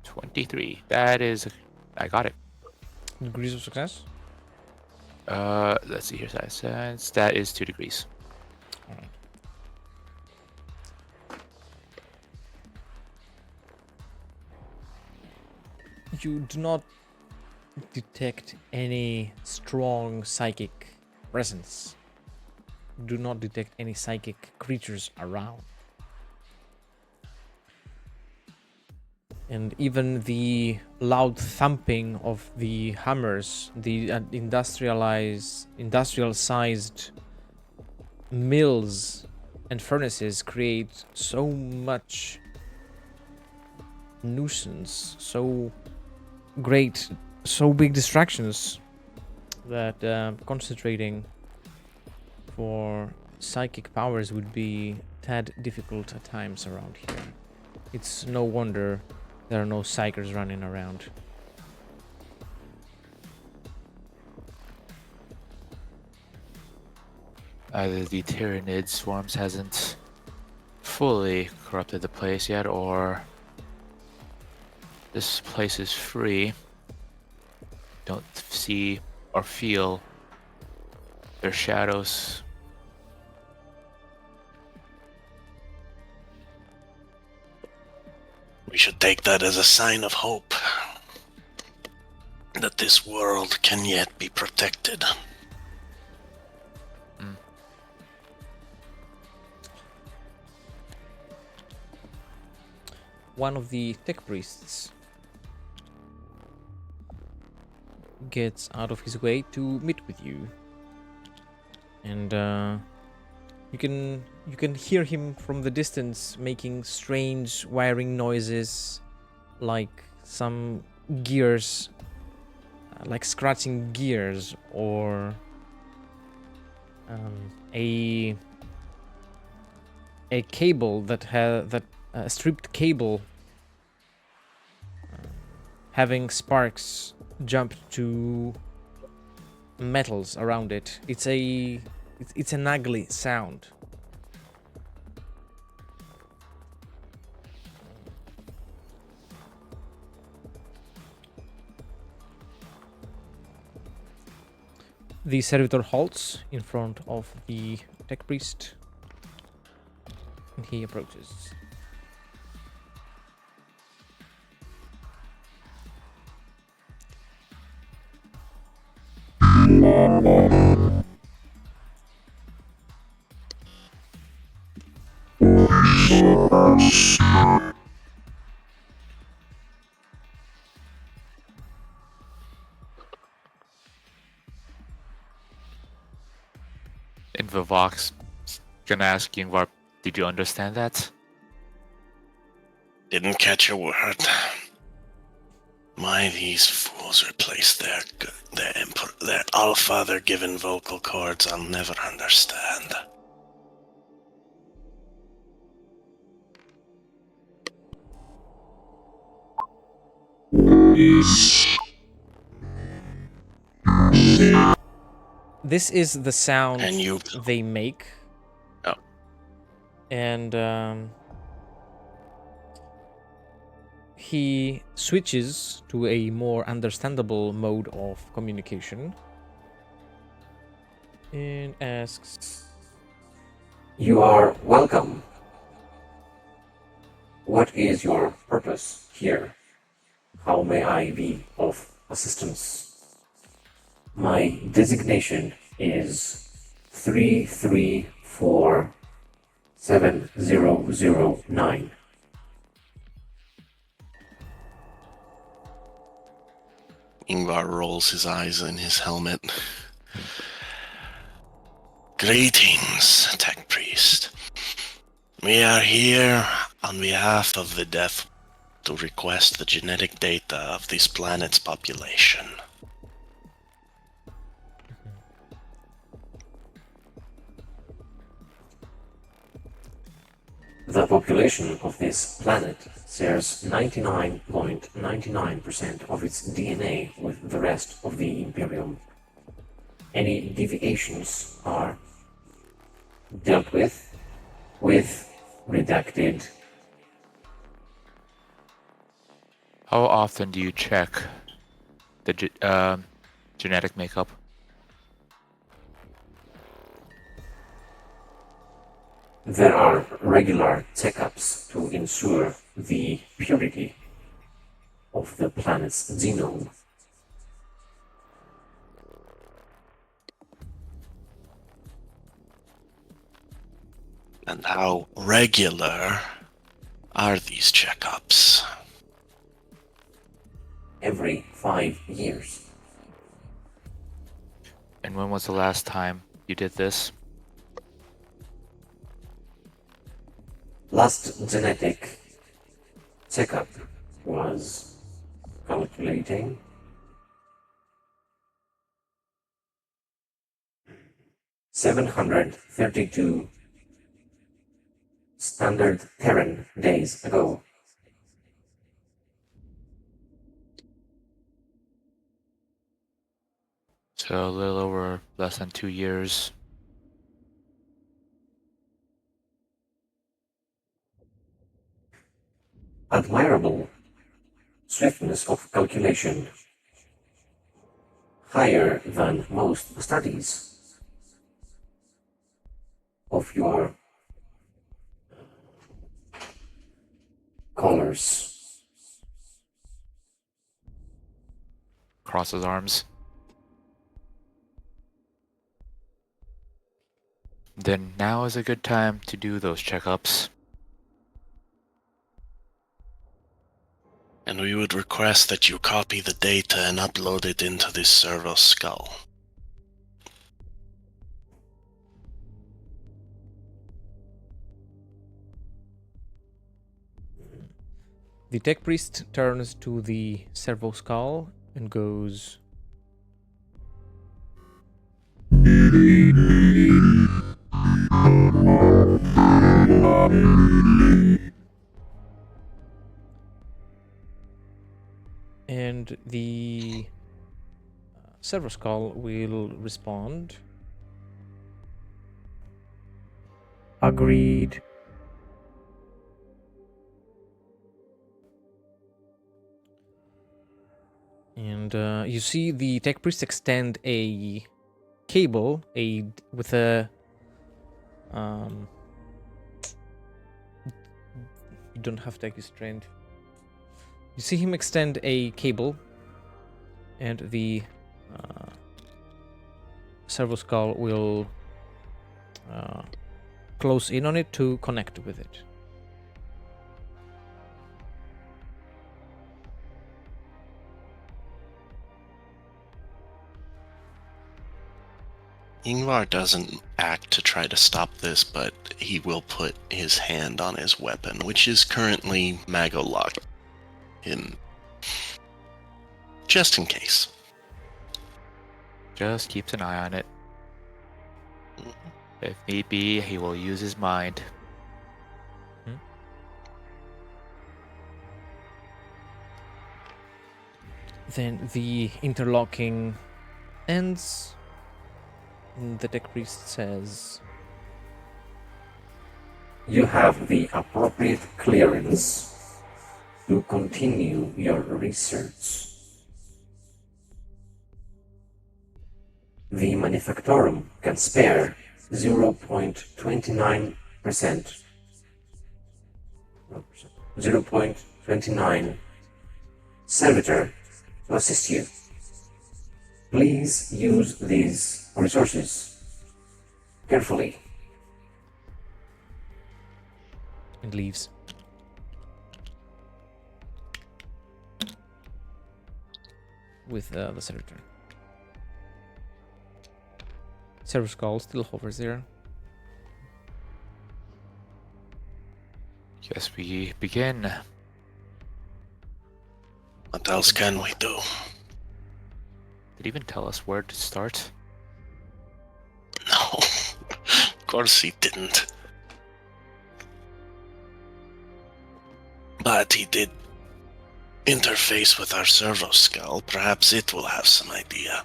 $23. That is... I got it. Degrees of success? Let's see here. Science. That is 2 degrees. Alright. You do not detect any strong psychic presence. Do not detect any psychic creatures around. And even the loud thumping of the hammers, the industrial-sized mills and furnaces create so much nuisance, so big distractions that concentrating for psychic powers would be tad difficult at times around here. It's no wonder there are no psychers running around. Either the Tyranid swarms hasn't fully corrupted the place yet, or this place is free. Don't see or feel their shadows. We should take that as a sign of hope. That this world can yet be protected. One of the tech priests gets out of his way to meet with you, and you can hear him from the distance making strange wiring noises, like some gears, like scratching gears, or a cable a stripped cable having sparks jump to metals around it. It's an ugly sound. The servitor halts in front of the tech priest, and he approaches. the Vox gonna ask Yingvar, did you understand that? Didn't catch a word. Why these fools replace their Allfather given vocal cords, I'll never understand. This is the sound And you... they make. Oh. And he switches to a more understandable mode of communication and asks, You are welcome. What is your purpose here? How may I be of assistance? My designation is 3347009. Ingvar rolls his eyes in his helmet. Greetings, Tech Priest. We are here on behalf of the Death to request the genetic data of this planet's population. The population of this planet shares 99.99% of its DNA with the rest of the Imperium. Any deviations are dealt with redacted. How often do you check the genetic makeup? There are regular checkups to ensure the purity of the planet's genome. And how regular are these checkups? Every 5 years. And when was the last time you did this? Last genetic checkup was calculating 732 standard Terran days ago. So a little over less than 2 years. Admirable swiftness of calculation, higher than most studies of your colors. Cross his arms. Then now is a good time to do those checkups. And we would request that you copy the data and upload it into this servo skull. the tech priest turns to the servo skull and goes, and the servo skull will respond, agreed. And you see the tech priest extend a cable, with a you don't have tech restraint. You see him extend a cable, and the servo skull will close in on it to connect with it. Ingvar doesn't act to try to stop this, but he will put his hand on his weapon, which is currently mago-locked in, just in case. Just keeps an eye on it. If need be, he will use his mind. Then the interlocking ends. The tech priest says, You have the appropriate clearance to continue your research. The manufactorum can spare 0.29%. 0.29 servitor to assist you. Please use these resources carefully. and leaves. With the servitor. Server Skull still hovers there. Guess we begin. What else can we do? Did he even tell us where to start? No, of course he didn't. But he did interface with our servo skull. Perhaps it will have some idea.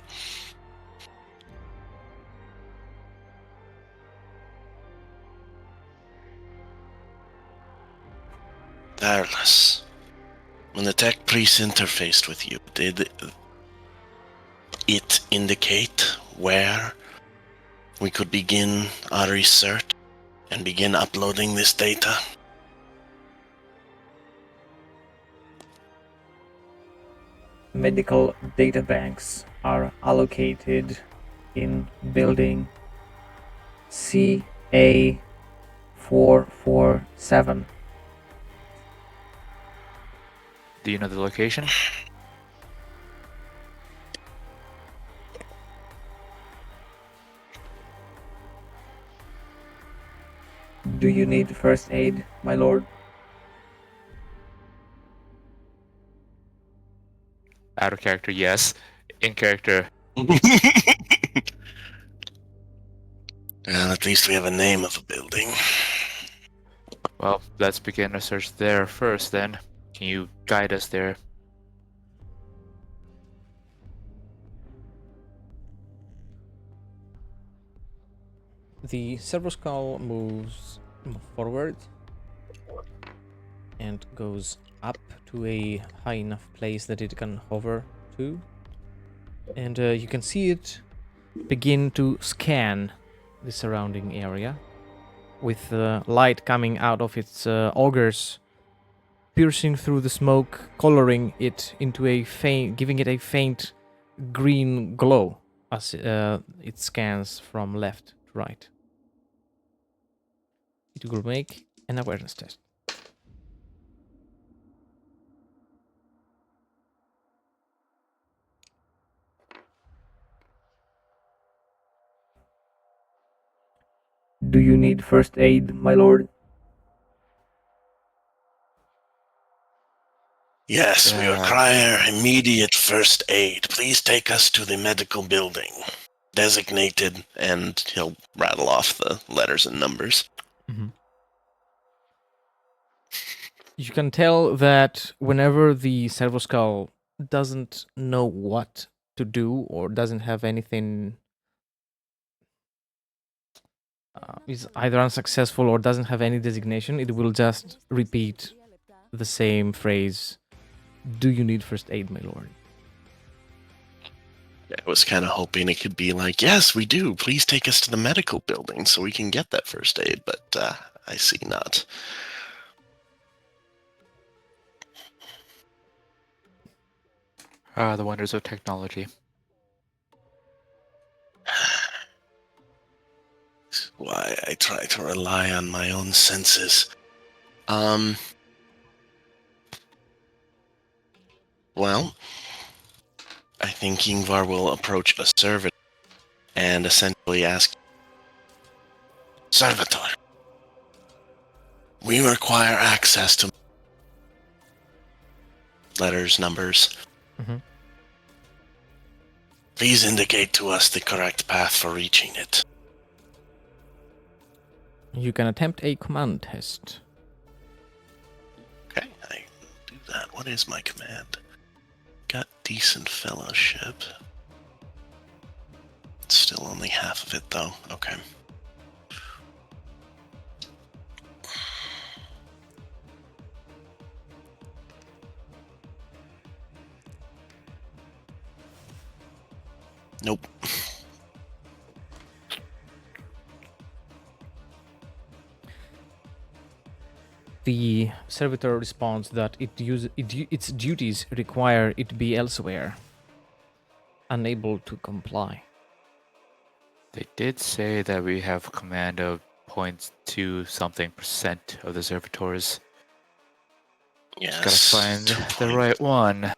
Darlas, when the tech priest interfaced with you, did it indicate where we could begin our research and begin uploading this data? Medical data banks are allocated in building CA447. Do you know the location? Do you need first aid, my lord? Out of character, yes. In character, Well, at least we have a name of a building. well, let's begin a search there first then. Can you guide us there? The servo skull moves forward and goes up to a high enough place that it can hover to. And you can see it begin to scan the surrounding area with light coming out of its augers, piercing through the smoke, coloring it into a faint, giving it a faint green glow as it scans from left to right. It will make an awareness test. Do you need first aid, my lord? Yes, we Yeah. require immediate first aid. Please take us to the medical building. Designated, and he'll rattle off the letters and numbers. Mm-hmm. You can tell that whenever the servo skull doesn't know what to do or doesn't have anything, is either unsuccessful or doesn't have any designation, it will just repeat the same phrase. Do you need first aid, my lord? I was kind of hoping it could be like, yes, we do. Please take us to the medical building so we can get that first aid, but I see not. Ah, the wonders of technology. Why I try to rely on my own senses. Well, I think Ingvar will approach a servitor and essentially ask, Servitor, we require access to letters, numbers. Mhm. Please indicate to us the correct path for reaching it. You can attempt a command test. Okay, I do that. What is my command? Got decent fellowship. Still only half of it, though. Okay. Nope. The servitor responds that its duties require it be elsewhere. Unable to comply. They did say that we have command of 0.2 something % of the servitors. Yes. Just gotta find 2 the right one.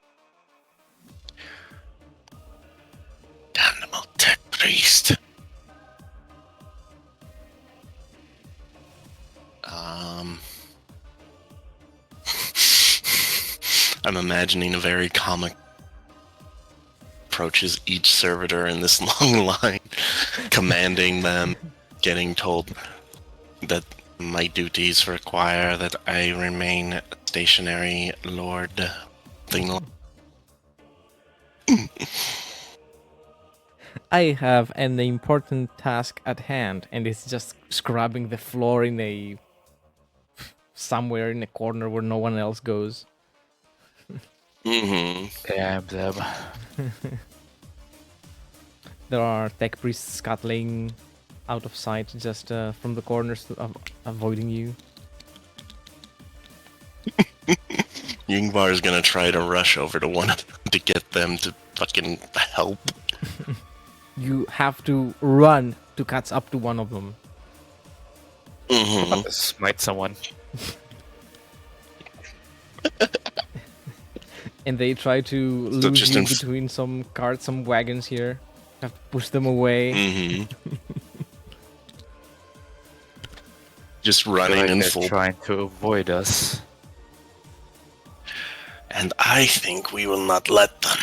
Animal tech priest. I'm imagining a very comic approaches each servitor in this long line, commanding them, getting told that my duties require that I remain stationary, Lord. I have an important task at hand, and it's just scrubbing the floor in a somewhere in a corner where no one else goes. Mm-hmm. Damn them. There are tech priests scuttling out of sight just from the corners, avoiding you. Yingvar is gonna try to rush over to one of them to get them to fucking help. You have to run to catch up to one of them. Mm-hmm. Smite someone. And they try to So lose just you in between some carts, some wagons here. Have to push them away. Mm-hmm. Just Feel running like in they're full. trying to avoid us. And I think we will not let them.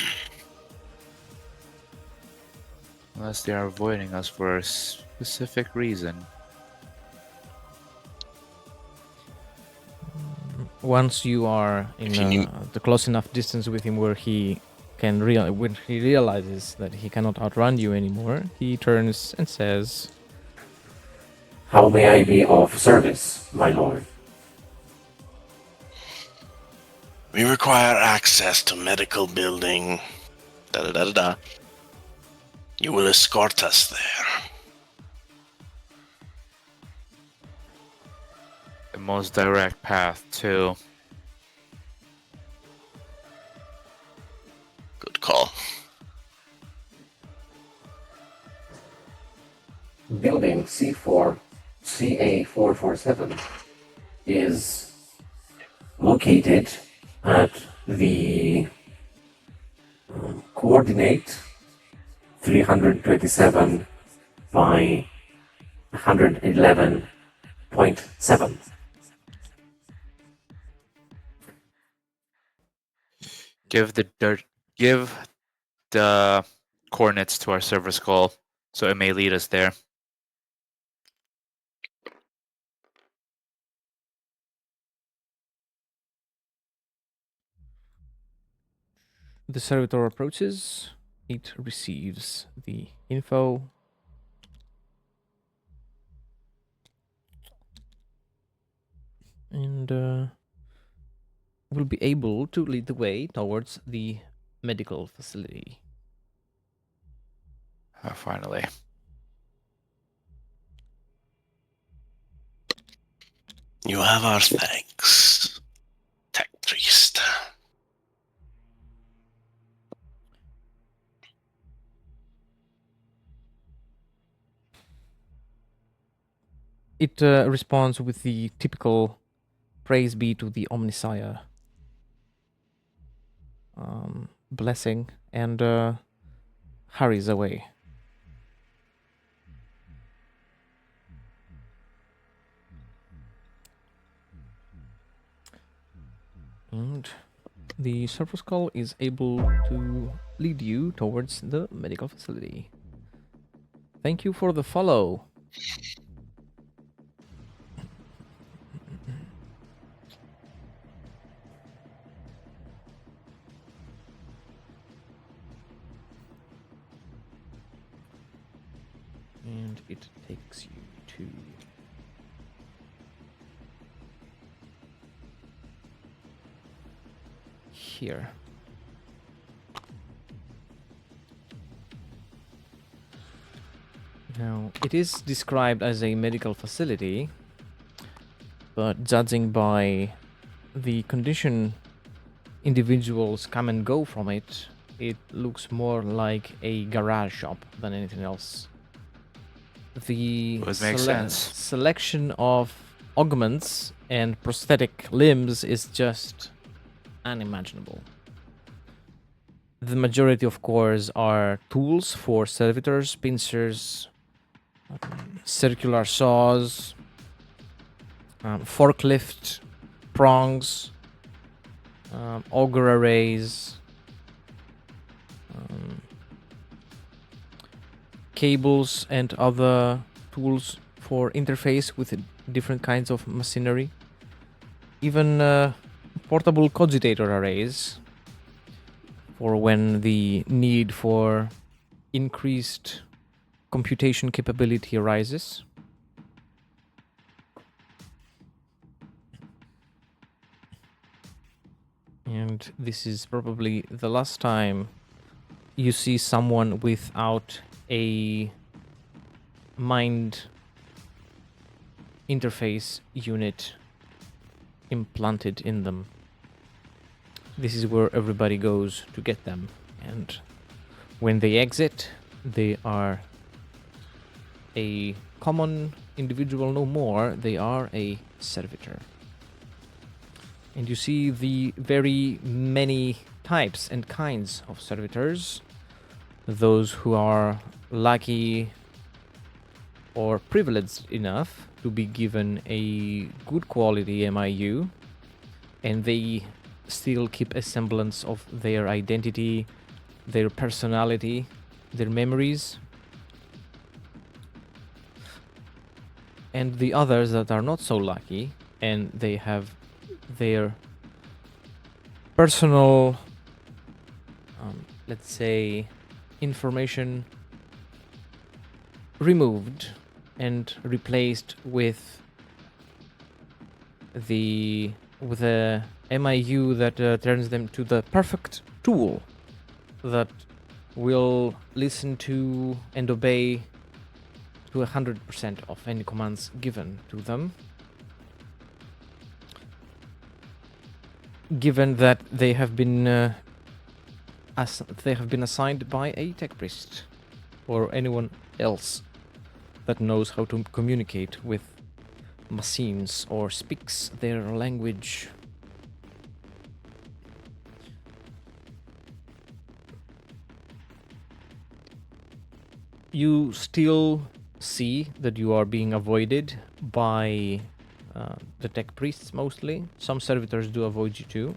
Unless they are avoiding us for a specific reason. Once you are in If you knew- the close enough distance with him where he can when he realizes that he cannot outrun you anymore, he turns and says, How may I be of service, my lord? We require access to medical building. Da-da-da-da-da. You will escort us there. The most direct path to... Good call. Building C4, CA447 is located at the coordinate 327 by 111.7. Give the coordinates to our server skull, so it may lead us there. the servitor approaches, it receives the info. And will be able to lead the way towards the medical facility. Finally. You have our thanks, Tech Priest. It responds with the typical praise be to the Omnisire blessing and hurries away. And the Servo Skull is able to lead you towards the medical facility. Thank you for the follow. And it takes you to here. Now, it is described as a medical facility, but judging by the condition individuals come and go from it, it looks more like a garage shop than anything else. The Would make sense. selection of augments and prosthetic limbs is just unimaginable. The majority, of course, are tools for servitors, pincers, circular saws, forklift prongs, auger arrays, cables and other tools for interface with different kinds of machinery, even portable cogitator arrays for when the need for increased computation capability arises. And this is probably the last time you see someone without a mind interface unit implanted in them. This is where everybody goes to get them, and when they exit, they are a common individual no more, they are a servitor. And you see the very many types and kinds of servitors. Those who are lucky or privileged enough to be given a good quality MIU, and they still keep a semblance of their identity, their personality, their memories. And the others that are not so lucky, and they have their personal, let's say, information removed and replaced with a MIU that turns them to the perfect tool that will listen to and obey to 100% of any commands given to them, given that they have been assigned by a tech priest or anyone else that knows how to communicate with machines or speaks their language. You still see that you are being avoided by the tech priests mostly. Some servitors do avoid you too.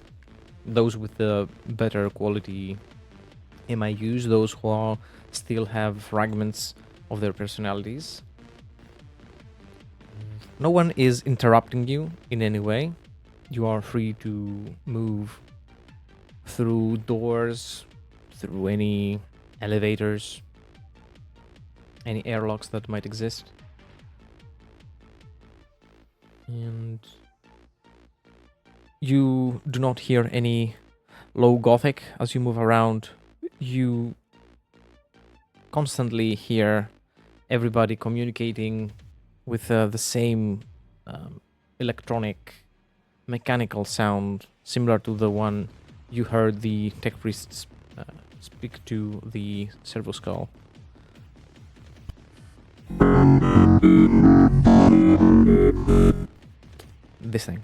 Those with the better quality MIUs, those who still have fragments of their personalities. No one is interrupting you in any way. You are free to move through doors, through any elevators, any airlocks that might exist. And you do not hear any low gothic as you move around. You constantly hear everybody communicating with the same electronic mechanical sound similar to the one you heard the tech priests speak to the Servo Skull. This thing.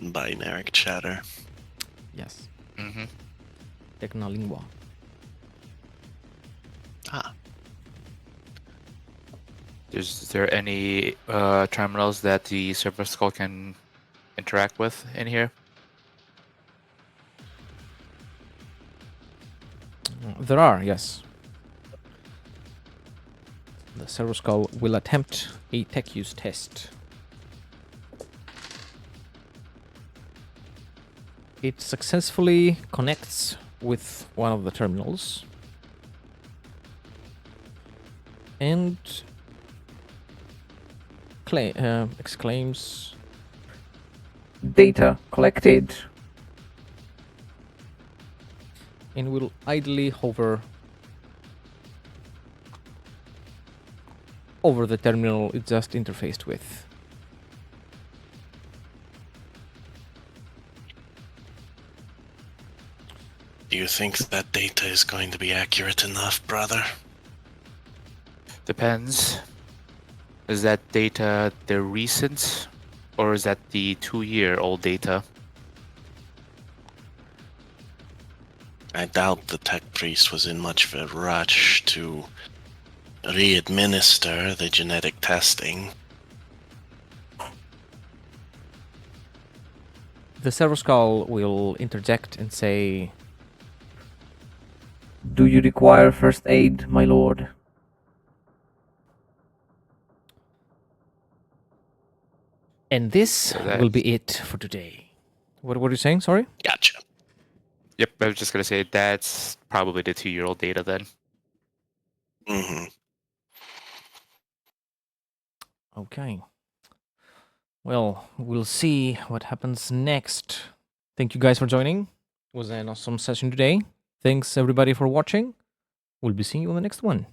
Binary chatter. Yes. Mm-hmm. Technolingua. Ah, Is there any terminals that the Server Skull can interact with in here? There are, yes. The Servo Skull will attempt a tech use test. It successfully connects with one of the terminals and exclaims, "Data collected," and will idly hover over the terminal it just interfaced with. Do you think that data is going to be accurate enough, brother? Depends. Is that data the recent, or is that the 2-year-old data? I doubt the tech priest was in much of a rush to re-administer the genetic testing. The Servo Skull will interject and say, "Do you require first aid, my lord?" And this will be it for today. What were you saying? Sorry? Gotcha. Yep, I was just gonna say that's probably the 2-year-old data then. Mm-hmm. Okay. Well, we'll see what happens next. Thank you guys for joining. It was an awesome session today. Thanks everybody for watching. We'll be seeing you on the next one.